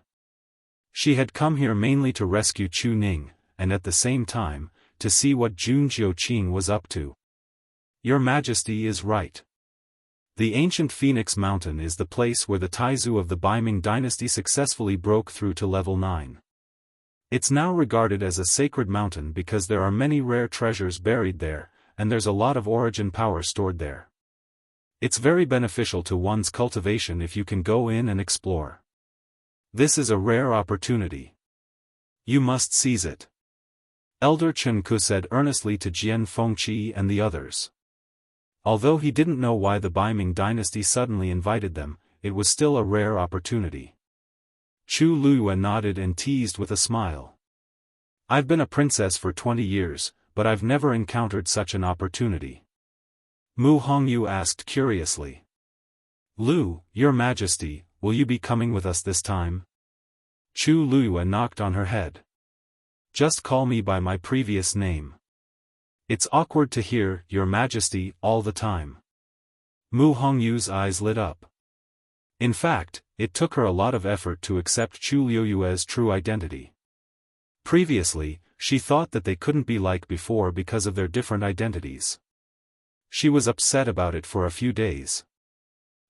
She had come here mainly to rescue Chu Ning, and at the same time, to see what Jun Jiuqing was up to. Your Majesty is right. The ancient Phoenix Mountain is the place where the Taizu of the Baiming dynasty successfully broke through to level 9. It's now regarded as a sacred mountain because there are many rare treasures buried there, and there's a lot of origin power stored there. It's very beneficial to one's cultivation if you can go in and explore. This is a rare opportunity. You must seize it. Elder Chen Ke said earnestly to Jian Fengqi and the others. Although he didn't know why the Baiming dynasty suddenly invited them, it was still a rare opportunity. Chu Luyue nodded and teased with a smile. I've been a princess for 20 years, but I've never encountered such an opportunity. Mu Hongyu asked curiously. Lu, Your Majesty, will you be coming with us this time? Chu Luyue knocked on her head. Just call me by my previous name. It's awkward to hear Your Majesty all the time. Mu Hongyu's eyes lit up. In fact, it took her a lot of effort to accept Chu Luyue's true identity. Previously, she thought that they couldn't be like before because of their different identities. She was upset about it for a few days.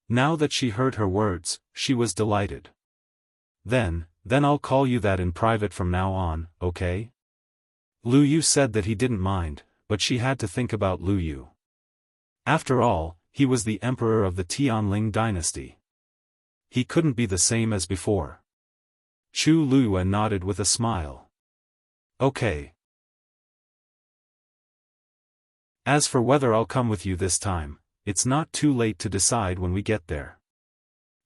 Now that she heard her words, she was delighted. Then, Then I'll call you that in private from now on, okay? Lu Yu said that he didn't mind, but she had to think about Lu Yu. After all, he was the emperor of the Tianling dynasty. He couldn't be the same as before. Chu Luyue nodded with a smile. Okay. As for whether I'll come with you this time, it's not too late to decide when we get there.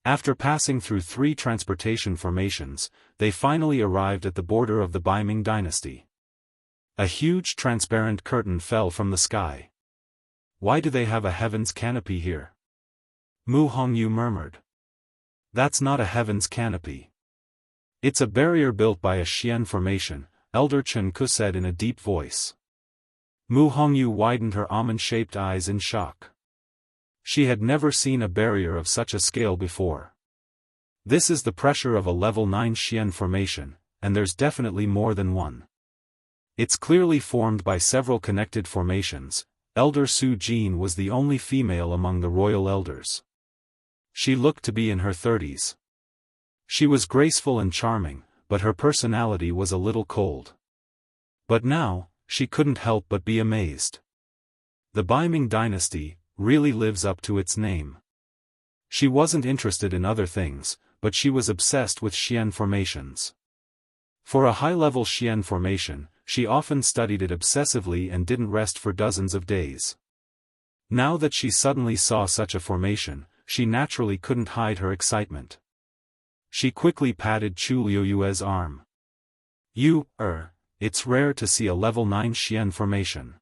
After passing through 3 transportation formations, they finally arrived at the border of the Baiming dynasty. A huge transparent curtain fell from the sky. Why do they have a heaven's canopy here? Mu Hongyu murmured. That's not a heaven's canopy. It's a barrier built by a Xian formation, Elder Chen Ku said in a deep voice. Mu Hongyu widened her almond-shaped eyes in shock. She had never seen a barrier of such a scale before. This is the pressure of a level 9 Xian formation, and there's definitely more than one. It's clearly formed by several connected formations. Elder Su Jin was the only female among the royal elders. She looked to be in her 30s. She was graceful and charming, but her personality was a little cold. But now, she couldn't help but be amazed. The Baiming dynasty really lives up to its name. She wasn't interested in other things, but she was obsessed with Xian formations. For a high-level Xian formation, she often studied it obsessively and didn't rest for dozens of days. Now that she suddenly saw such a formation, she naturally couldn't hide her excitement. She quickly patted Chu Liuyue's arm. It's rare to see a level 9 Xian formation.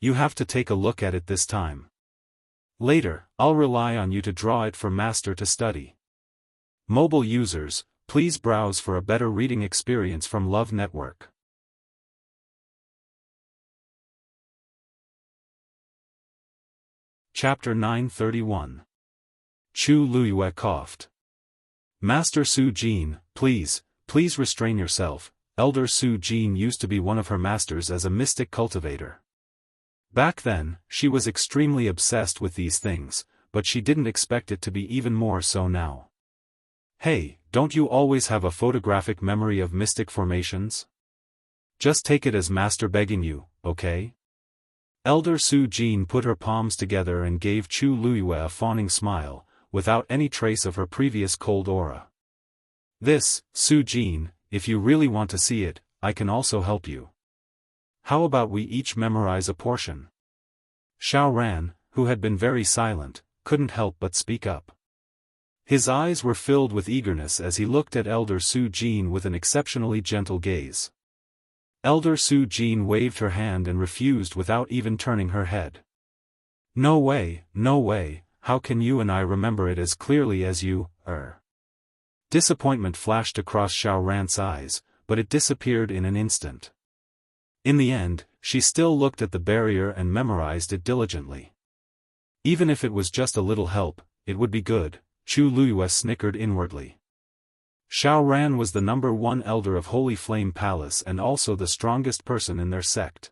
You have to take a look at it this time. Later, I'll rely on you to draw it for Master to study. Mobile users, please browse for a better reading experience from Love Network. Chapter 931. Chu Luyue coughed. Master Su Jin, please restrain yourself. Elder Su Jin used to be one of her masters as a mystic cultivator. Back then, she was extremely obsessed with these things, but she didn't expect it to be even more so now. Hey, don't you always have a photographic memory of mystic formations? Just take it as Master begging you, okay? Elder Su Jin put her palms together and gave Chu Luyue a fawning smile, without any trace of her previous cold aura. This, Su Jin, if you really want to see it, I can also help you. How about we each memorize a portion? Xiaofan, who had been very silent, couldn't help but speak up. His eyes were filled with eagerness as he looked at Elder Su Jin with an exceptionally gentle gaze. Elder Su Jin waved her hand and refused without even turning her head. No way, how can you and I remember it as clearly as you, Disappointment flashed across Xiaofan's eyes, but it disappeared in an instant. In the end, she still looked at the barrier and memorized it diligently. Even if it was just a little help, it would be good, Chu Luyue snickered inwardly. Xiaofan was the #1 elder of Holy Flame Palace and also the strongest person in their sect.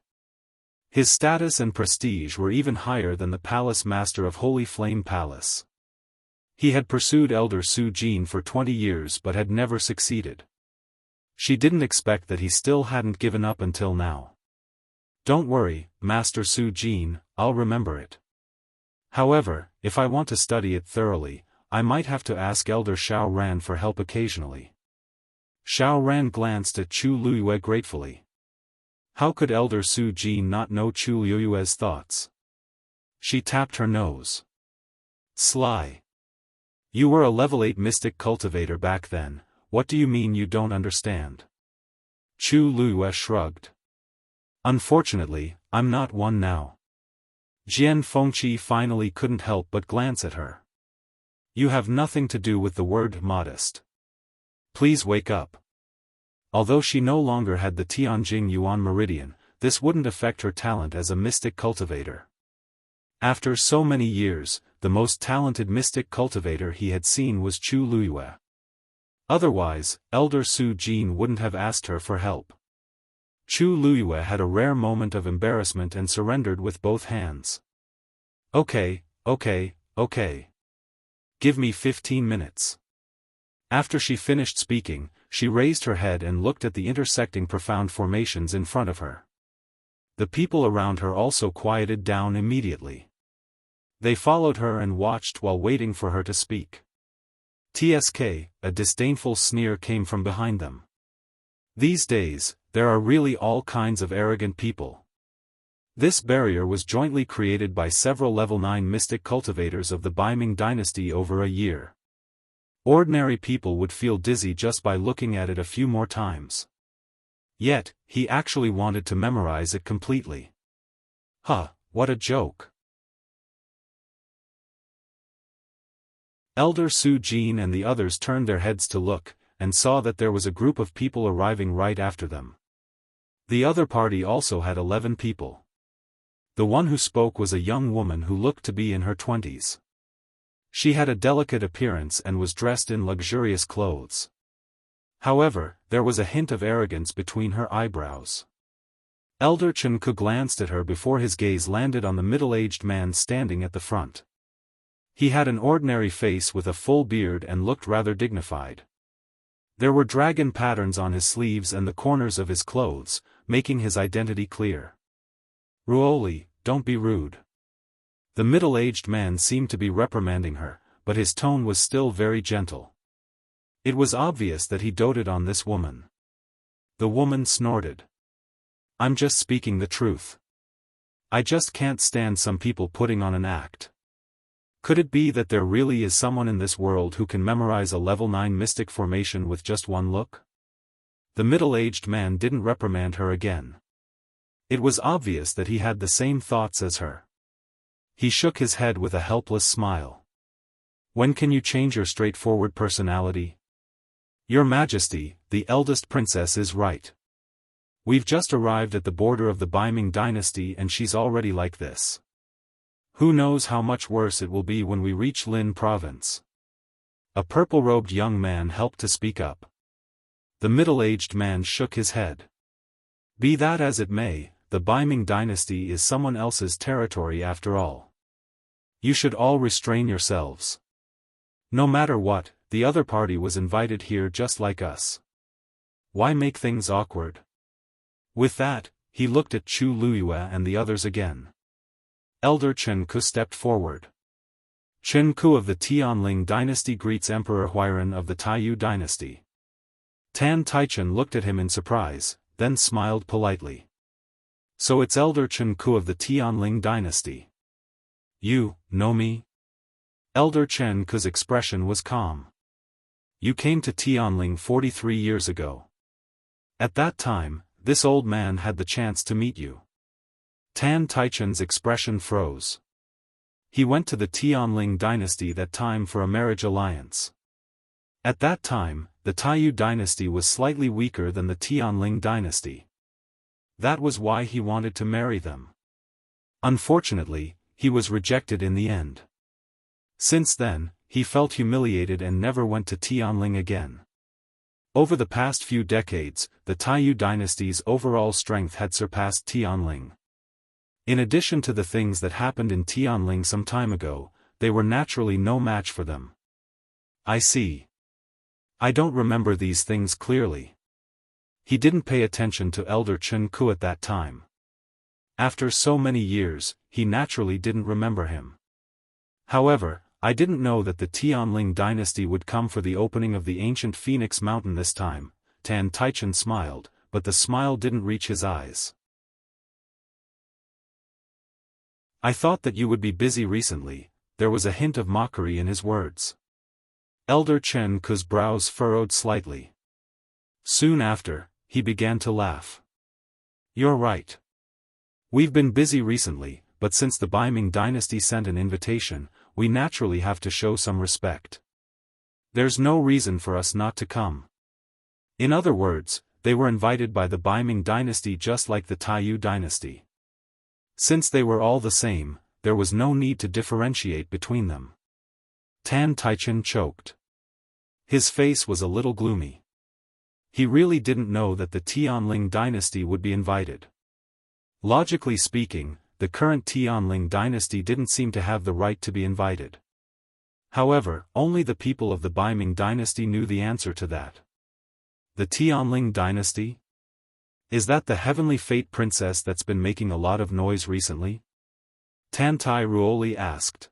His status and prestige were even higher than the palace master of Holy Flame Palace. He had pursued Elder Su Jin for 20 years but had never succeeded. She didn't expect that he still hadn't given up until now. Don't worry, Master Su Jin, I'll remember it. However, if I want to study it thoroughly, I might have to ask Elder Xiaofan for help occasionally. Xiaofan glanced at Chu Luyue gratefully. How could Elder Su Jin not know Chu Luyue's thoughts? She tapped her nose. Sly. You were a level 8 mystic cultivator back then, what do you mean you don't understand? Chu Luyue shrugged. Unfortunately, I'm not one now. Jian Fengqi finally couldn't help but glance at her. You have nothing to do with the word modest. Please wake up. Although she no longer had the Tianjing Yuan meridian, this wouldn't affect her talent as a mystic cultivator. After so many years, the most talented mystic cultivator he had seen was Chu Luyue. Otherwise, Elder Su Jin wouldn't have asked her for help. Chu Luyue had a rare moment of embarrassment and surrendered with both hands. Okay. Give me 15 minutes. After she finished speaking, she raised her head and looked at the intersecting profound formations in front of her. The people around her also quieted down immediately. They followed her and watched while waiting for her to speak. "Tsk," a disdainful sneer came from behind them. "These days, there are really all kinds of arrogant people." This barrier was jointly created by several level 9 mystic cultivators of the Baiming dynasty over a year. Ordinary people would feel dizzy just by looking at it a few more times. Yet, he actually wanted to memorize it completely. Huh, what a joke. Elder Su Jin and the others turned their heads to look, and saw that there was a group of people arriving right after them. The other party also had 11 people. The one who spoke was a young woman who looked to be in her 20s. She had a delicate appearance and was dressed in luxurious clothes. However, there was a hint of arrogance between her eyebrows. Elder Chunku glanced at her before his gaze landed on the middle-aged man standing at the front. He had an ordinary face with a full beard and looked rather dignified. There were dragon patterns on his sleeves and the corners of his clothes, making his identity clear. "Ruoli, don't be rude." The middle-aged man seemed to be reprimanding her, but his tone was still very gentle. It was obvious that he doted on this woman. The woman snorted. "I'm just speaking the truth. I just can't stand some people putting on an act. Could it be that there really is someone in this world who can memorize a level 9 mystic formation with just one look?" The middle-aged man didn't reprimand her again. It was obvious that he had the same thoughts as her. He shook his head with a helpless smile. "When can you change your straightforward personality? Your Majesty, the eldest princess is right. We've just arrived at the border of the Baiming dynasty and she's already like this. Who knows how much worse it will be when we reach Lin province." A purple-robed young man helped to speak up. The middle-aged man shook his head. "Be that as it may, the Baiming dynasty is someone else's territory after all. You should all restrain yourselves. No matter what, the other party was invited here just like us. Why make things awkward?" With that, he looked at Chu Luyue and the others again. Elder Chen Ku stepped forward. "Chen Ku of the Tianling dynasty greets Emperor Huairan of the Taiyu dynasty." Tan Taichen looked at him in surprise, then smiled politely. "So it's Elder Chen Ku of the Tianling dynasty. You know me?" Elder Chen Ku's expression was calm. "You came to Tianling 43 years ago. At that time, this old man had the chance to meet you." Tan Taichen's expression froze. He went to the Tianling dynasty that time for a marriage alliance. At that time, the Taiyu dynasty was slightly weaker than the Tianling dynasty. That was why he wanted to marry them. Unfortunately, he was rejected in the end. Since then, he felt humiliated and never went to Tianling again. Over the past few decades, the Taiyu dynasty's overall strength had surpassed Tianling. In addition to the things that happened in Tianling some time ago, they were naturally no match for them. "I see. I don't remember these things clearly." He didn't pay attention to Elder Chen Ku at that time. After so many years, he naturally didn't remember him. "However, I didn't know that the Tianling dynasty would come for the opening of the ancient Phoenix Mountain this time." Tan Taichen smiled, but the smile didn't reach his eyes. "I thought that you would be busy recently." There was a hint of mockery in his words. Elder Chen Ku's brows furrowed slightly. Soon after, he began to laugh. "You're right. We've been busy recently, but since the Baiming dynasty sent an invitation, we naturally have to show some respect. There's no reason for us not to come." In other words, they were invited by the Baiming dynasty just like the Taiyu dynasty. Since they were all the same, there was no need to differentiate between them. Tan Taichen choked. His face was a little gloomy. He really didn't know that the Tianling dynasty would be invited. Logically speaking, the current Tianling dynasty didn't seem to have the right to be invited. However, only the people of the Baiming dynasty knew the answer to that. The Tianling dynasty? Is that the heavenly fate princess that's been making a lot of noise recently? Tantai Ruoli asked.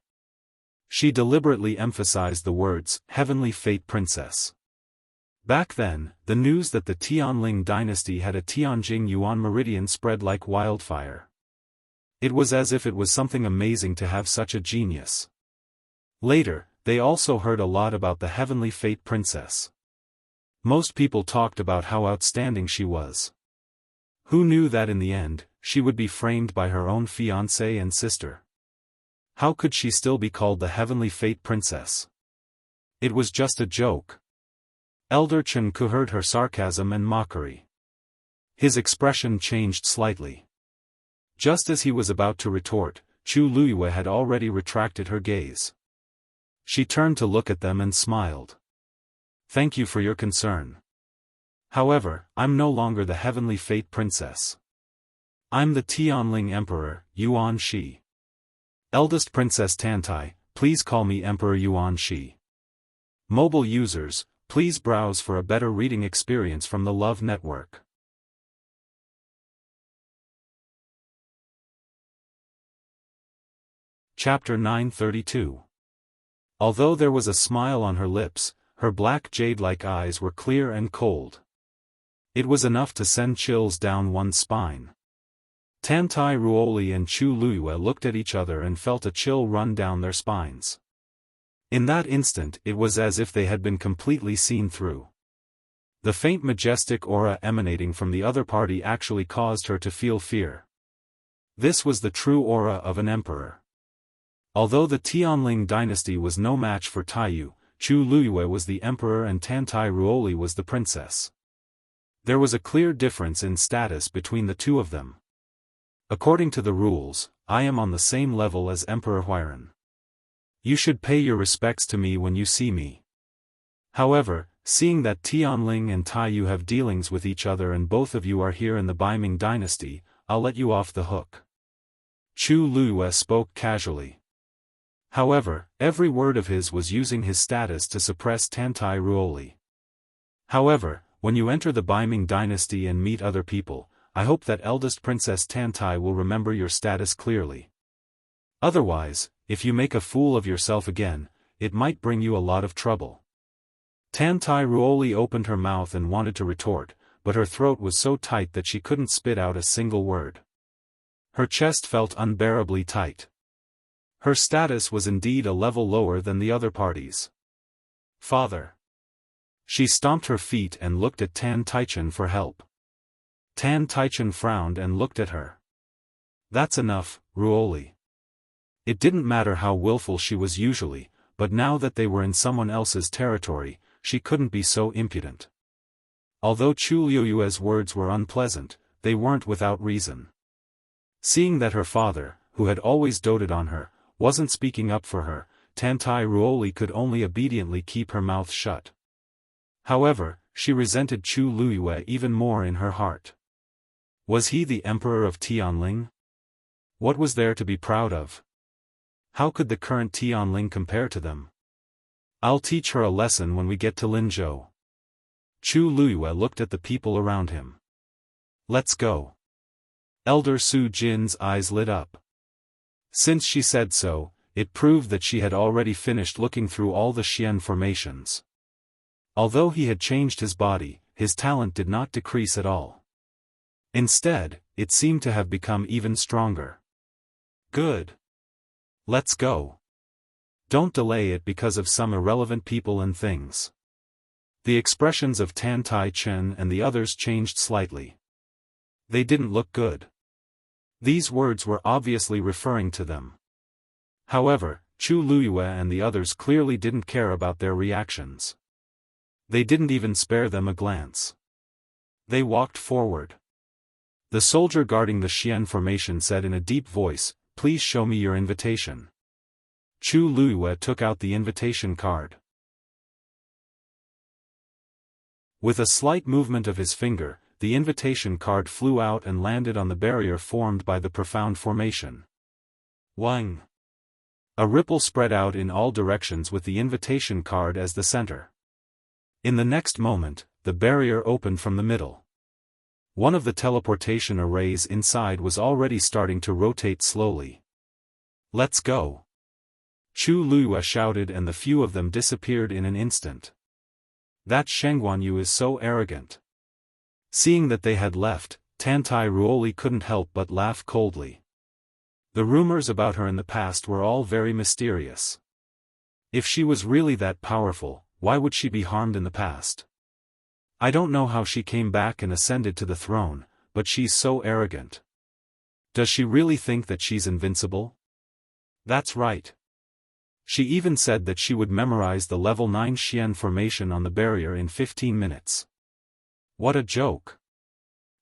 She deliberately emphasized the words, heavenly fate princess. Back then, the news that the Tianling dynasty had a Tianjing Yuan meridian spread like wildfire. It was as if it was something amazing to have such a genius. Later, they also heard a lot about the heavenly fate princess. Most people talked about how outstanding she was. Who knew that in the end, she would be framed by her own fiancé and sister? How could she still be called the heavenly fate princess? It was just a joke. Elder Chen Ku heard her sarcasm and mockery. His expression changed slightly. Just as he was about to retort, Chu Luyue had already retracted her gaze. She turned to look at them and smiled. Thank you for your concern. However, I'm no longer the heavenly fate princess. I'm the Tianling Emperor, Yuan Shi. Eldest Princess Tantai, please call me Emperor Yuan Shi. Mobile users, please browse for a better reading experience from the Love Network. Chapter 932. Although there was a smile on her lips, her black jade-like eyes were clear and cold. It was enough to send chills down one's spine. Tantai Ruoli and Chu Luyue looked at each other and felt a chill run down their spines. In that instant it was as if they had been completely seen through. The faint majestic aura emanating from the other party actually caused her to feel fear. This was the true aura of an emperor. Although the Tianling dynasty was no match for Taiyu, Chu Luyue was the emperor and Tantai Ruoli was the princess. There was a clear difference in status between the two of them. According to the rules, I am on the same level as Emperor Huiran. You should pay your respects to me when you see me. However, seeing that Tianling and Taiyu have dealings with each other and both of you are here in the Baiming dynasty, I'll let you off the hook. Chu Luyue spoke casually. However, every word of his was using his status to suppress Tantai Ruoli. However, when you enter the Baiming dynasty and meet other people, I hope that eldest Princess Tantai will remember your status clearly. Otherwise, if you make a fool of yourself again, it might bring you a lot of trouble. Tantai Ruoli opened her mouth and wanted to retort, but her throat was so tight that she couldn't spit out a single word. Her chest felt unbearably tight. Her status was indeed a level lower than the other parties. Father. She stomped her feet and looked at Tan Taichen for help. Tan Taichen frowned and looked at her. That's enough, Ruoli. It didn't matter how willful she was usually, but now that they were in someone else's territory, she couldn't be so impudent. Although Chu Luyue's words were unpleasant, they weren't without reason. Seeing that her father, who had always doted on her, wasn't speaking up for her, Tantai Ruoli could only obediently keep her mouth shut. However, she resented Chu Luyue even more in her heart. Was he the emperor of Tianling? What was there to be proud of? How could the current Tianling compare to them? I'll teach her a lesson when we get to Linzhou. Chu Luyue looked at the people around him. Let's go. Elder Su Jin's eyes lit up. Since she said so, it proved that she had already finished looking through all the Xian formations. Although he had changed his body, his talent did not decrease at all. Instead, it seemed to have become even stronger. Good. Let's go. Don't delay it because of some irrelevant people and things. The expressions of Tan Taichen and the others changed slightly. They didn't look good. These words were obviously referring to them. However, Chu Luyue and the others clearly didn't care about their reactions. They didn't even spare them a glance. They walked forward. The soldier guarding the Xian formation said in a deep voice, "Please show me your invitation." Chu Luyue took out the invitation card. With a slight movement of his finger, the invitation card flew out and landed on the barrier formed by the profound formation. Wang! A ripple spread out in all directions with the invitation card as the center. In the next moment, the barrier opened from the middle. One of the teleportation arrays inside was already starting to rotate slowly. "Let's go!" Chu Luiyue shouted, and the few of them disappeared in an instant. "That Sheng Guanyu is so arrogant." Seeing that they had left, Tantai Ruoli couldn't help but laugh coldly. The rumors about her in the past were all very mysterious. If she was really that powerful, why would she be harmed in the past? "I don't know how she came back and ascended to the throne, but she's so arrogant. Does she really think that she's invincible?" "That's right. She even said that she would memorize the level 9 Xian formation on the barrier in 15 minutes. What a joke.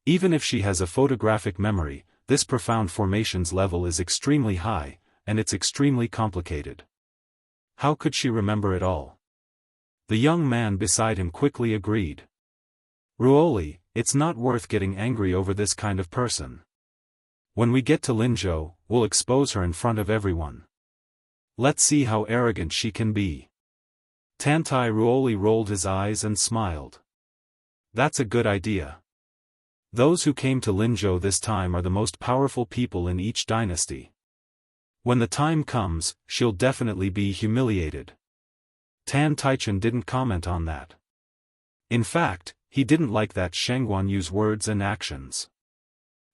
Even if she has a photographic memory, this profound formations level is extremely high, and it's extremely complicated. How could she remember it all?" The young man beside him quickly agreed. "Ruoli, it's not worth getting angry over this kind of person. When we get to Linzhou, we'll expose her in front of everyone. Let's see how arrogant she can be." Tantai Ruoli rolled his eyes and smiled. "That's a good idea. Those who came to Linzhou this time are the most powerful people in each dynasty. When the time comes, she'll definitely be humiliated." Tan Taichen didn't comment on that. In fact, he didn't like that Sheng Guanyu's words and actions.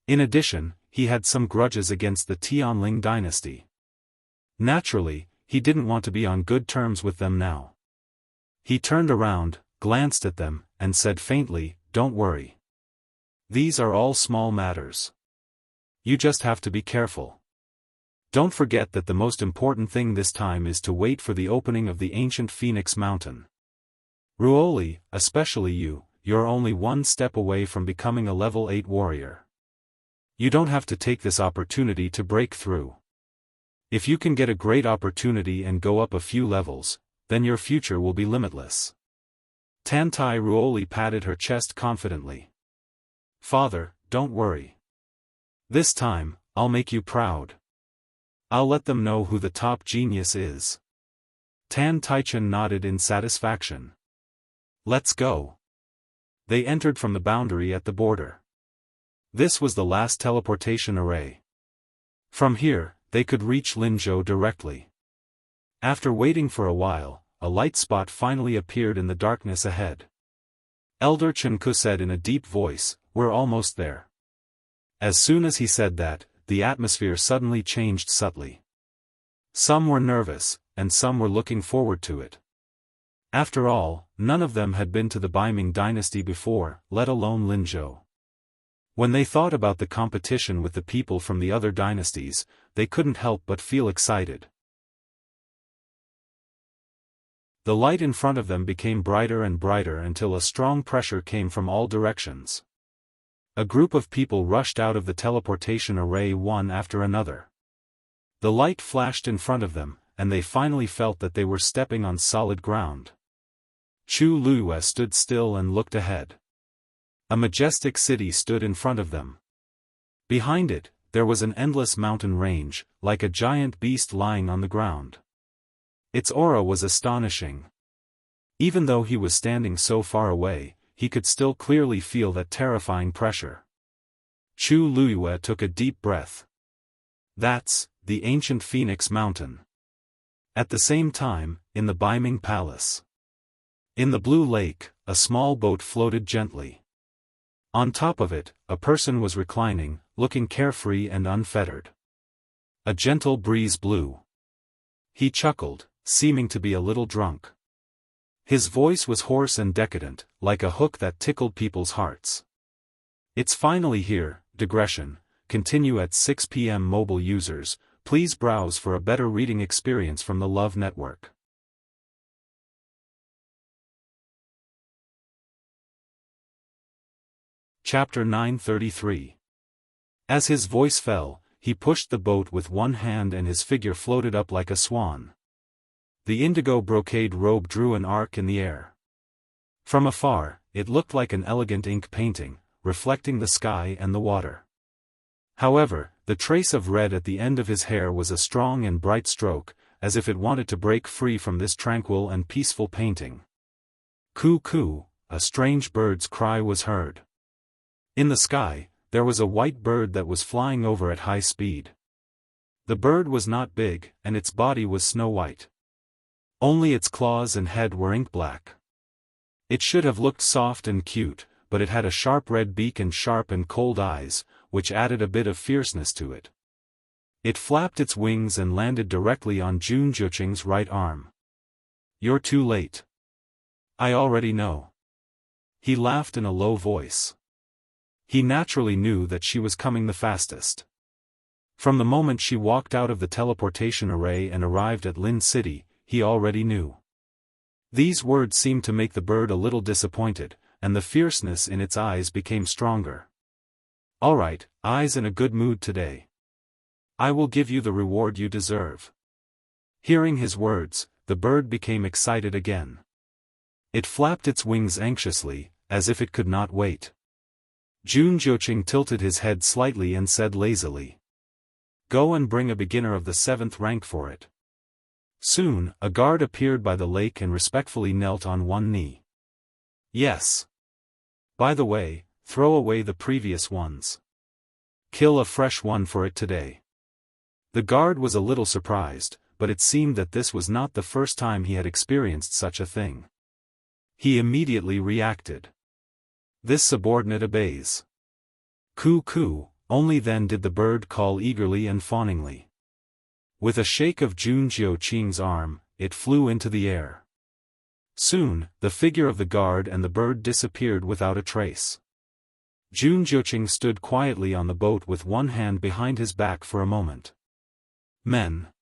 In addition, he had some grudges against the Tianling dynasty. Naturally, he didn't want to be on good terms with them now. He turned around, glanced at them, and said faintly, "Don't worry. These are all small matters. You just have to be careful. Don't forget that the most important thing this time is to wait for the opening of the ancient Phoenix Mountain. Ruoli, especially you're only one step away from becoming a level 8 warrior. You don't have to take this opportunity to break through. If you can get a great opportunity and go up a few levels, then your future will be limitless." Tantai Ruoli patted her chest confidently. "Father, don't worry. This time, I'll make you proud. I'll let them know who the top genius is." Tan Taichen nodded in satisfaction. "Let's go." They entered from the boundary at the border. This was the last teleportation array. From here, they could reach Linzhou directly. After waiting for a while, a light spot finally appeared in the darkness ahead. Elder Chenku said in a deep voice, "We're almost there." As soon as he said that, the atmosphere suddenly changed subtly. Some were nervous, and some were looking forward to it. After all, none of them had been to the Baiming dynasty before, let alone Linzhou. When they thought about the competition with the people from the other dynasties, they couldn't help but feel excited. The light in front of them became brighter and brighter until a strong pressure came from all directions. A group of people rushed out of the teleportation array one after another. The light flashed in front of them, and they finally felt that they were stepping on solid ground. Chu Luiyue stood still and looked ahead. A majestic city stood in front of them. Behind it, there was an endless mountain range, like a giant beast lying on the ground. Its aura was astonishing. Even though he was standing so far away, he could still clearly feel that terrifying pressure. Chu Luiyue took a deep breath. That's the ancient Phoenix Mountain. At the same time, in the Baiming Palace. In the blue lake, a small boat floated gently. On top of it, a person was reclining, looking carefree and unfettered. A gentle breeze blew. He chuckled, seeming to be a little drunk. His voice was hoarse and decadent, like a hook that tickled people's hearts. It's finally here. Digression. Continue at 6 p.m. Mobile users, please browse for a better reading experience from the Love Network. Chapter 933. As his voice fell, he pushed the boat with one hand and his figure floated up like a swan. The indigo brocade robe drew an arc in the air. From afar, it looked like an elegant ink painting, reflecting the sky and the water. However, the trace of red at the end of his hair was a strong and bright stroke, as if it wanted to break free from this tranquil and peaceful painting. "Coo, a strange bird's cry was heard. In the sky, there was a white bird that was flying over at high speed. The bird was not big, and its body was snow-white. Only its claws and head were ink-black. It should have looked soft and cute, but it had a sharp red beak and sharp and cold eyes, which added a bit of fierceness to it. It flapped its wings and landed directly on Jun Jiuqing's right arm. "You're too late. I already know." He laughed in a low voice. He naturally knew that she was coming the fastest. From the moment she walked out of the teleportation array and arrived at Lin City, he already knew. These words seemed to make the bird a little disappointed, and the fierceness in its eyes became stronger. "All right, I's in a good mood today. I will give you the reward you deserve." Hearing his words, the bird became excited again. It flapped its wings anxiously, as if it could not wait. Jun Jiuqing tilted his head slightly and said lazily, "Go and bring a beginner of the 7th rank for it." Soon, a guard appeared by the lake and respectfully knelt on one knee. "Yes. By the way, throw away the previous ones. Kill a fresh one for it today." The guard was a little surprised, but it seemed that this was not the first time he had experienced such a thing. He immediately reacted. "This subordinate obeys." "Coo coo," only then did the bird call eagerly and fawningly. With a shake of Jun Jiuqing's arm, it flew into the air. Soon, the figure of the guard and the bird disappeared without a trace. Jun Jiuqing stood quietly on the boat with one hand behind his back for a moment. "Men."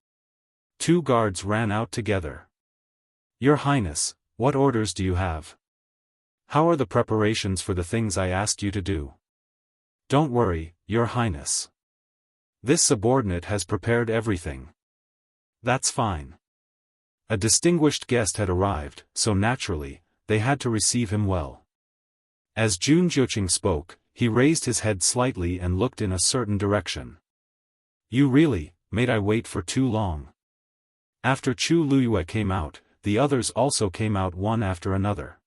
2 guards ran out together. "Your Highness, what orders do you have? How are the preparations for the things I asked you to do?" "Don't worry, Your Highness. This subordinate has prepared everything." "That's fine." A distinguished guest had arrived, so naturally, they had to receive him well. As Jun Jiuqing spoke, he raised his head slightly and looked in a certain direction. "You really, made I wait for too long?" After Chu Luyue came out, the others also came out one after another.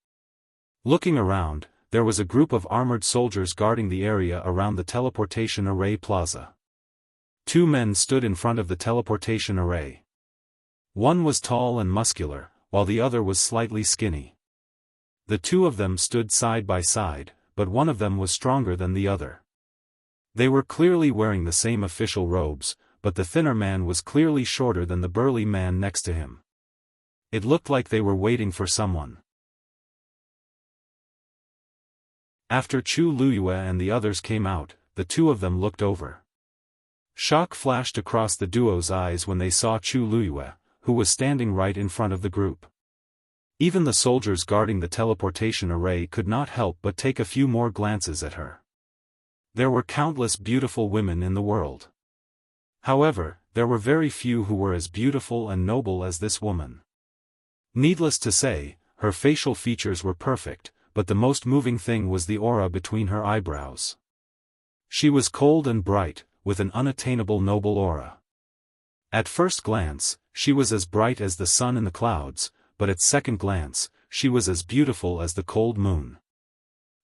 Looking around, there was a group of armored soldiers guarding the area around the teleportation array plaza. 2 men stood in front of the teleportation array. One was tall and muscular, while the other was slightly skinny. The 2 of them stood side by side, but one of them was stronger than the other. They were clearly wearing the same official robes, but the thinner man was clearly shorter than the burly man next to him. It looked like they were waiting for someone. After Chu Luyue and the others came out, the 2 of them looked over. Shock flashed across the duo's eyes when they saw Chu Luyue, who was standing right in front of the group. Even the soldiers guarding the teleportation array could not help but take a few more glances at her. There were countless beautiful women in the world. However, there were very few who were as beautiful and noble as this woman. Needless to say, her facial features were perfect, but the most moving thing was the aura between her eyebrows. She was cold and bright, with an unattainable noble aura. At first glance, she was as bright as the sun in the clouds, but at second glance, she was as beautiful as the cold moon.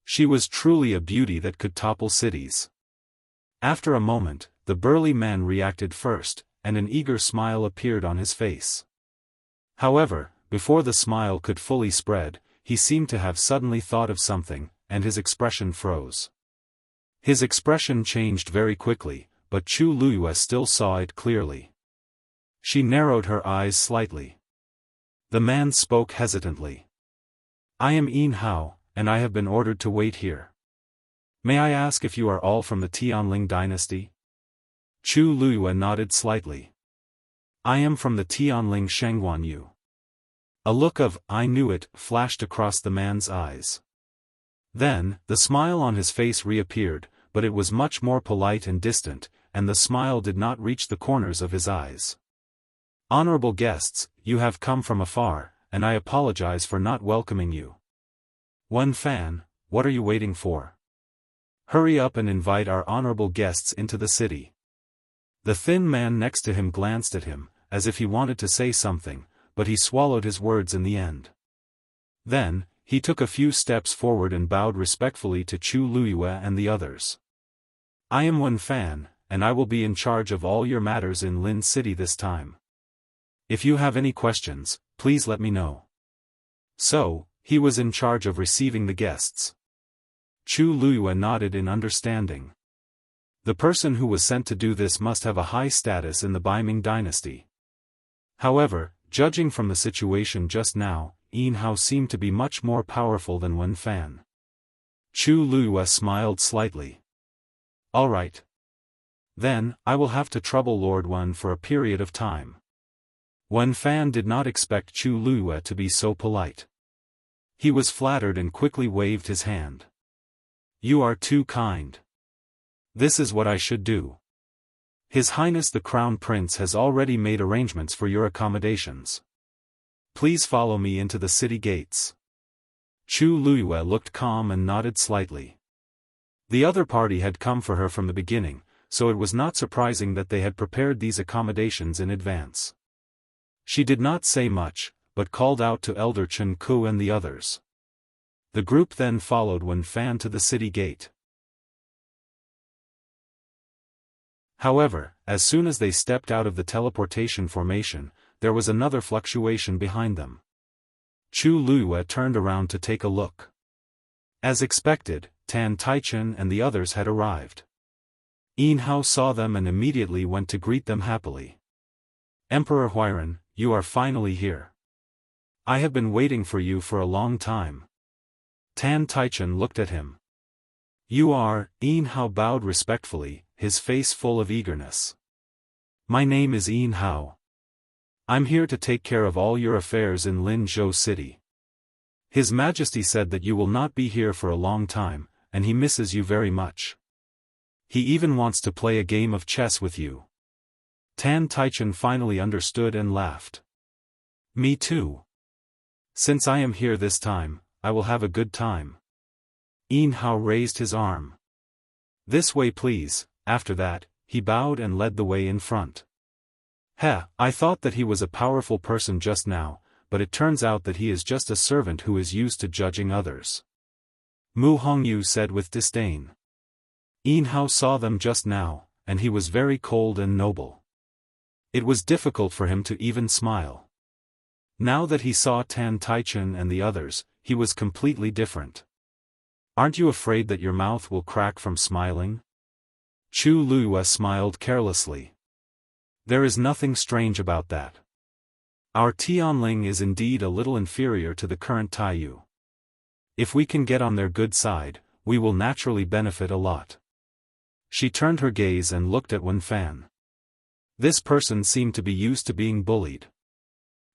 She was truly a beauty that could topple cities. After a moment, the burly man reacted first, and an eager smile appeared on his face. However, before the smile could fully spread, he seemed to have suddenly thought of something, and his expression froze. His expression changed very quickly, but Chu Luyue still saw it clearly. She narrowed her eyes slightly. The man spoke hesitantly. "I am Yin Hao, and I have been ordered to wait here. May I ask if you are all from the Tianling dynasty?" Chu Luyue nodded slightly. "I am from the Tianling Shengguanyu." A look of "I knew it" flashed across the man's eyes. Then, the smile on his face reappeared, but it was much more polite and distant, and the smile did not reach the corners of his eyes. "Honorable guests, you have come from afar, and I apologize for not welcoming you. Wen Fan, what are you waiting for? Hurry up and invite our honorable guests into the city." The thin man next to him glanced at him, as if he wanted to say something, but he swallowed his words in the end. Then, he took a few steps forward and bowed respectfully to Chu Luyue and the others. "I am Wen Fan, and I will be in charge of all your matters in Lin City this time. If you have any questions, please let me know." So, he was in charge of receiving the guests. Chu Luyue nodded in understanding. The person who was sent to do this must have a high status in the Baiming dynasty. However, judging from the situation just now, Yin Hao seemed to be much more powerful than Wen Fan. Chu Luyue smiled slightly. "All right. Then, I will have to trouble Lord Wen for a period of time." Wen Fan did not expect Chu Luyue to be so polite. He was flattered and quickly waved his hand. "You are too kind. This is what I should do. His Highness the Crown Prince has already made arrangements for your accommodations. Please follow me into the city gates." Chu Luyue looked calm and nodded slightly. The other party had come for her from the beginning, so it was not surprising that they had prepared these accommodations in advance. She did not say much, but called out to Elder Chen Ku and the others. The group then followed Wen Fan to the city gate. However, as soon as they stepped out of the teleportation formation, there was another fluctuation behind them. Chu Luyue turned around to take a look. As expected, Tan Taichen and the others had arrived. Yin Hao saw them and immediately went to greet them happily. "Emperor Huiran, you are finally here. I have been waiting for you for a long time." Tan Taichen looked at him. "You are," Yin Hao bowed respectfully, his face full of eagerness. "My name is Yin Hao. I'm here to take care of all your affairs in Linzhou City. His Majesty said that you will not be here for a long time, and he misses you very much. He even wants to play a game of chess with you." Tan Taichen finally understood and laughed. "Me too. Since I am here this time, I will have a good time." Yin Hao raised his arm. "This way please." After that, he bowed and led the way in front. I thought that he was a powerful person just now, but it turns out that he is just a servant who is used to judging others." Mu Hongyu said with disdain. Yin Hao saw them just now, and he was very cold and noble. It was difficult for him to even smile. Now that he saw Tan Taichen and the others, he was completely different. "Aren't you afraid that your mouth will crack from smiling?" Chu Luyue smiled carelessly. "There is nothing strange about that. Our Tianling is indeed a little inferior to the current Taiyu. If we can get on their good side, we will naturally benefit a lot." She turned her gaze and looked at Wen Fan. This person seemed to be used to being bullied.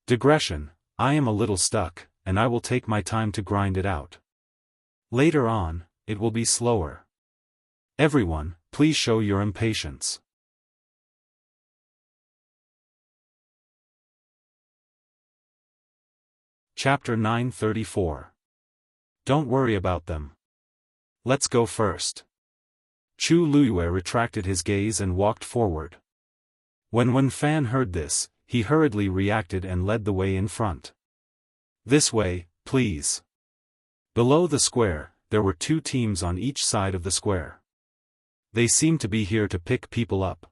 "Digression, I am a little stuck, and I will take my time to grind it out. Later on, it will be slower. Everyone, please show your impatience." Chapter 934. Don't worry about them. Let's go first. Chu Luyue retracted his gaze and walked forward. When Wen Fan heard this, he hurriedly reacted and led the way in front. "This way, please." Below the square, there were two teams on each side of the square. They seemed to be here to pick people up.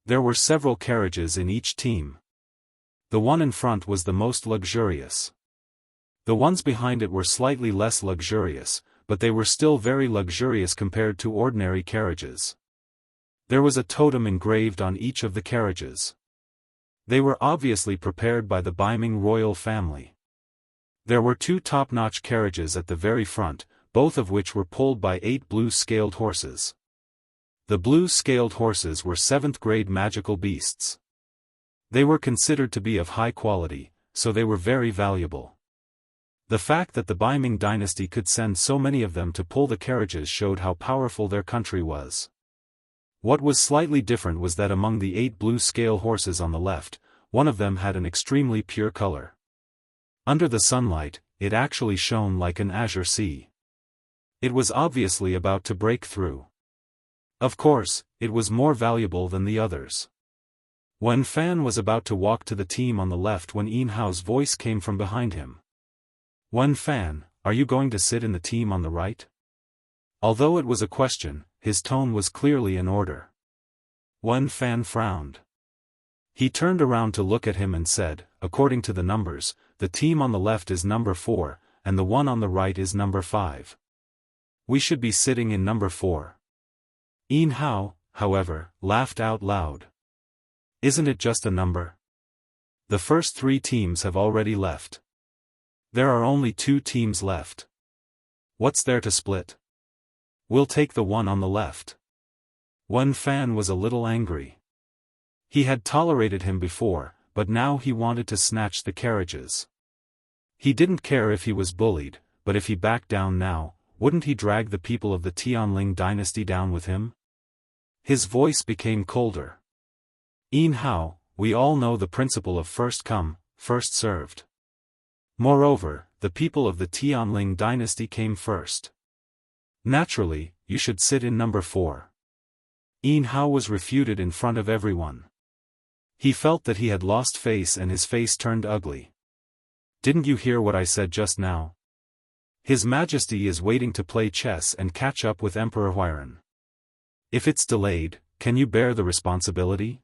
There were several carriages in each team. The one in front was the most luxurious. The ones behind it were slightly less luxurious, but they were still very luxurious compared to ordinary carriages. There was a totem engraved on each of the carriages. They were obviously prepared by the Baiming royal family. There were two top-notch carriages at the very front, both of which were pulled by 8 blue-scaled horses. The blue-scaled horses were 7th-grade magical beasts. They were considered to be of high quality, so they were very valuable. The fact that the Baiming dynasty could send so many of them to pull the carriages showed how powerful their country was. What was slightly different was that among the 8 blue-scale horses on the left, one of them had an extremely pure color. Under the sunlight, it actually shone like an azure sea. It was obviously about to break through. Of course, it was more valuable than the others. Wen Fan was about to walk to the team on the left when Yin Hao's voice came from behind him. Wen Fan, are you going to sit in the team on the right? Although it was a question, his tone was clearly an order. Wen Fan frowned. He turned around to look at him and said, according to the numbers, the team on the left is number 4, and the one on the right is number 5. We should be sitting in number 4. Yin Hao, however, laughed out loud. Isn't it just a number? The first 3 teams have already left. There are only 2 teams left. What's there to split? We'll take the one on the left. Wen Fan was a little angry. He had tolerated him before, but now he wanted to snatch the carriages. He didn't care if he was bullied, but if he backed down now, wouldn't he drag the people of the Tianling dynasty down with him? His voice became colder. Yin Hao, we all know the principle of first come, first served. Moreover, the people of the Tianling dynasty came first. Naturally, you should sit in number 4. Yin Hao was refuted in front of everyone. He felt that he had lost face and his face turned ugly. Didn't you hear what I said just now? His Majesty is waiting to play chess and catch up with Emperor Huairan. If it's delayed, can you bear the responsibility?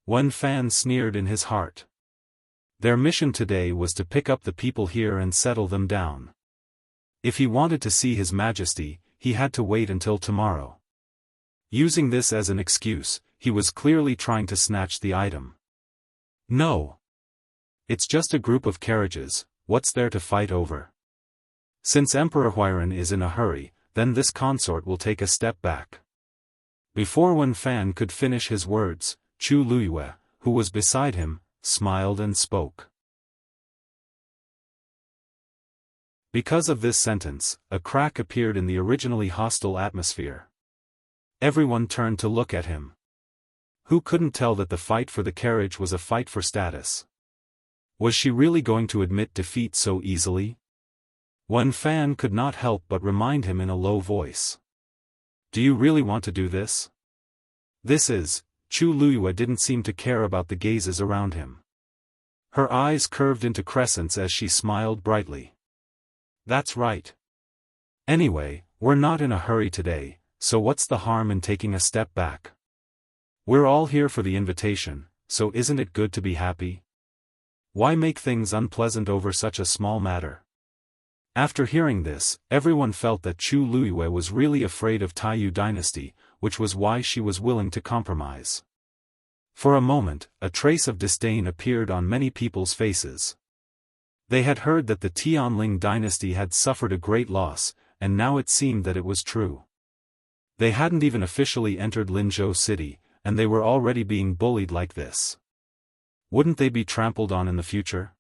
Wen Fan sneered in his heart. Their mission today was to pick up the people here and settle them down. If he wanted to see His Majesty, he had to wait until tomorrow. Using this as an excuse, he was clearly trying to snatch the item. No. It's just a group of carriages, what's there to fight over? Since Emperor Huairan is in a hurry, then this consort will take a step back. Before Wen Fan could finish his words, Chu Luyue, who was beside him, smiled and spoke. Because of this sentence, a crack appeared in the originally hostile atmosphere. Everyone turned to look at him. Who couldn't tell that the fight for the carriage was a fight for status? Was she really going to admit defeat so easily? Wen Fan could not help but remind him in a low voice. Do you really want to do this? Chu Luyue didn't seem to care about the gazes around him. Her eyes curved into crescents as she smiled brightly. That's right. Anyway, we're not in a hurry today, so what's the harm in taking a step back? We're all here for the invitation, so isn't it good to be happy? Why make things unpleasant over such a small matter? After hearing this, everyone felt that Chu Luyue was really afraid of Taiyu dynasty, which was why she was willing to compromise. For a moment, a trace of disdain appeared on many people's faces. They had heard that the Tianling dynasty had suffered a great loss, and now it seemed that it was true. They hadn't even officially entered Linzhou city, and they were already being bullied like this. Wouldn't they be trampled on in the future?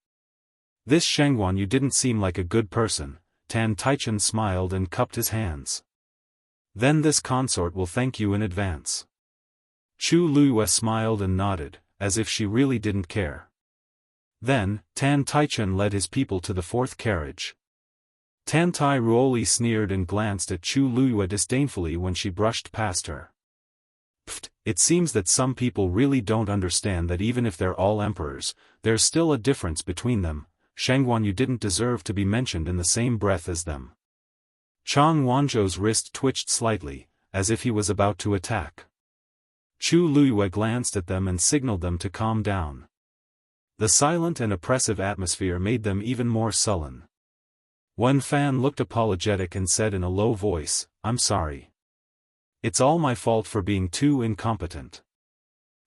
This Shengguan, you didn't seem like a good person. Tan Taichen smiled and cupped his hands. Then this consort will thank you in advance. Chu Luyue smiled and nodded, as if she really didn't care. Then, Tan Taichen led his people to the 4th carriage. Tan Tai Ruoli sneered and glanced at Chu Luyue disdainfully when she brushed past her. Pfft, it seems that some people really don't understand that even if they're all emperors, there's still a difference between them. Shengguan, you didn't deserve to be mentioned in the same breath as them. Chang Wanzhou's wrist twitched slightly, as if he was about to attack. Chu Luyue glanced at them and signaled them to calm down. The silent and oppressive atmosphere made them even more sullen. Wen Fan looked apologetic and said in a low voice, I'm sorry. It's all my fault for being too incompetent.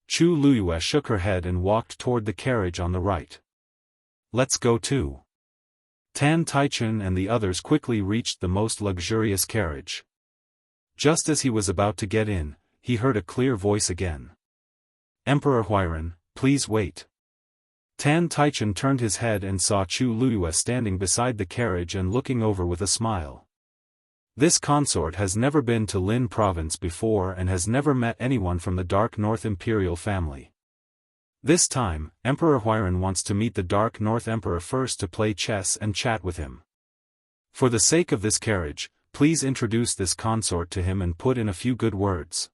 Chu Luyue shook her head and walked toward the carriage on the right. Let's go too. Tan Taichen and the others quickly reached the most luxurious carriage. Just as he was about to get in, he heard a clear voice again. Emperor Huairan, please wait. Tan Taichen turned his head and saw Chu Luyue standing beside the carriage and looking over with a smile. This consort has never been to Lin province before and has never met anyone from the Dark North Imperial family. This time, Emperor Huairan wants to meet the Dark North Emperor first to play chess and chat with him. For the sake of this carriage, please introduce this consort to him and put in a few good words.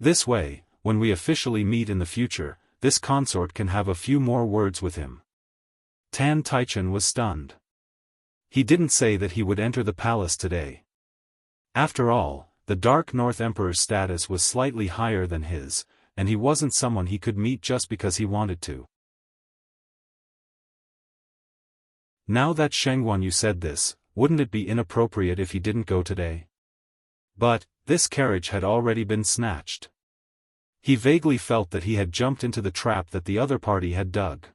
This way, when we officially meet in the future, this consort can have a few more words with him. Tan Taichen was stunned. He didn't say that he would enter the palace today. After all, the Dark North Emperor's status was slightly higher than his, and he wasn't someone he could meet just because he wanted to. Now that Shengguan said this, wouldn't it be inappropriate if he didn't go today? But, this carriage had already been snatched. He vaguely felt that he had jumped into the trap that the other party had dug.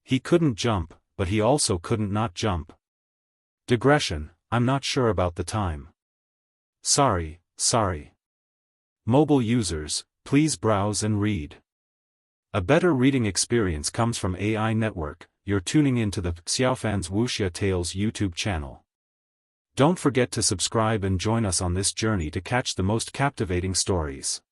He couldn't jump, but he also couldn't not jump. Digression, I'm not sure about the time. Sorry. Mobile users, please browse and read. A better reading experience comes from AI Network. You're tuning into the Xiaofan's Wuxia Tales YouTube channel. Don't forget to subscribe and join us on this journey to catch the most captivating stories.